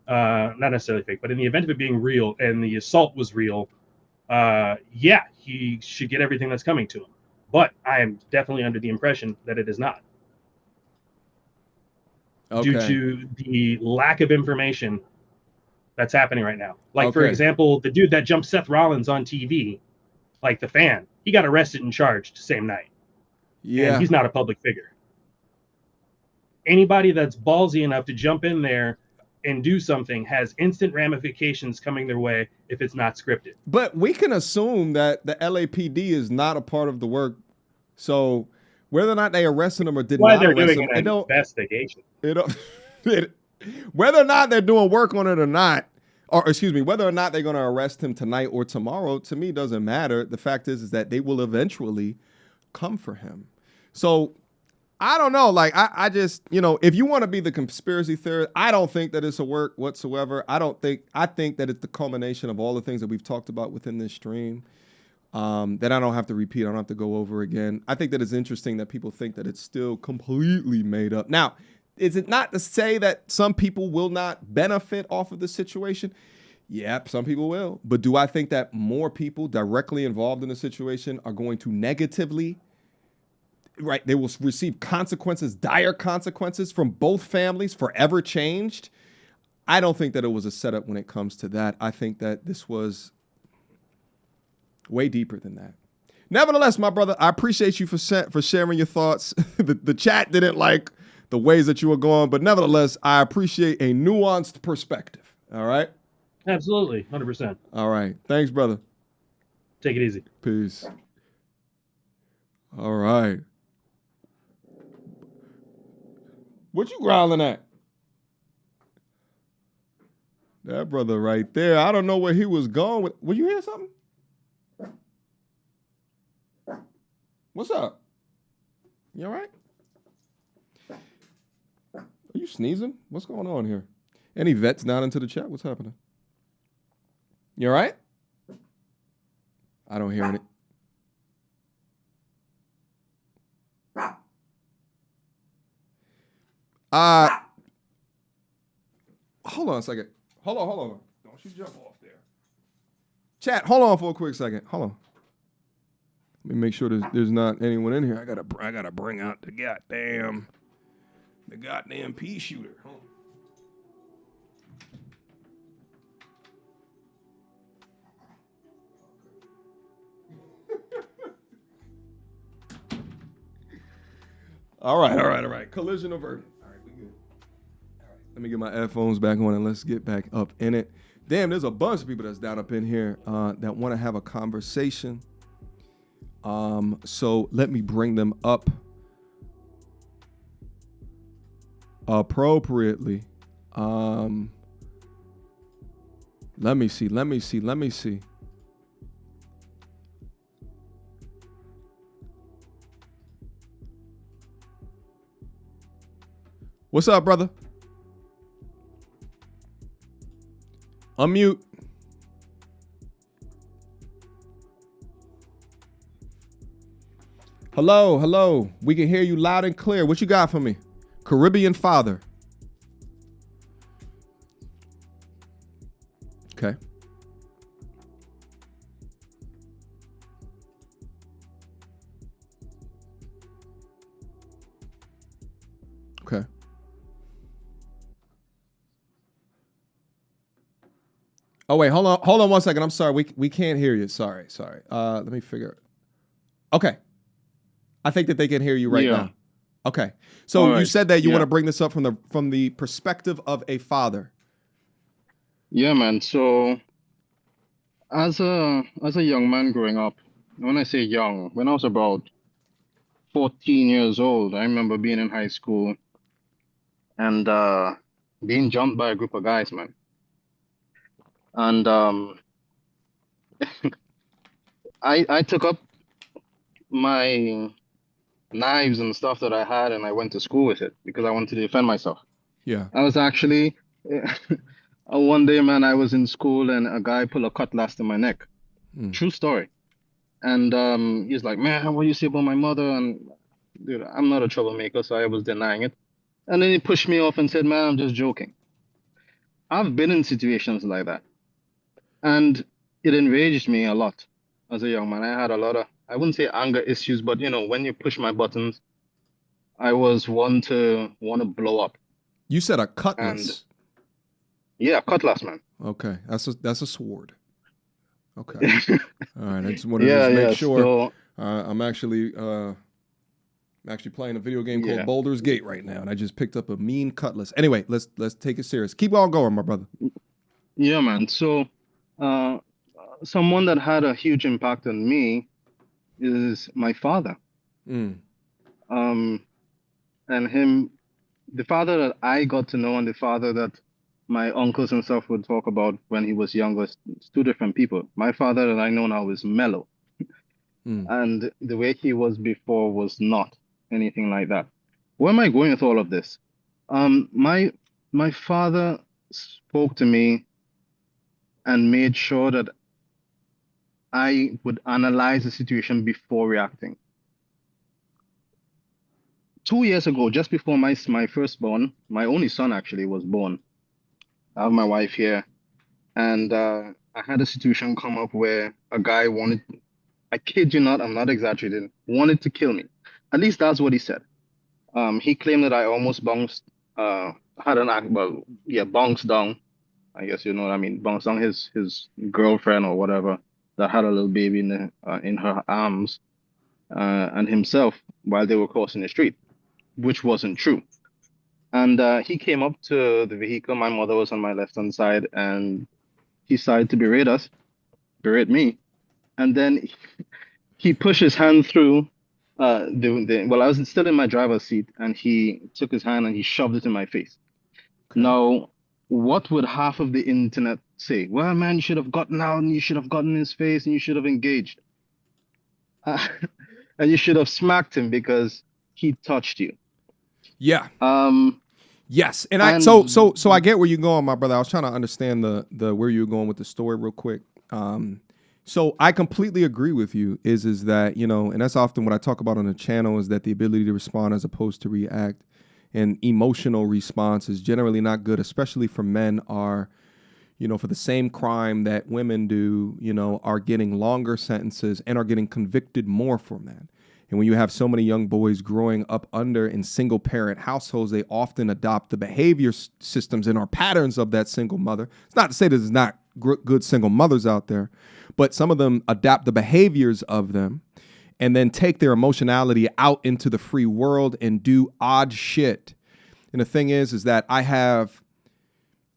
not necessarily fake, but in the event of it being real and the assault was real, yeah, he should get everything that's coming to him. But I am definitely under the impression that it is not. Due Okay. to the lack of information that's happening right now. Like, for Okay. example, the dude that jumped Seth Rollins on TV, like the fan, he got arrested and charged the same night. Yeah. And he's not a public figure. Anybody that's ballsy enough to jump in there and do something has instant ramifications coming their way if it's not scripted. But we can assume that the LAPD is not a part of the work. So whether or not they arrested him or did Why not they're arrest doing him, an investigation. whether or not they're doing work on it or not, or excuse me, whether or not they're going to arrest him tonight or tomorrow, to me doesn't matter. The fact is that they will eventually come for him. So I don't know. Like, I just, if you want to be the conspiracy theorist, I don't think that it's a work whatsoever. I think that it's the culmination of all the things that we've talked about within this stream that I don't have to repeat. I don't have to go over again. I think that it's interesting that people think that it's still completely made up. Now, is it not to say that some people will not benefit off of the situation? Yep, some people will. But do I think that more people directly involved in the situation are going to negatively, right? They will receive consequences, dire consequences from both families, forever changed? I don't think that it was a setup when it comes to that. I think that this was way deeper than that. Nevertheless, my brother, I appreciate you for sharing your thoughts. The chat didn't like the ways that you were going, but nevertheless, I appreciate a nuanced perspective. All right? Absolutely, 100%. All right. Thanks, brother. Take it easy. Peace. All right. What you growling at? That brother right there. I don't know where he was going with. Will you hear something? What's up? You all right? Are you sneezing? What's going on here? Any vets down into the chat? What's happening? You all right? I don't hear any. Hold on a second. Hold on. Don't you jump off there. Chat, hold on for a quick second. Hold on. Let me make sure there's not anyone in here. I gotta bring out the goddamn pea shooter. Hold on. All right. Collision averted. All right, we good. All right, let me get my headphones back on and let's get back up in it. Damn, there's a bunch of people that's down up in here that want to have a conversation. So let me bring them up appropriately. Let me see. What's up, brother? Unmute. Hello. We can hear you loud and clear. What you got for me? Caribbean father. Okay. Okay. Oh wait, hold on 1 second. I'm sorry, we can't hear you. Sorry. Let me figure. Okay, I think that they can hear you right now. Okay, so you said that you want to bring this up from the perspective of a father. Yeah, man. So as a young man growing up, when I say young, when I was about 14 years old, I remember being in high school and being jumped by a group of guys, man. And I took up my knives and stuff that I had and I went to school with it because I wanted to defend myself. Yeah. I was actually one day, man, I was in school and a guy pulled a cutlass to my neck. True story. And he's like, man, what do you say about my mother? And dude, I'm not a troublemaker, so I was denying it. And then he pushed me off and said, man, I'm just joking. I've been in situations like that, and it enraged me a lot as a young man. I had a lot of, I wouldn't say anger issues, but when you push my buttons, I was one to want to blow up. You said a And cutlass. yeah, cutlass, man. Okay, that's a sword. Okay, all right. I just wanted to Yeah, just make yeah. sure. So I'm actually playing a video game called yeah, Boulder's Gate right now, and I just picked up a mean cutlass. Anyway, let's take it serious. Keep on going, my brother. yeah, man. So uh, someone that had a huge impact on me is my father. Mm. Um, and the father that I got to know and the father that my uncles and stuff would talk about when he was younger, it's two different people. My father that I know now is mellow, and the way he was before was not anything like that. Where am I going with all of this? My father spoke to me and made sure that I would analyze the situation before reacting. 2 years ago, just before my firstborn, my only son actually was born, I have my wife here, and I had a situation come up where a guy wanted, I kid you not, I'm not exaggerating, wanted to kill me. At least that's what he said. He claimed that I almost bounced, had an act, well, yeah, bounced down. I guess you know what I mean. Bounced down his girlfriend or whatever that had a little baby in her arms, and himself while they were crossing the street, which wasn't true. And he came up to the vehicle. My mother was on my left-hand side, and he started to berate me. And then he pushed his hand through well, I was still in my driver's seat, and he took his hand and he shoved it in my face. Now, what would half of the internet say? Well, man, you should have gotten out and you should have gotten in his face and you should have engaged. And you should have smacked him because he touched you. Yeah. Yes, and And so I get where you're going, my brother. I was trying to understand the where you're going with the story real quick. So I completely agree with you. Is that and that's often what I talk about on the channel is that the ability to respond as opposed to react, and emotional response is generally not good, especially for men are, for the same crime that women do, are getting longer sentences and are getting convicted more from that. And when you have so many young boys growing up in single parent households, they often adopt the behavior systems and our patterns of that single mother. It's not to say there's not good single mothers out there, but some of them adapt the behaviors of them and then take their emotionality out into the free world and do odd shit. And the thing is that I have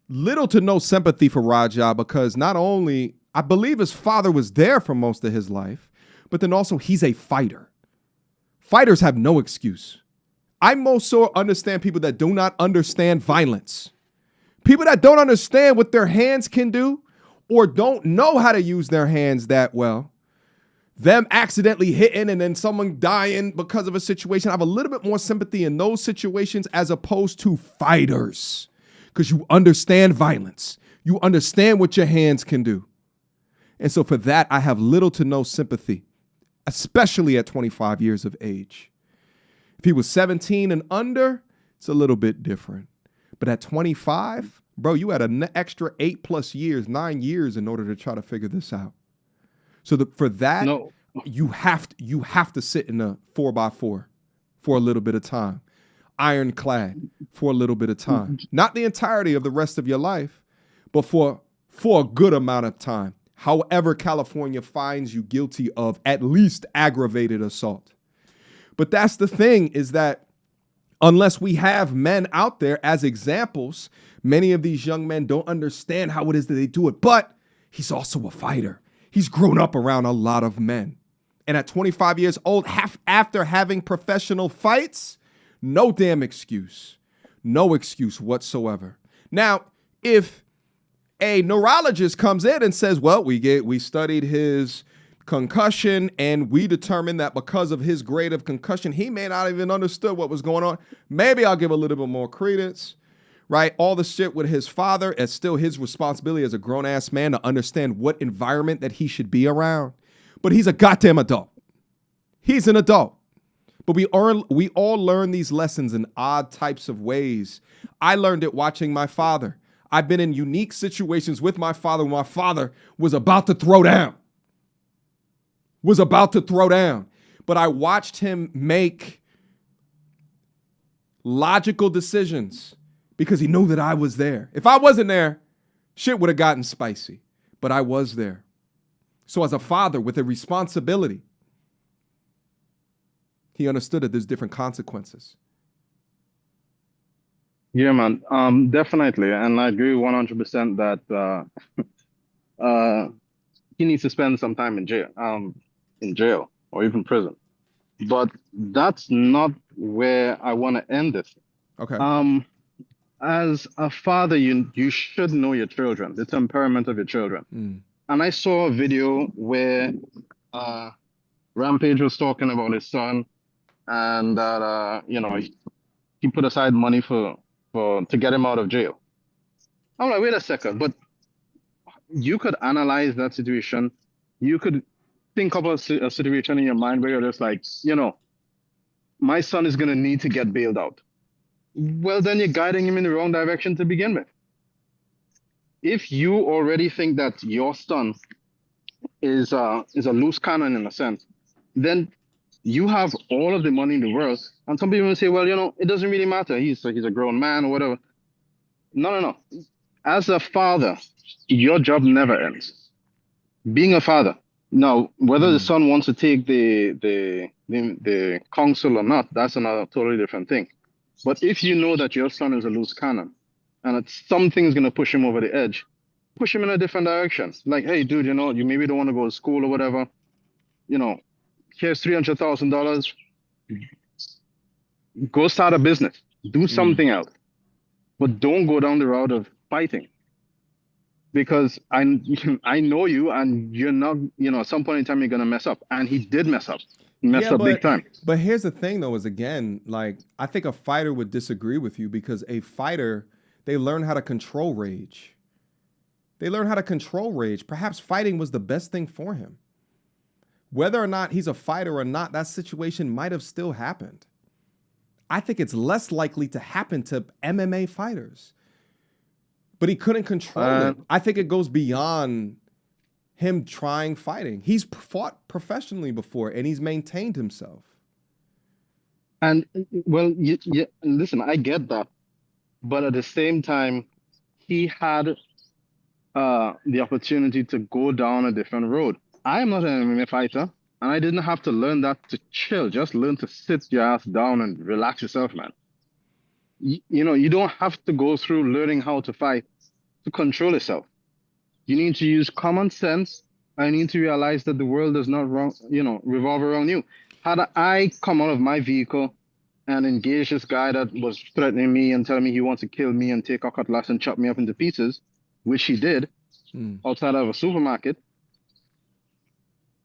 little to no sympathy for Raja because not only I believe his father was there for most of his life, but then also he's a fighter. Fighters have no excuse. I most so understand people that do not understand violence. People that don't understand what their hands can do or don't know how to use their hands that well. Them accidentally hitting and then someone dying because of a situation. I have a little bit more sympathy in those situations as opposed to fighters because you understand violence. You understand what your hands can do. And so for that, I have little to no sympathy, especially at 25 years of age. If he was 17 and under, it's a little bit different. But at 25, bro, you had an extra 8+ years, 9 years in order to try to figure this out. So for that, you have to sit in a 4x4 for a little bit of time, ironclad for a little bit of time, not the entirety of the rest of your life, but for a good amount of time. However, California finds you guilty of at least aggravated assault. But that's the thing is that unless we have men out there as examples, many of these young men don't understand how it is that they do it. But he's also a fighter. He's grown up around a lot of men. And at 25 years old, after having professional fights, no damn excuse. No excuse whatsoever. Now, if a neurologist comes in and says, well, we studied his concussion and we determined that because of his grade of concussion, he may not even understood what was going on. Maybe I'll give a little bit more credence, right? All the shit with his father, it's still his responsibility as a grown-ass man to understand what environment that he should be around. But he's a goddamn adult. He's an adult. But we all learn these lessons in odd types of ways. I learned it watching my father. I've been in unique situations with my father when my father was about to throw down. But I watched him make logical decisions because he knew that I was there. If I wasn't there, shit would have gotten spicy. But I was there. So as a father with a responsibility, he understood that there's different consequences. Yeah, man. Definitely, and I agree 100% that he needs to spend some time in jail or even prison. But that's not where I want to end this. Okay. As a father, you should know your children, the temperament of your children. And I saw a video where Rampage was talking about his son, and that he put aside money to get him out of jail. I'm like, wait a second, but you could analyze that situation. You could think of a situation in your mind where you're just like, my son is going to need to get bailed out. Well, then you're guiding him in the wrong direction to begin with. If you already think that your son is a loose cannon in a sense, then you have all of the money in the world. And some people will say, well, it doesn't really matter. He's a grown man or whatever. No. As a father, your job never ends. Being a father. Now, whether the son wants to take the counsel or not, that's another totally different thing. But if you know that your son is a loose cannon and that something's going to push him over the edge, push him in a different direction. Like, hey, dude, you maybe don't want to go to school or whatever. Here's $300,000. Go start a business. Do something else. But don't go down the route of fighting. Because I know you, and you're not, at some point in time, you're going to mess up. And he did mess up. Big time. But here's the thing, though, is again, like, I think a fighter would disagree with you because a fighter, they learn how to control rage. Perhaps fighting was the best thing for him. Whether or not he's a fighter or not, that situation might have still happened. I think it's less likely to happen to MMA fighters. But he couldn't control it. I think it goes beyond him trying fighting. He's fought professionally before, and he's maintained himself. And, well, listen, I get that. But at the same time, he had the opportunity to go down a different road. I am not an MMA fighter, and I didn't have to learn that to chill. Just learn to sit your ass down and relax yourself, man. You don't have to go through learning how to fight to control yourself. You need to use common sense. I need to realize that the world does not revolve around you. Had I come out of my vehicle and engaged this guy that was threatening me and telling me he wants to kill me and take a cutlass and chop me up into pieces, which he did outside of a supermarket,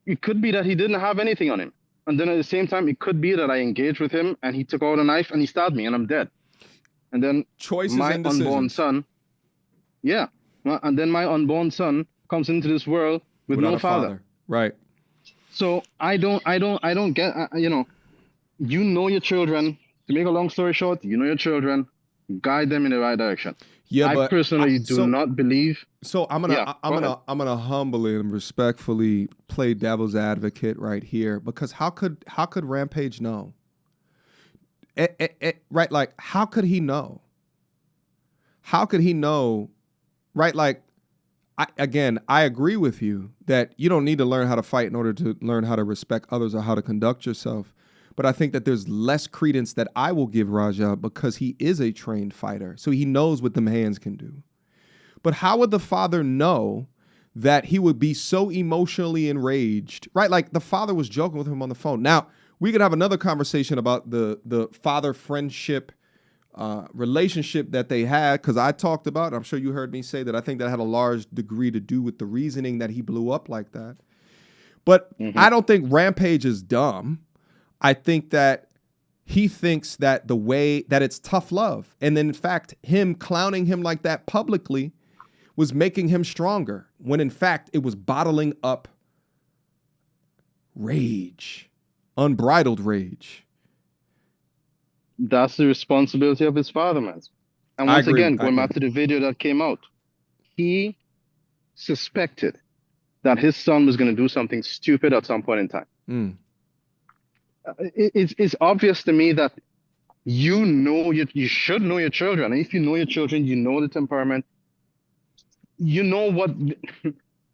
it could be that he didn't have anything on him. And then at the same time, it could be that I engaged with him and he took out a knife and he stabbed me and I'm dead. And then my unborn son, and then my unborn son comes into this world with no father. Right. So I don't get, you know your children. To make a long story short, you know your children, guide them in the right direction. Yeah, I personally do not believe. So I'm gonna humbly and respectfully play devil's advocate right here, because how could Rampage know? Right, like how could he know? How could he know? Right, like I agree with you that you don't need to learn how to fight in order to learn how to respect others or how to conduct yourself. But I think that there's less credence that I will give Raja because he is a trained fighter. So he knows what them hands can do. But how would the father know that he would be so emotionally enraged? Right? Like the father was joking with him on the phone. Now, we could have another conversation about the father friendship relationship that they had, because I talked about, I'm sure you heard me say that I think that had a large degree to do with the reasoning that he blew up like that. But I don't think Rampage is dumb. I think that he thinks that the way that it's tough love. And then in fact, him clowning him like that publicly was making him stronger, when in fact it was bottling up rage, unbridled rage. That's the responsibility of his father, man. And I once agree. again, I going agree. back to the video that came out, he suspected that his son was going to do something stupid at some point in time. Mm. It's obvious to me that you should know your children. And if you know your children, you know the temperament. You know what,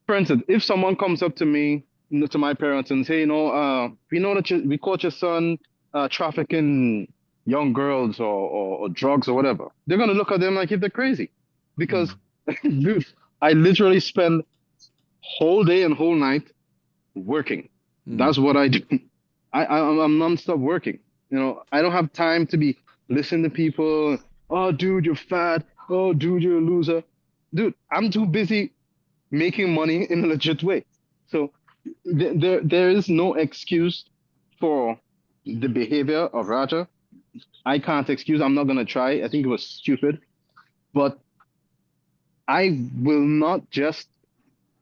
for instance, if someone comes up to me, to my parents and say, we know that we caught your son trafficking young girls or drugs or whatever, they're going to look at them like if they're crazy. Because, dude, I literally spend whole day and whole night working. That's what I do. I'm nonstop working. I don't have time to be listening to people. Oh, dude, you're fat. Oh, dude, you're a loser. Dude, I'm too busy making money in a legit way. So there is no excuse for the behavior of Raja. I can't excuse. I'm not going to try. I think it was stupid. But I will not just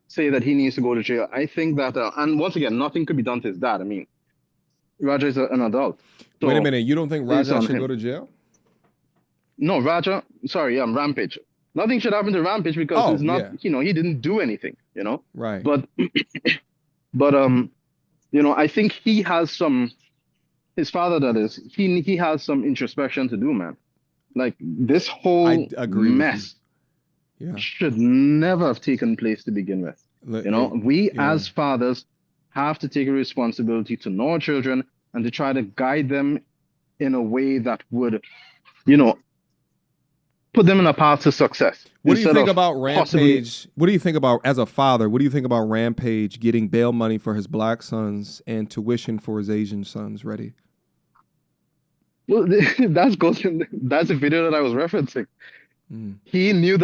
say that he needs to go to jail. I think that, and once again, nothing could be done to his dad. I mean, Raja is an adult. So Wait a minute. You don't think it's Raja on should him. go to jail? No, Raja. Sorry, Rampage. Nothing should happen to Rampage because it's not. He didn't do anything. Right. But I think he has some. His father, that is, he has some introspection to do, man. Like this whole I agree with mess Yeah. should never have taken place to begin with. We as fathers have to take a responsibility to know our children and to try to guide them in a way that would, put them in a path to success. What do you instead think of about possibly- Rampage? What do you think about, as a father, what do you think about Rampage getting bail money for his black sons and tuition for his Asian sons ready? Well, that's the video that I was referencing. He knew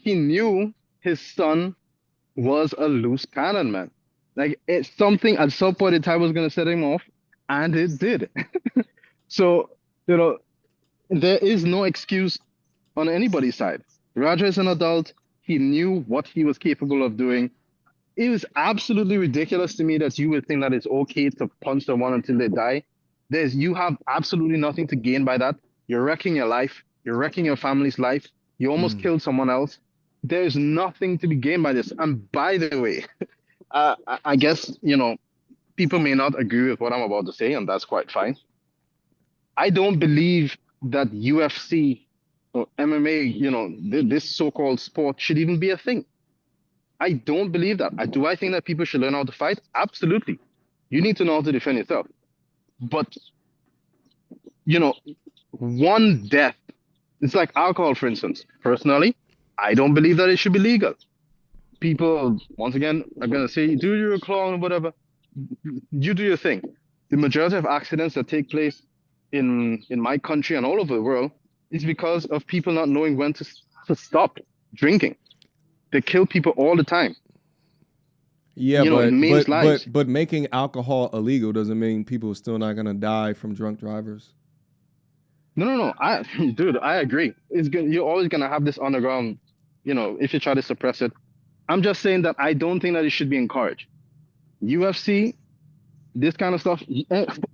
he knew his son was a loose cannon, man. Like it's something at some point in time was going to set him off, and it did. So, there is no excuse on anybody's side. Raja is an adult. He knew what he was capable of doing. It was absolutely ridiculous to me that you would think that it's okay to punch someone until they die. You have absolutely nothing to gain by that. You're wrecking your life. You're wrecking your family's life. You almost killed someone else. There's nothing to be gained by this. And by the way, I guess, people may not agree with what I'm about to say, and that's quite fine. I don't believe that UFC or MMA, this so-called sport should even be a thing. I don't believe that. Do I think that people should learn how to fight? Absolutely. You need to know how to defend yourself. But, one death, it's like alcohol, for instance. Personally, I don't believe that it should be legal. People, once again, are going to say, dude, you're a clown or whatever. You do your thing. The majority of accidents that take place in my country and all over the world is because of people not knowing when to stop drinking. They kill people all the time. Yeah, it means lives. but making alcohol illegal doesn't mean people are still not going to die from drunk drivers. No. Dude, I agree. You're always going to have this underground, if you try to suppress it. I'm just saying that I don't think that it should be encouraged. UFC, this kind of stuff,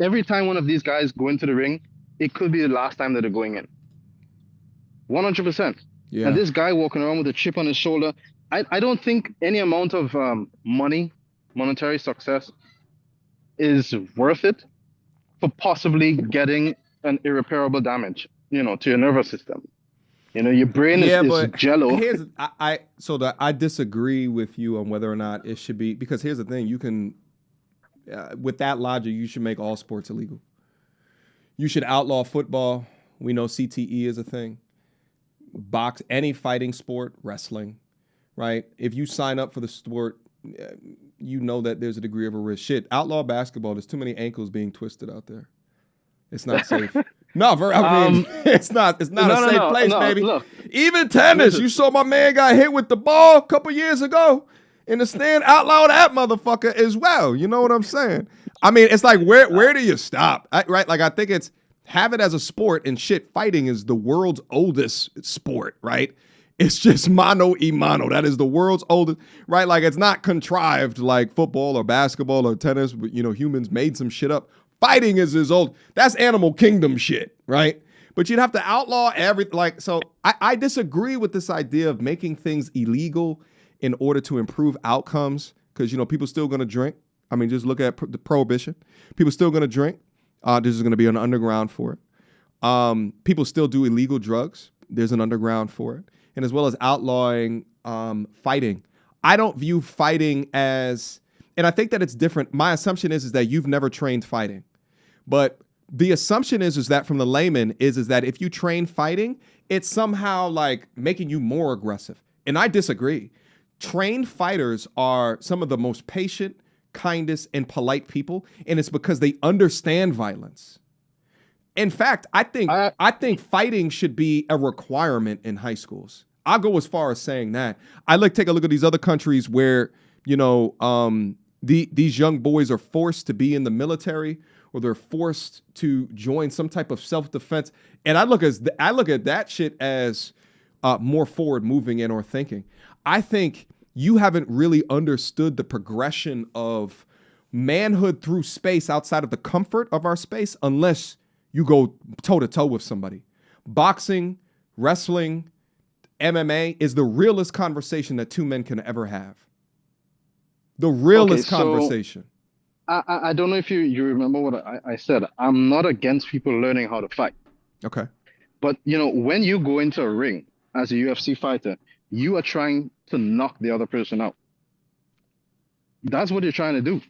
every time one of these guys go into the ring, it could be the last time that they're going in. 100%. Yeah. And this guy walking around with a chip on his shoulder, I don't think any amount of monetary success is worth it for possibly getting an irreparable damage, to your nervous system. Your brain is jello. I disagree with you on whether or not it should be, because here's the thing, you can, with that logic, you should make all sports illegal. You should outlaw football. We know CTE is a thing. Any fighting sport, wrestling, right? If you sign up for the sport, you know that there's a degree of a risk. Shit, outlaw basketball, there's too many ankles being twisted out there. It's not safe. No, it's not a safe place, baby. Look. Even tennis, you saw my man got hit with the ball a couple years ago in the stand. Outlaw that motherfucker as well. You know what I'm saying? I mean, it's like, where do you stop? Right? Like, I think it's, have it as a sport, and shit, fighting is the world's oldest sport, right? It's just mano y mano. That is the world's oldest, right? Like, it's not contrived like football or basketball or tennis. But, humans made some shit up. Fighting is as old. That's animal kingdom shit, right? But you'd have to outlaw so I disagree with this idea of making things illegal in order to improve outcomes, because people still going to drink. I mean, just look at the prohibition. People still going to drink. There's going to be an underground for it. People still do illegal drugs. There's an underground for it. And as well as outlawing fighting. I don't view fighting as, and I think that it's different. My assumption is that you've never trained fighting. But the assumption is that from the layman is that if you train fighting, it's somehow like making you more aggressive. And I disagree. Trained fighters are some of the most patient, kindest, and polite people, and it's because they understand violence. In fact, I think fighting should be a requirement in high schools. I'll go as far as saying that. Take a look at these other countries where, these young boys are forced to be in the military, or they're forced to join some type of self-defense. And I look at that shit as more forward moving and or thinking. I think you haven't really understood the progression of manhood through space outside of the comfort of our space unless you go toe-to-toe with somebody. Boxing, wrestling, MMA is the realest conversation that two men can ever have. The realest conversation. I don't know if you remember what I said. I'm not against people learning how to fight. Okay. But, when you go into a ring as a UFC fighter, you are trying to knock the other person out. That's what you're trying to do.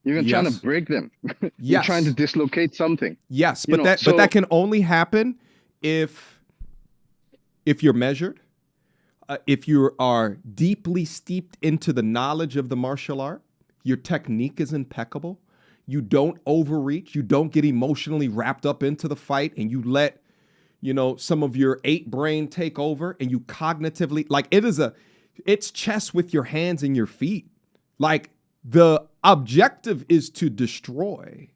You're trying to break them. You're trying to dislocate something. Yes, but that can only happen if you're measured, if you are deeply steeped into the knowledge of the martial art, your technique is impeccable, you don't overreach, you don't get emotionally wrapped up into the fight, and you let some of your 8 brain take over, and you cognitively, it's chess with your hands and your feet. Like, the objective is to destroy,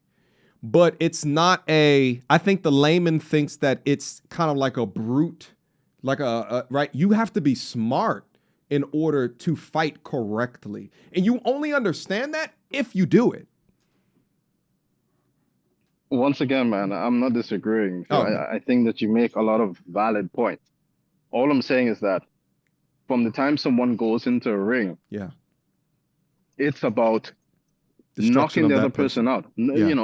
but it's not I think the layman thinks that it's kind of like a brute, right? You have to be smart in order to fight correctly. And you only understand that if you do it. Once again, man, I'm not disagreeing. Oh. I think that you make a lot of valid points. All I'm saying is that from the time someone goes into a ring, it's about knocking the other person out.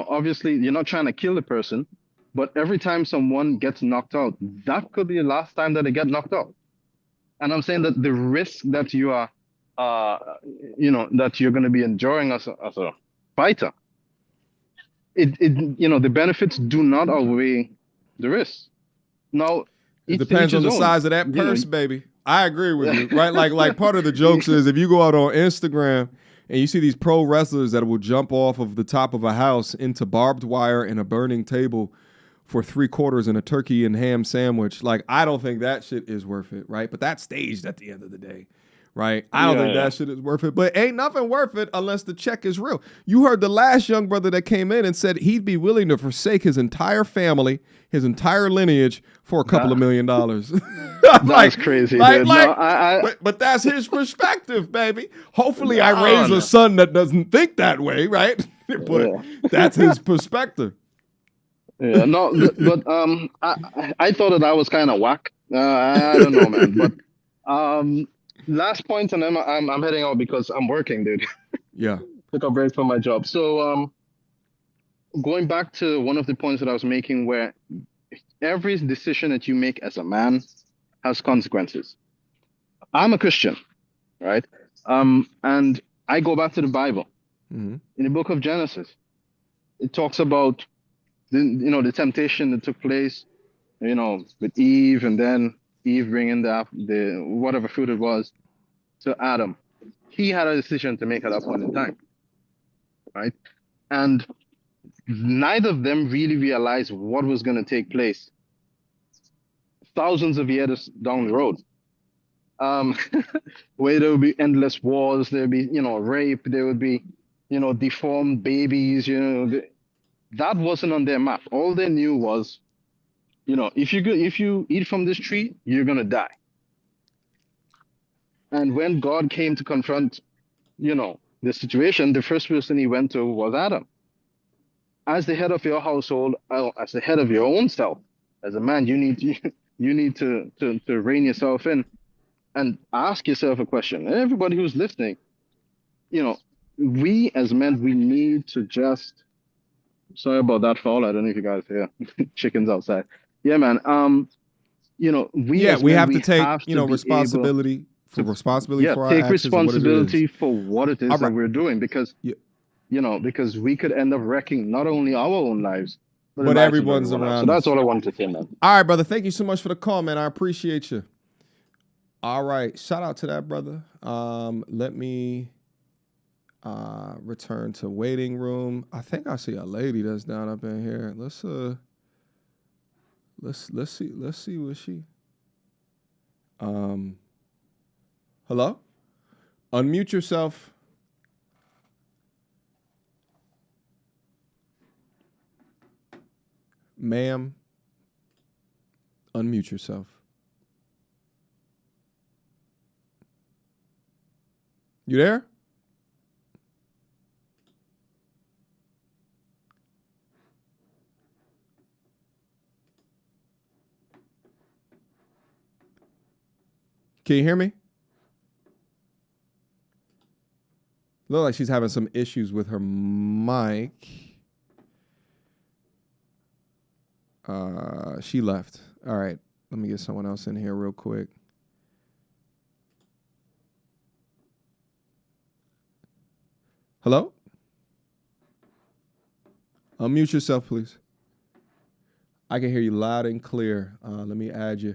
Obviously, you're not trying to kill the person, but every time someone gets knocked out, that could be the last time that they get knocked out. And I'm saying that the risk that you are, that you're going to be enduring as a fighter, the benefits do not outweigh the risks. Now, it depends on the size of that purse, baby. I agree with you, right? Like part of the jokes is if you go out on Instagram and you see these pro wrestlers that will jump off of the top of a house into barbed wire and a burning table for 3/4 and a turkey and ham sandwich. Like, I don't think that shit is worth it, right? But that's staged at the end of the day, right? I don't think that shit is worth it. But ain't nothing worth it unless the check is real. You heard the last young brother that came in and said he'd be willing to forsake his entire family, his entire lineage for a couple of $1 million. That's crazy. But that's his perspective, baby. Hopefully I raise a son that doesn't think that way, right? But that's his perspective. Yeah, no, but I thought that was kind of whack. I don't know, man. But last point, and then I'm heading out because I'm working, dude. Yeah. Took a break from my job. So going back to one of the points that I was making, where every decision that you make as a man has consequences. I'm a Christian, right? And I go back to the Bible. Mm-hmm. In the book of Genesis, it talks about the temptation that took place, with Eve, and then Eve bringing the whatever fruit it was to Adam. He had a decision to make at that point in time, right? And neither of them really realized what was going to take place thousands of years down the road, where there would be endless wars, there would be, rape, there would be, deformed babies, that wasn't on their map. All they knew was, if you eat from this tree, you're going to die. And when God came to confront, the situation, the first person he went to was Adam. As the head of your household, as the head of your own self, As a man, you need to rein yourself in and ask yourself a question. Everybody who's listening, we as men, we need to just. Sorry about that foul. I don't know if you guys hear chickens outside. Yeah, man. We as we men, have to take be responsibility able for our take actions and what it is. responsibility for what it is All that right. we're doing, because because we could end up wrecking not only our own lives but, the But lives of everyone's everyone else. around So that's us. all I wanted to say, man. All right, brother. Thank you so much for the call, man. I appreciate you. All right. Shout out to that brother. Let me return to waiting room. I think I see a lady that's down up in here. Let's see what she. Hello? Unmute yourself. Ma'am, unmute yourself. You there? Can you hear me? Look like she's having some issues with her mic. She left. All right. Let me get someone else in here real quick. Hello? Unmute yourself, please. I can hear you loud and clear. Let me add you.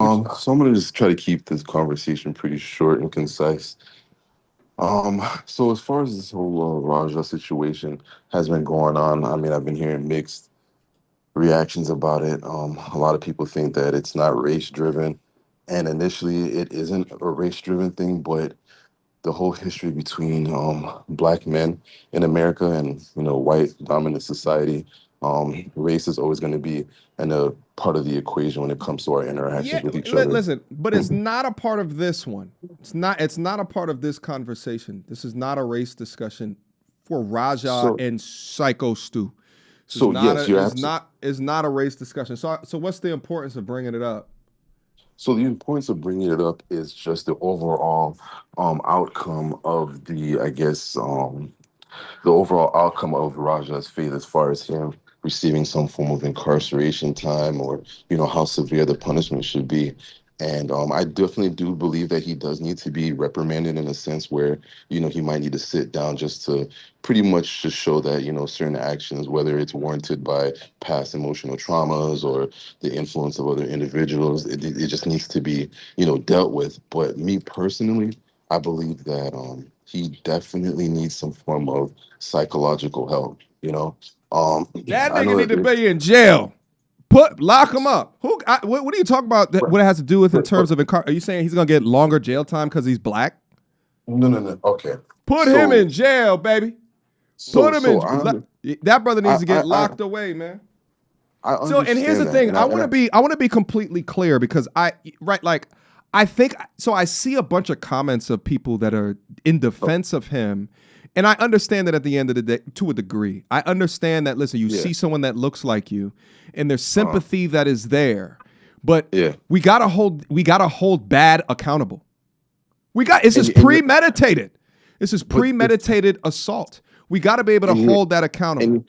So I'm gonna just try to keep this conversation pretty short and concise. So as far as this whole Raja situation has been going on, I mean, I've been hearing mixed reactions about it. A lot of people think that it's not race driven, and initially it isn't a race driven thing, but the whole history between black men in America and white dominant society, race is always going to be a part of the equation when it comes to our interactions with each other. Listen, but it's not a part of this one. It's not a part of this conversation. This is not a race discussion for Raja and Psycho Stu. It's not a race discussion. So what's the importance of bringing it up? So the importance of bringing it up is just the overall outcome of the overall outcome of Raja's fate, as far as him receiving some form of incarceration time, or how severe the punishment should be. And I definitely do believe that he does need to be reprimanded, in a sense where he might need to sit down just to pretty much just show that certain actions, whether it's warranted by past emotional traumas or the influence of other individuals, it just needs to be dealt with. But me personally, I believe that he definitely needs some form of psychological help. That nigga need to be in jail. Lock him up. What are you talking about? What it has to do with in terms of are you saying he's gonna get longer jail time because he's black? No. Okay. Put him in jail, baby. That brother needs to get locked away, man. And here's the thing. I want to be completely clear, because I see a bunch of comments of people that are in defense of him. And I understand that at the end of the day, to a degree. I understand that, listen, you see someone that looks like you, and there's sympathy that is there. But we gotta hold bad accountable. This is premeditated. This is premeditated assault. We gotta be able to hold that accountable.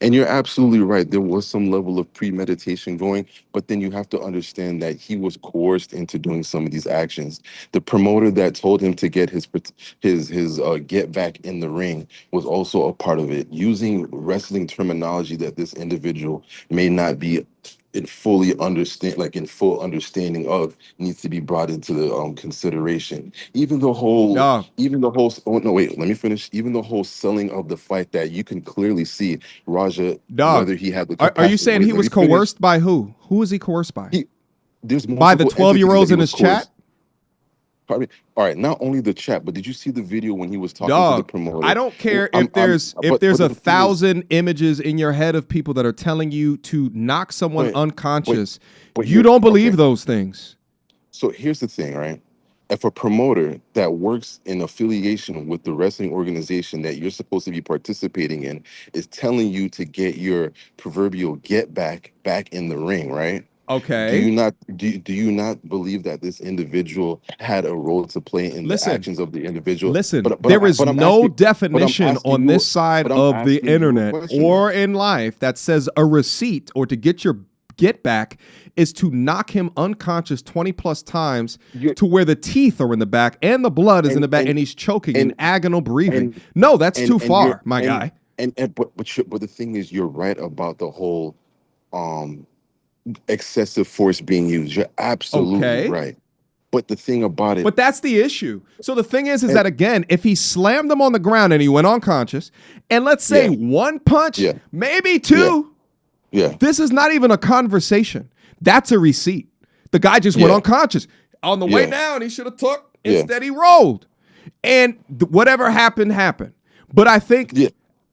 And you're absolutely right. There was some level of premeditation going, but then you have to understand that he was coerced into doing some of these actions. The promoter that told him to get his get back in the ring was also a part of it, using wrestling terminology that this individual may not be in full understanding of, needs to be brought into the consideration. Even the whole selling of the fight, that you can clearly see Raja, whether he had the capacity. Are you saying he was coerced by who? Who was he coerced by? By the 12-year-olds in his chat? Pardon me? All right, not only the chat, but did you see the video when he was talking to the promoter? I don't care if there's 1,000 images in your head of people that are telling you to knock someone unconscious. You don't believe those things. So here's the thing, right? if a promoter that works in affiliation with the wrestling organization that you're supposed to be participating in is telling you to get your proverbial get back in the ring, right? Okay. Do you not believe that this individual had a role to play in the actions of the individual? Listen, But there is I'm no asking- definition but I'm on asking this you- side but I'm of the asking you a internet question. or in life that says a receipt or to get your get back is to knock him unconscious 20 plus times to where the teeth are in the back and the blood is in the back and he's choking and agonal breathing. No, that's too far, my guy. But the thing is, you're right about the whole excessive force being used. You're absolutely right. But the thing about it, But that's the issue. So the thing is that again, if he slammed him on the ground and he went unconscious, and let's say one punch, maybe two, this is not even a conversation. That's a receipt. The guy just went unconscious. On the way down, he should have took. Instead, he rolled. And whatever happened, happened. But I think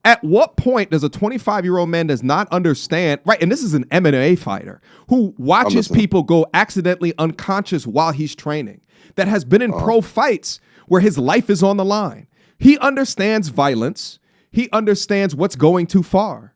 at what point does a 25-year-old man does not understand, right? And this is an MMA fighter who watches people go accidentally unconscious while he's training, that has been in pro fights where his life is on the line. He understands violence. He understands what's going too far.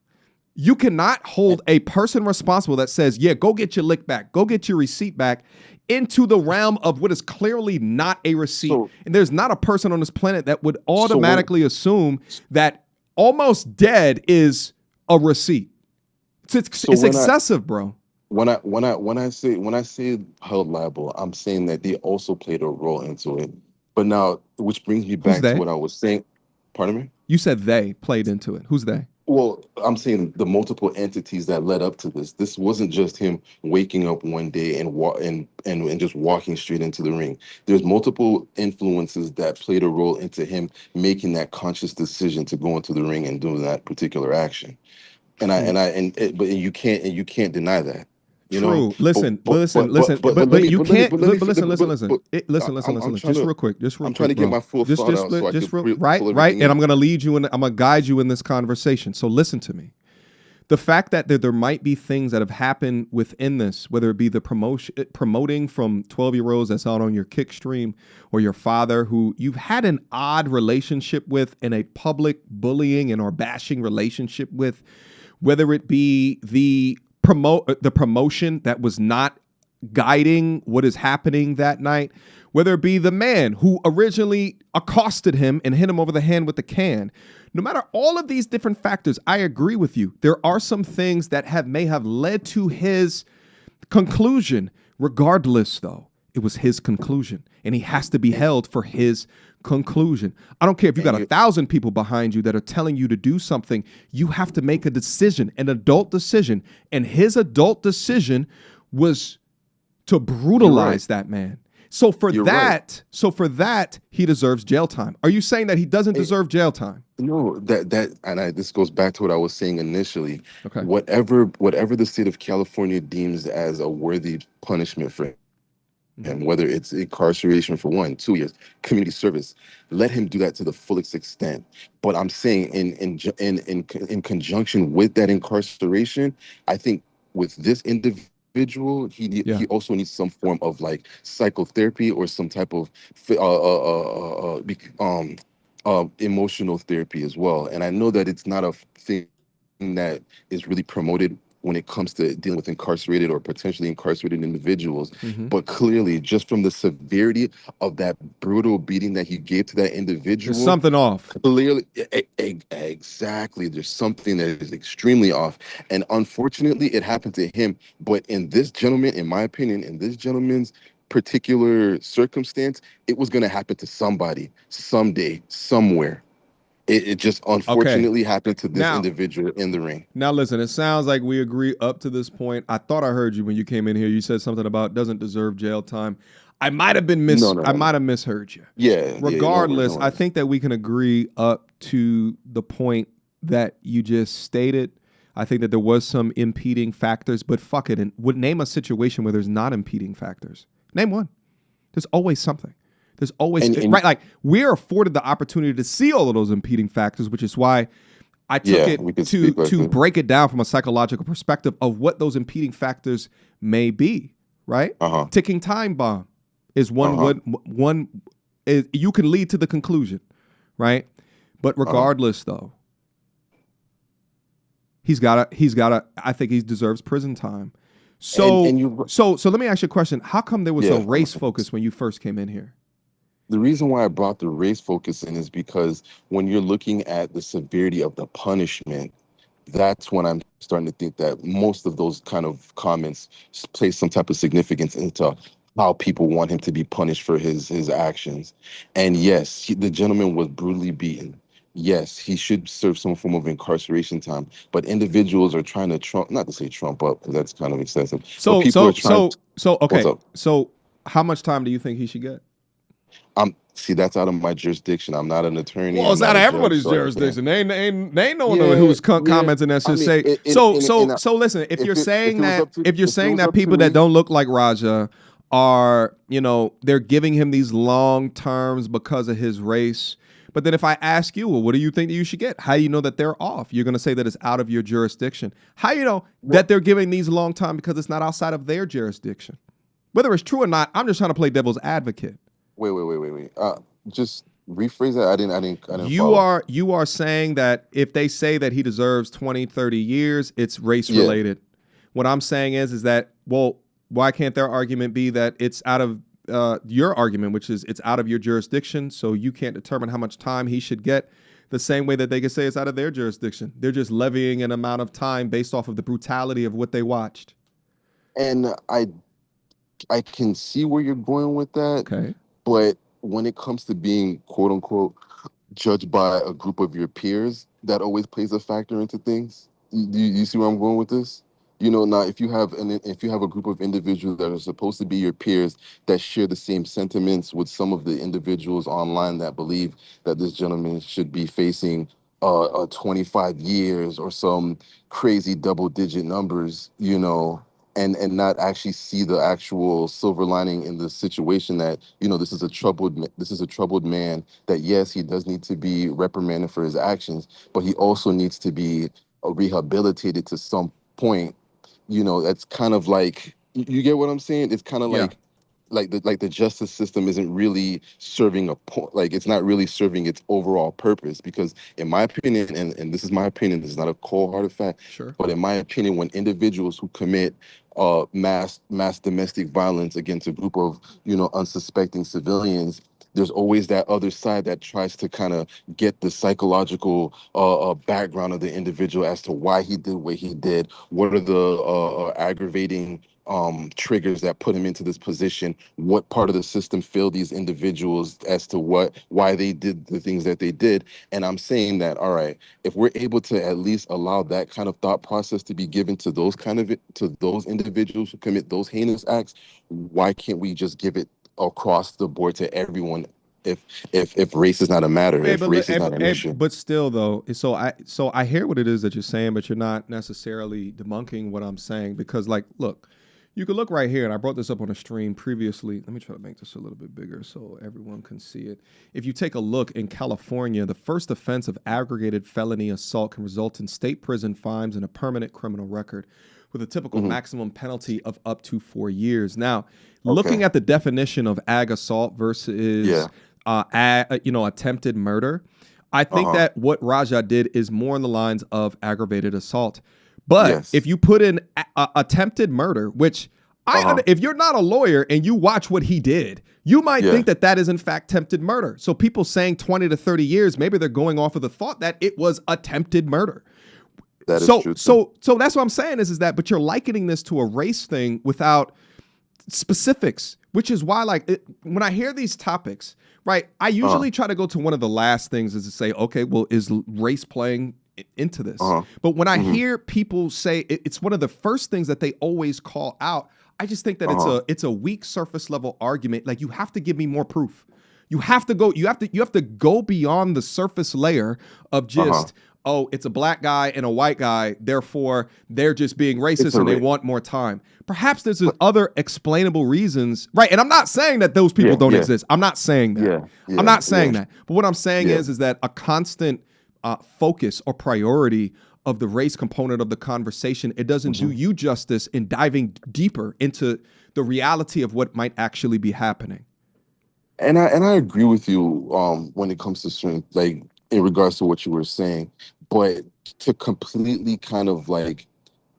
You cannot hold a person responsible that says, yeah, go get your lick back, go get your receipt back, into the realm of what is clearly not a receipt. And there's not a person on this planet that would automatically assume that almost dead is a receipt. It's excessive, bro. When I say held liable, I'm saying that they also played a role into it. But now, which brings me back to what I was saying. Pardon me? You said they played into it. Who's they? Well, I'm saying the multiple entities that led up to this. This wasn't just him waking up one day and just walking straight into the ring. There's multiple influences that played a role into him making that conscious decision to go into the ring and do that particular action. But you can't deny that. You True. know? Listen. Just real quick. I'm trying to get my full thought out so I can pull everything and I'm going to lead you and I'm going to guide you in this conversation. So listen to me. The fact that there might be things that have happened within this, whether it be the promoting from 12-year-olds that's out on your kick stream, or your father who you've had an odd relationship with in a public bullying and or bashing relationship with, whether it be the promotion that was not guiding what is happening that night, whether it be the man who originally accosted him and hit him over the hand with the can. No matter all of these different factors, I agree with you. There are some things that may have led to his conclusion. Regardless, though, it was his conclusion, and he has to be held for his conclusion. I don't care if you got 1,000 people behind you that are telling you to do something. You have to make a decision, an adult decision, and his adult decision was to brutalize that man. So for that, he deserves jail time. Are you saying that he doesn't deserve jail time? No, this goes back to what I was saying initially. Okay. Whatever the state of California deems as a worthy punishment for him, and whether it's incarceration for 1, 2 years, community service, let him do that to the fullest extent. But I'm saying in conjunction with that incarceration, I think with this individual, he also needs some form of like psychotherapy or some type of emotional therapy as well. And I know that it's not a thing that is really promoted when it comes to dealing with incarcerated or potentially incarcerated individuals. But clearly, just from the severity of that brutal beating that he gave to that individual, there's something off. Clearly, exactly. There's something that is extremely off. And unfortunately, it happened to him. But in this gentleman, in my opinion, in this gentleman's particular circumstance, it was going to happen to somebody, someday, somewhere. It just unfortunately happened to this individual in the ring. Now, listen, it sounds like we agree up to this point. I thought I heard you when you came in here. You said something about doesn't deserve jail time. I might have been I might have misheard you. Yeah. Regardless, I think that we can agree up to the point that you just stated. I think that there was some impeding factors, but fuck it. And would name a situation where there's not impeding factors. Name one. There's always something. There's always right. Like we're afforded the opportunity to see all of those impeding factors, which is why I took it to break it down from a psychological perspective of what those impeding factors may be. Right? Ticking time bomb. is one is you can lead to the conclusion, right? But regardless, though, he's got to. I think he deserves prison time. So so let me ask you a question. How come there was a race focus when you first came in here? The reason why I brought the race focus in is because when you're looking at the severity of the punishment, that's when I'm starting to think that most of those kind of comments place some type of significance into how people want him to be punished for his actions. And yes, the gentleman was brutally beaten. Yes, he should serve some form of incarceration time. But individuals are trying to not to say trump up, because that's kind of excessive. So What's up? So how much time do you think he should get? See, that's out of my jurisdiction. I'm not an attorney. Well, it's out of everybody's jurisdiction. They ain't no one who's commenting that should say. So listen, if you're saying that people that don't look like Raja are, they're giving him these long terms because of his race. But then if I ask you, well, what do you think that you should get? How do you know that they're off? You're going to say that it's out of your jurisdiction. How do you know that they're giving these long time because it's not outside of their jurisdiction? Whether it's true or not, I'm just trying to play devil's advocate. Wait. Just rephrase that. I didn't You are saying that if they say that he deserves 20, 30 years, it's race related. What I'm saying is that, well, why can't their argument be that it's out of your argument, which is it's out of your jurisdiction, so you can't determine how much time he should get, the same way that they could say it's out of their jurisdiction. They're just levying an amount of time based off of the brutality of what they watched. And I can see where you're going with that. Okay. But when it comes to being, quote unquote, judged by a group of your peers, that always plays a factor into things. You see where I'm going with this? Now if you have a group of individuals that are supposed to be your peers that share the same sentiments with some of the individuals online that believe that this gentleman should be facing 25 years or some crazy double-digit numbers, and not actually see the actual silver lining in the situation that, this is a troubled man, that yes, he does need to be reprimanded for his actions, but he also needs to be rehabilitated to some point. That's kind of like, you get what I'm saying? It's kind of like the justice system isn't really serving a point, like it's not really serving its overall purpose, because in my opinion, and this is my opinion, this is not a cold-hearted fact, but in my opinion, when individuals who commit mass domestic violence against a group of unsuspecting civilians, there's always that other side that tries to kind of get the psychological background of the individual as to why he did what he did, what are the aggravating triggers that put him into this position, what part of the system failed these individuals as to why they did the things that they did. And I'm saying that, all right, if we're able to at least allow that kind of thought process to be given to those individuals who commit those heinous acts, why can't we just give it across the board to everyone if race is not a matter, if race is not an issue? But still, though, so I hear what it is that you're saying, but you're not necessarily debunking what I'm saying, because, like, look, you can look right here, and I brought this up on a stream previously. Let me try to make this a little bit bigger so everyone can see it. If you take a look in California, the first offense of aggravated felony assault can result in state prison fines and a permanent criminal record, with a typical maximum penalty of up to 4 years. Now, looking at the definition of ag assault versus attempted murder, I think that what Raja did is more in the lines of aggravated assault. But if you put in attempted murder, which if you're not a lawyer and you watch what he did, you might think that is in fact attempted murder. So people saying 20 to 30 years, maybe they're going off of the thought that it was attempted murder. That is true. So that's what I'm saying is that, but you're likening this to a race thing without specifics, which is why, like, when I hear these topics, right, I usually try to go to one of the last things is to say, okay, well, is race playing into this? But when I hear people say it's one of the first things that they always call out, I just think that it's a weak surface level argument. Like, you have to give me more proof. You have to go beyond the surface layer of just oh, it's a black guy and a white guy, therefore they're just being racist and they want more time. Perhaps there's other explainable reasons, right? And I'm not saying that those people don't exist. I'm not saying that. I'm not saying that. But what I'm saying is that a constant focus or priority of the race component of the conversation. It doesn't do you justice in diving deeper into the reality of what might actually be happening. And I agree with you when it comes to strength, like in regards to what you were saying, but to completely kind of like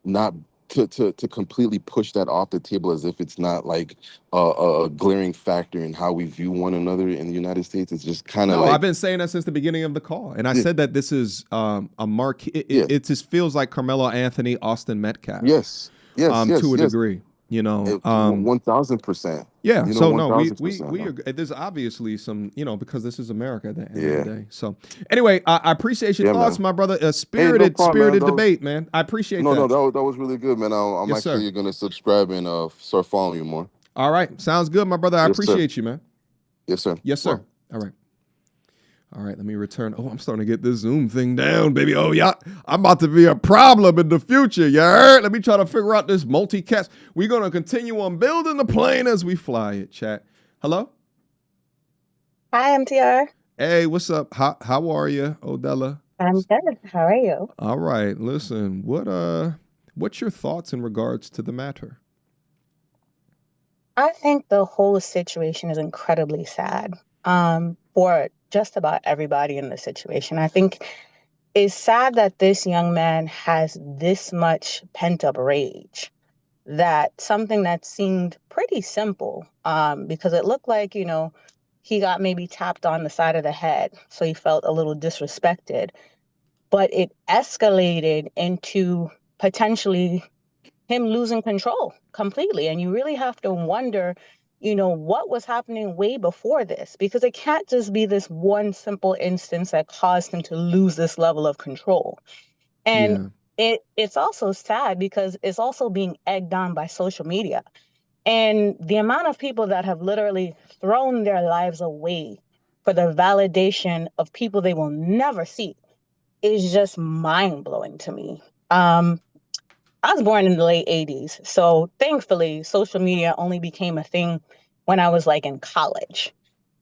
not to completely push that off the table as if it's not like a glaring factor in how we view one another in the United States. It's just kind of No, like I've been saying that since the beginning of the call, and I Yeah. said that this is a mark. It just feels like Carmelo Anthony, Austin Metcalf. yes, to a degree, you know. 1000%. Yeah. You know, So no, we 1000%. agree. There's obviously some, you know, because this is America at the end of Yeah. the day. So anyway, I appreciate your Yeah, thoughts, man. my brother. Hey, no Spirited problem, man. That was- debate, man. I appreciate No, that. that was really good, man. I'm Yes, sir. actually going to subscribe and start following you more. All right, sounds good, my brother. I Yes, sir. appreciate you, man. Yes, sir. Yes, sir. All right. All right, let me return. Oh, I'm starting to get this Zoom thing down, baby. Oh, yeah. I'm about to be a problem in the future. You heard? Let me try to figure out this multicast. We're going to continue on building the plane as we fly it, chat. Hello? Hi, MTR. Hey, what's up? How are you, Odella? I'm good. How are you? All right. Listen, what's your thoughts in regards to the matter? I think the whole situation is incredibly sad for just about everybody in the situation. I think it's sad that this young man has this much pent-up rage, that something that seemed pretty simple, because it looked like, you know, he got maybe tapped on the side of the head, so he felt a little disrespected. But it escalated into potentially him losing control completely. And you really have to wonder, you know, what was happening way before this, because it can't just be this one simple instance that caused him to lose this level of control. And it's also sad because it's also being egged on by social media. And the amount of people that have literally thrown their lives away for the validation of people they will never see is just mind-blowing to me. I was born in the late 80s, so thankfully social media only became a thing when I was like in college.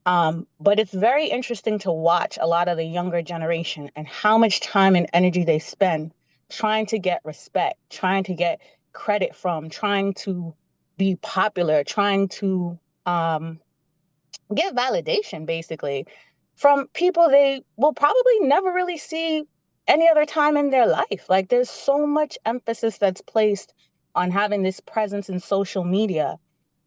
But it's very interesting to watch a lot of the younger generation and how much time and energy they spend trying to get respect, trying to get credit from, trying to be popular, trying to get validation basically from people they will probably never really see any other time in their life. Like there's so much emphasis that's placed on having this presence in social media.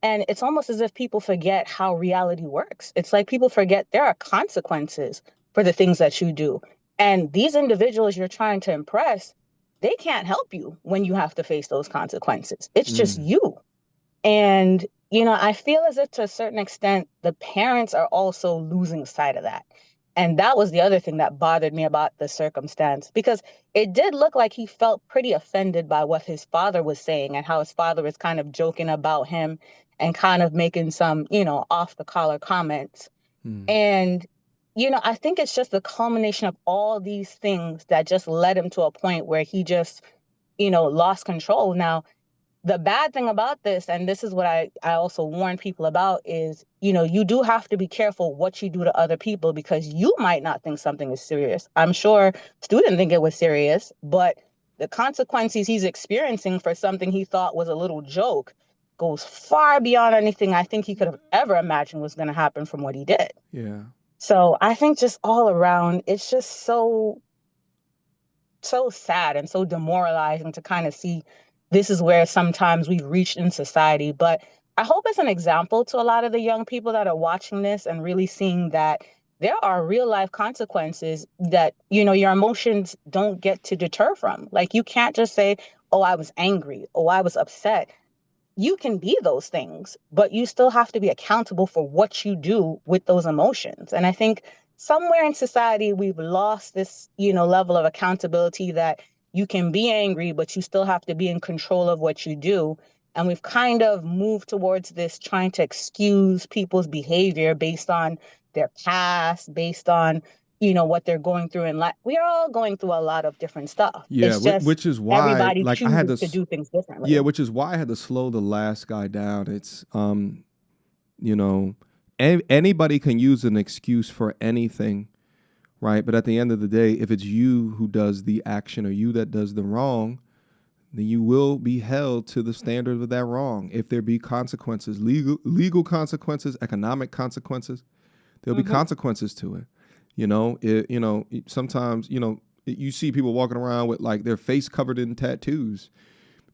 And it's almost as if people forget how reality works. It's like people forget there are consequences for the things that you do. And these individuals you're trying to impress, they can't help you when you have to face those consequences. It's just you. And, you know, I feel as if to a certain extent, the parents are also losing sight of that. And that was the other thing that bothered me about the circumstance, because it did look like he felt pretty offended by what his father was saying and how his father was kind of joking about him and kind of making some, you know, off the collar comments. And, you know, I think it's just the culmination of all these things that just led him to a point where he just, you know, lost control. Now, the bad thing about this, and this is what I also warn people about, is, you know, you do have to be careful what you do to other people, because you might not think something is serious. I'm sure Stu didn't think it was serious, but the consequences he's experiencing for something he thought was a little joke goes far beyond anything I think he could have ever imagined was going to happen from what he did. Yeah. So I think just all around, it's just so sad and so demoralizing to kind of see this is where sometimes we've reached in society. But I hope it's an example to a lot of the young people that are watching this and really seeing that there are real life consequences that, you know, your emotions don't get to deter from. Like, you can't just say, oh, I was angry, oh, I was upset. You can be those things, but you still have to be accountable for what you do with those emotions. And I think somewhere in society, we've lost this, you know, level of accountability that you can be angry, but you still have to be in control of what you do. And we've kind of moved towards this trying to excuse people's behavior based on their past, based on, you know, what they're going through in life. We are all going through a lot of different stuff. Yeah, It's just which is why, everybody like, I had chooses to to do things differently. Yeah, which is why I had to slow the last guy down. It's you know, anybody can use an excuse for anything, right? But at the end of the day, if it's you who does the action or you that does the wrong, then you will be held to the standard of that wrong. If there be consequences, legal consequences, economic consequences, there'll be consequences to it. Sometimes, you see people walking around with like their face covered in tattoos.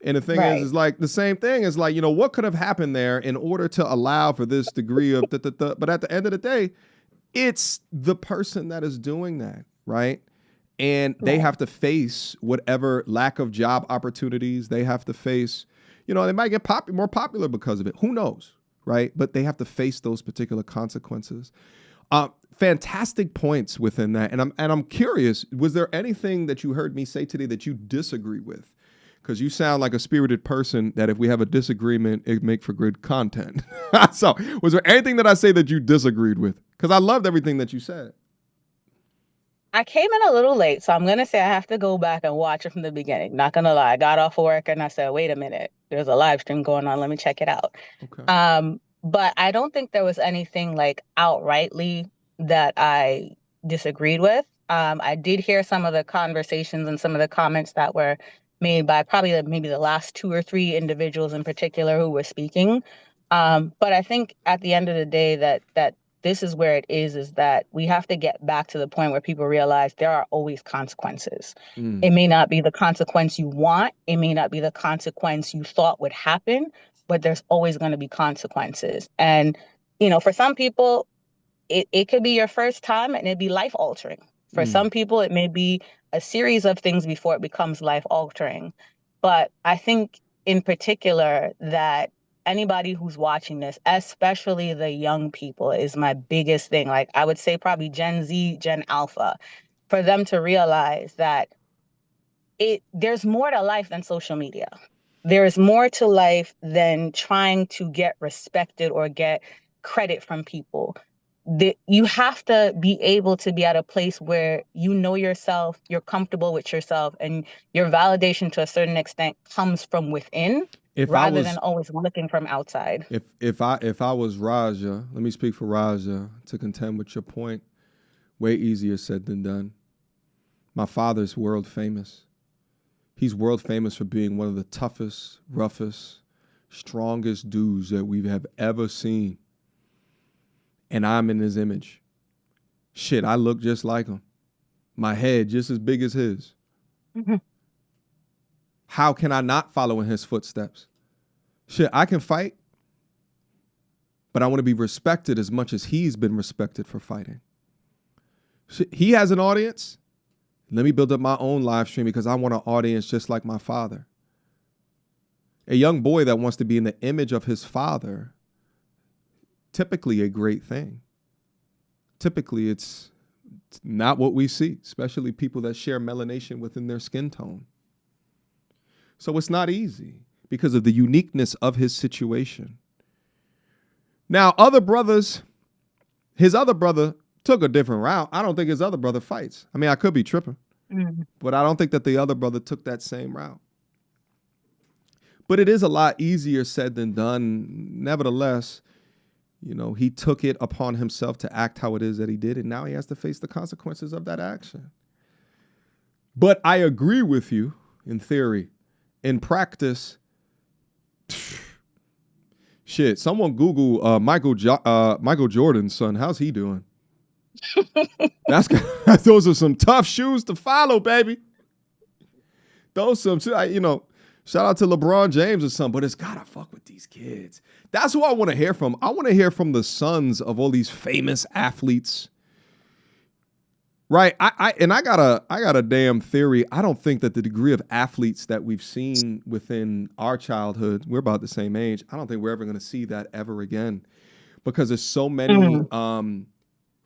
And the thing is like the same thing is like, what could have happened there in order to allow for this degree of but at the end of the day, it's the person that is doing that, right? And they have to face whatever lack of job opportunities they have to face. They might get more popular because of it. Who knows, right? But they have to face those particular consequences. Fantastic points within that. And I'm curious, was there anything that you heard me say today that you disagree with? Because you sound like a spirited person that if we have a disagreement, it make for good content. So was there anything that I say that you disagreed with? Because I loved everything that you said. I came in a little late, so I'm going to say I have to go back and watch it from the beginning. Not going to lie. I got off work and I said, wait a minute, there's a live stream going on. Let me check it out. Okay. But I don't think there was anything like outrightly that I disagreed with. I did hear some of the conversations and some of the comments that were made by probably maybe the last 2 or 3 individuals in particular who were speaking. But I think at the end of the day that this is where it is that we have to get back to the point where people realize there are always consequences. It may not be the consequence you want. It may not be the consequence you thought would happen, but there's always going to be consequences. And, for some people, it could be your first time and it'd be life altering. For some people, it may be a series of things before it becomes life altering. But I think in particular that anybody who's watching this, especially the young people, is my biggest thing. Like I would say probably Gen Z, Gen Alpha, for them to realize that there's more to life than social media. There is more to life than trying to get respected or get credit from people. You have to be able to be at a place where you know yourself, you're comfortable with yourself, and your validation to a certain extent comes from within rather than always looking from outside. If I was Raja, let me speak for Raja to contend with your point. Way easier said than done. My father's world famous. He's world famous for being one of the toughest, roughest, strongest dudes that we have ever seen. And I'm in his image. Shit, I look just like him. My head just as big as his. How can I not follow in his footsteps? Shit, I can fight, but I want to be respected as much as he's been respected for fighting. Shit, he has an audience. Let me build up my own live stream because I want an audience just like my father. A young boy that wants to be in the image of his father, typically a great thing. Typically, it's not what we see, especially people that share melanation within their skin tone. So it's not easy because of the uniqueness of his situation. Now, his other brother took a different route. I don't think his other brother fights. I mean, I could be tripping, but I don't think that the other brother took that same route. But it is a lot easier said than done. Nevertheless, he took it upon himself to act how it is that he did, and now he has to face the consequences of that action. But I agree with you in theory. In practice, shit, someone Google Michael Jordan's son. How's he doing? Those are some tough shoes to follow, baby. Shout out to LeBron James or something, but it's gotta fuck with these kids. That's who I want to hear from. I want to hear from the sons of all these famous athletes. Right. I got a damn theory. I don't think that the degree of athletes that we've seen within our childhood, we're about the same age, I don't think we're ever going to see that ever again. Because there's so many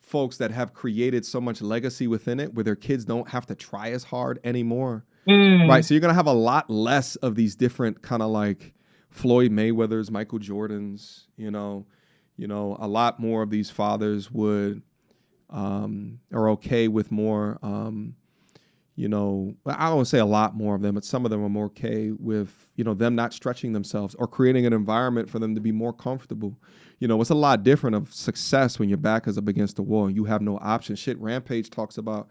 folks that have created so much legacy within it where their kids don't have to try as hard anymore. Right. So you're going to have a lot less of these different kind of like Floyd Mayweathers, Michael Jordans, a lot more of these fathers are okay with more, I don't want to say a lot more of them, but some of them are more okay with, them not stretching themselves or creating an environment for them to be more comfortable. It's a lot different of success when your back is up against the wall and you have no option. Shit, Rampage talks about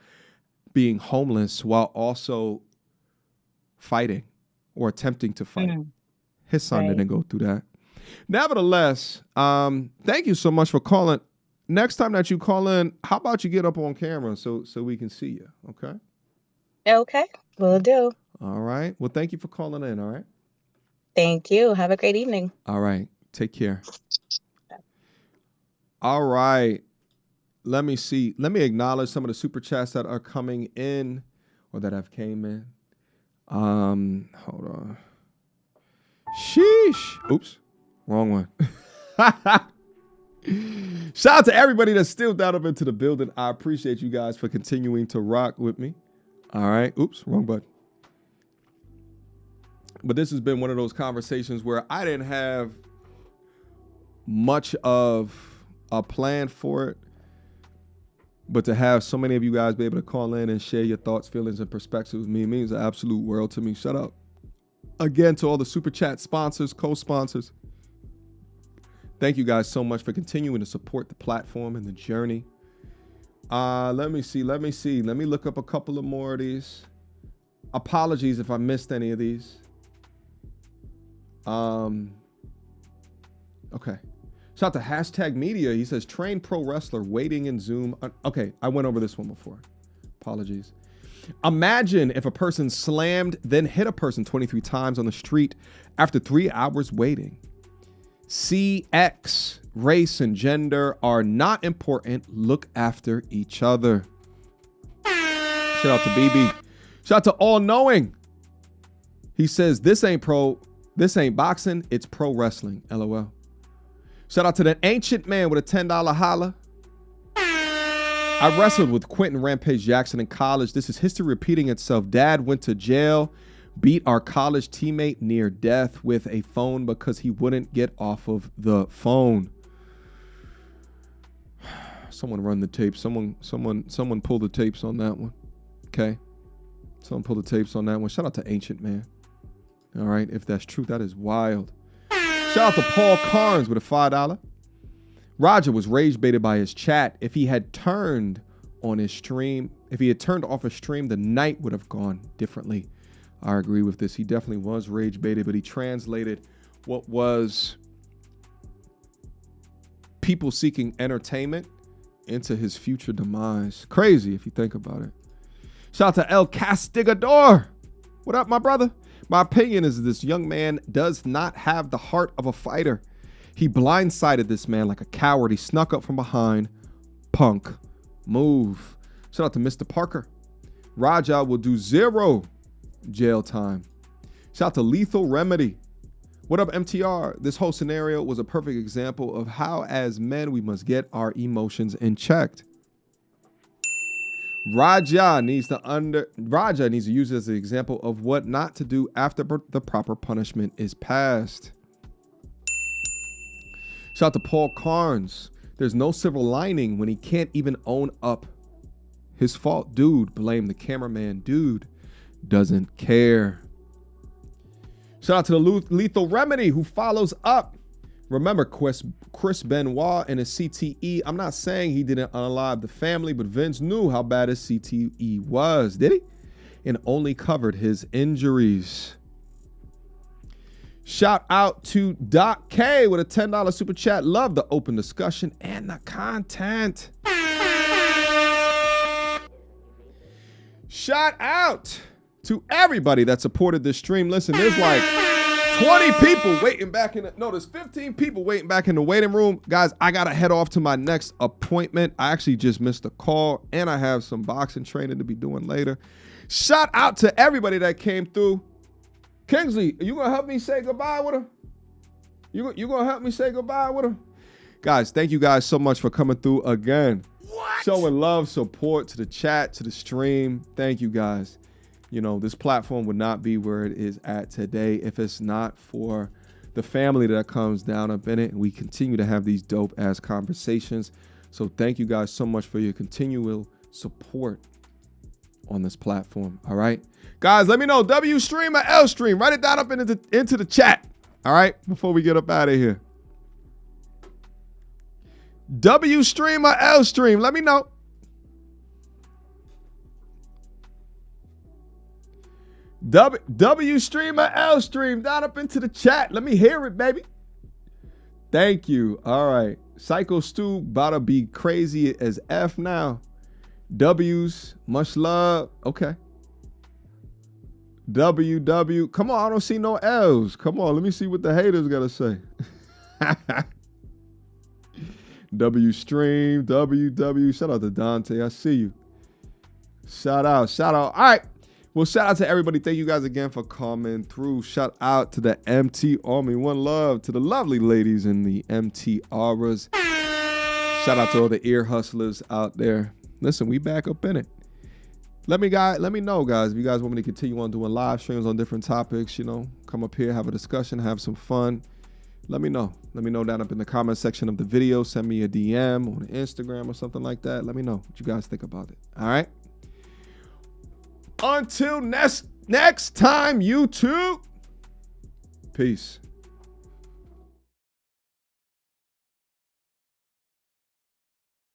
being homeless while also fighting or attempting to fight. His son didn't go through that. Nevertheless, thank you so much for calling. Next time that you call in, how about you get up on camera so we can see you, okay? Okay, will do. All right. Well, thank you for calling in, all right? Thank you. Have a great evening. All right. Take care. All right. Let me see. Let me acknowledge some of the super chats that are coming in or that have came in. Hold on. Sheesh. Oops. Wrong one. Shout out to everybody that's still down up into the building. I appreciate you guys for continuing to rock with me. All right. Oops. Wrong button. But this has been one of those conversations where I didn't have much of a plan for it. But to have so many of you guys be able to call in and share your thoughts, feelings, and perspectives with me means the absolute world to me. Shout out again to all the super chat sponsors, co-sponsors. Thank you guys so much for continuing to support the platform and the journey. Let me see. Let me look up a couple of more of these. Apologies if I missed any of these. Okay. Shout out to Hashtag Media. He says, trained pro wrestler waiting in Zoom. Okay, I went over this one before. Apologies. Imagine if a person slammed, then hit a person 23 times on the street after 3 hours waiting. CX, race, and gender are not important. Look after each other. Shout out to BB. Shout out to All Knowing. He says, this ain't boxing, it's pro wrestling. LOL. Shout out to that ancient man with a $10 holla. I wrestled with Quentin Rampage Jackson in college. This is history repeating itself. Dad went to jail, beat our college teammate near death with a phone because he wouldn't get off of the phone. Someone run the tape. Someone pull the tapes on that one. Okay. Someone pull the tapes on that one. Shout out to Ancient Man. All right. If that's true, that is wild. Shout out to Paul Carnes with a $5. Roger was rage baited by his chat. If he had turned off his stream, the night would have gone differently. I agree with this. He definitely was rage baited, but he translated what was people seeking entertainment into his future demise. Crazy if you think about it. Shout out to El Castigador. What up, my brother? My opinion is this young man does not have the heart of a fighter. He blindsided this man like a coward. He snuck up from behind. Punk. Move. Shout out to Mr. Parker. Raja will do 0 jail time. Shout out to Lethal Remedy. What up, MTR? This whole scenario was a perfect example of how, as men, we must get our emotions in check. Raja needs to use it as an example of what not to do after the proper punishment is passed. Shout out to Paul Carnes. There's no silver lining when he can't even own up his fault. Dude, blame the cameraman. Dude doesn't care. Shout out to the Lethal Remedy who follows up. Remember Chris Benoit and his CTE. I'm not saying he didn't unalive the family, but Vince knew how bad his CTE was, did he? And only covered his injuries. Shout out to Doc K with a $10 super chat. Love the open discussion and the content. Shout out to everybody that supported this stream. Listen, there's like 20 people waiting back there's 15 people waiting back in the waiting room. Guys, I got to head off to my next appointment. I actually just missed a call and I have some boxing training to be doing later. Shout out to everybody that came through. Kingsley, are you going to help me say goodbye with him? You going to help me say goodbye with him? Guys, thank you guys so much for coming through again. Showing love, support to the chat, to the stream. Thank you guys. You know, this platform would not be where it is at today if it's not for the family that comes down up in it. And we continue to have these dope ass conversations. So thank you guys so much for your continual support on this platform. All right, guys, let me know W stream or L stream. Write it down up into the chat. All right, before we get up out of here. W stream or L stream. Let me know. W stream or L stream. Down up into the chat. Let me hear it, baby. Thank you. All right. Psycho Stu about to be crazy as F now. W's. Much love. Okay. W. Come on. I don't see no L's. Come on. Let me see what the haters got to say. W stream. W. Shout out to Dante. I see you. Shout out. All right. Well, shout out to everybody. Thank you guys again for coming through. Shout out to the MT Army. One love to the lovely ladies in the MT Auras. Shout out to all the ear hustlers out there. Listen, we back up in it. Let me know, guys, if you guys want me to continue on doing live streams on different topics, you know, come up here, have a discussion, have some fun. Let me know. Let me know down up in the comment section of the video. Send me a DM on Instagram or something like that. Let me know what you guys think about it. All right. Until next time, YouTube. Peace.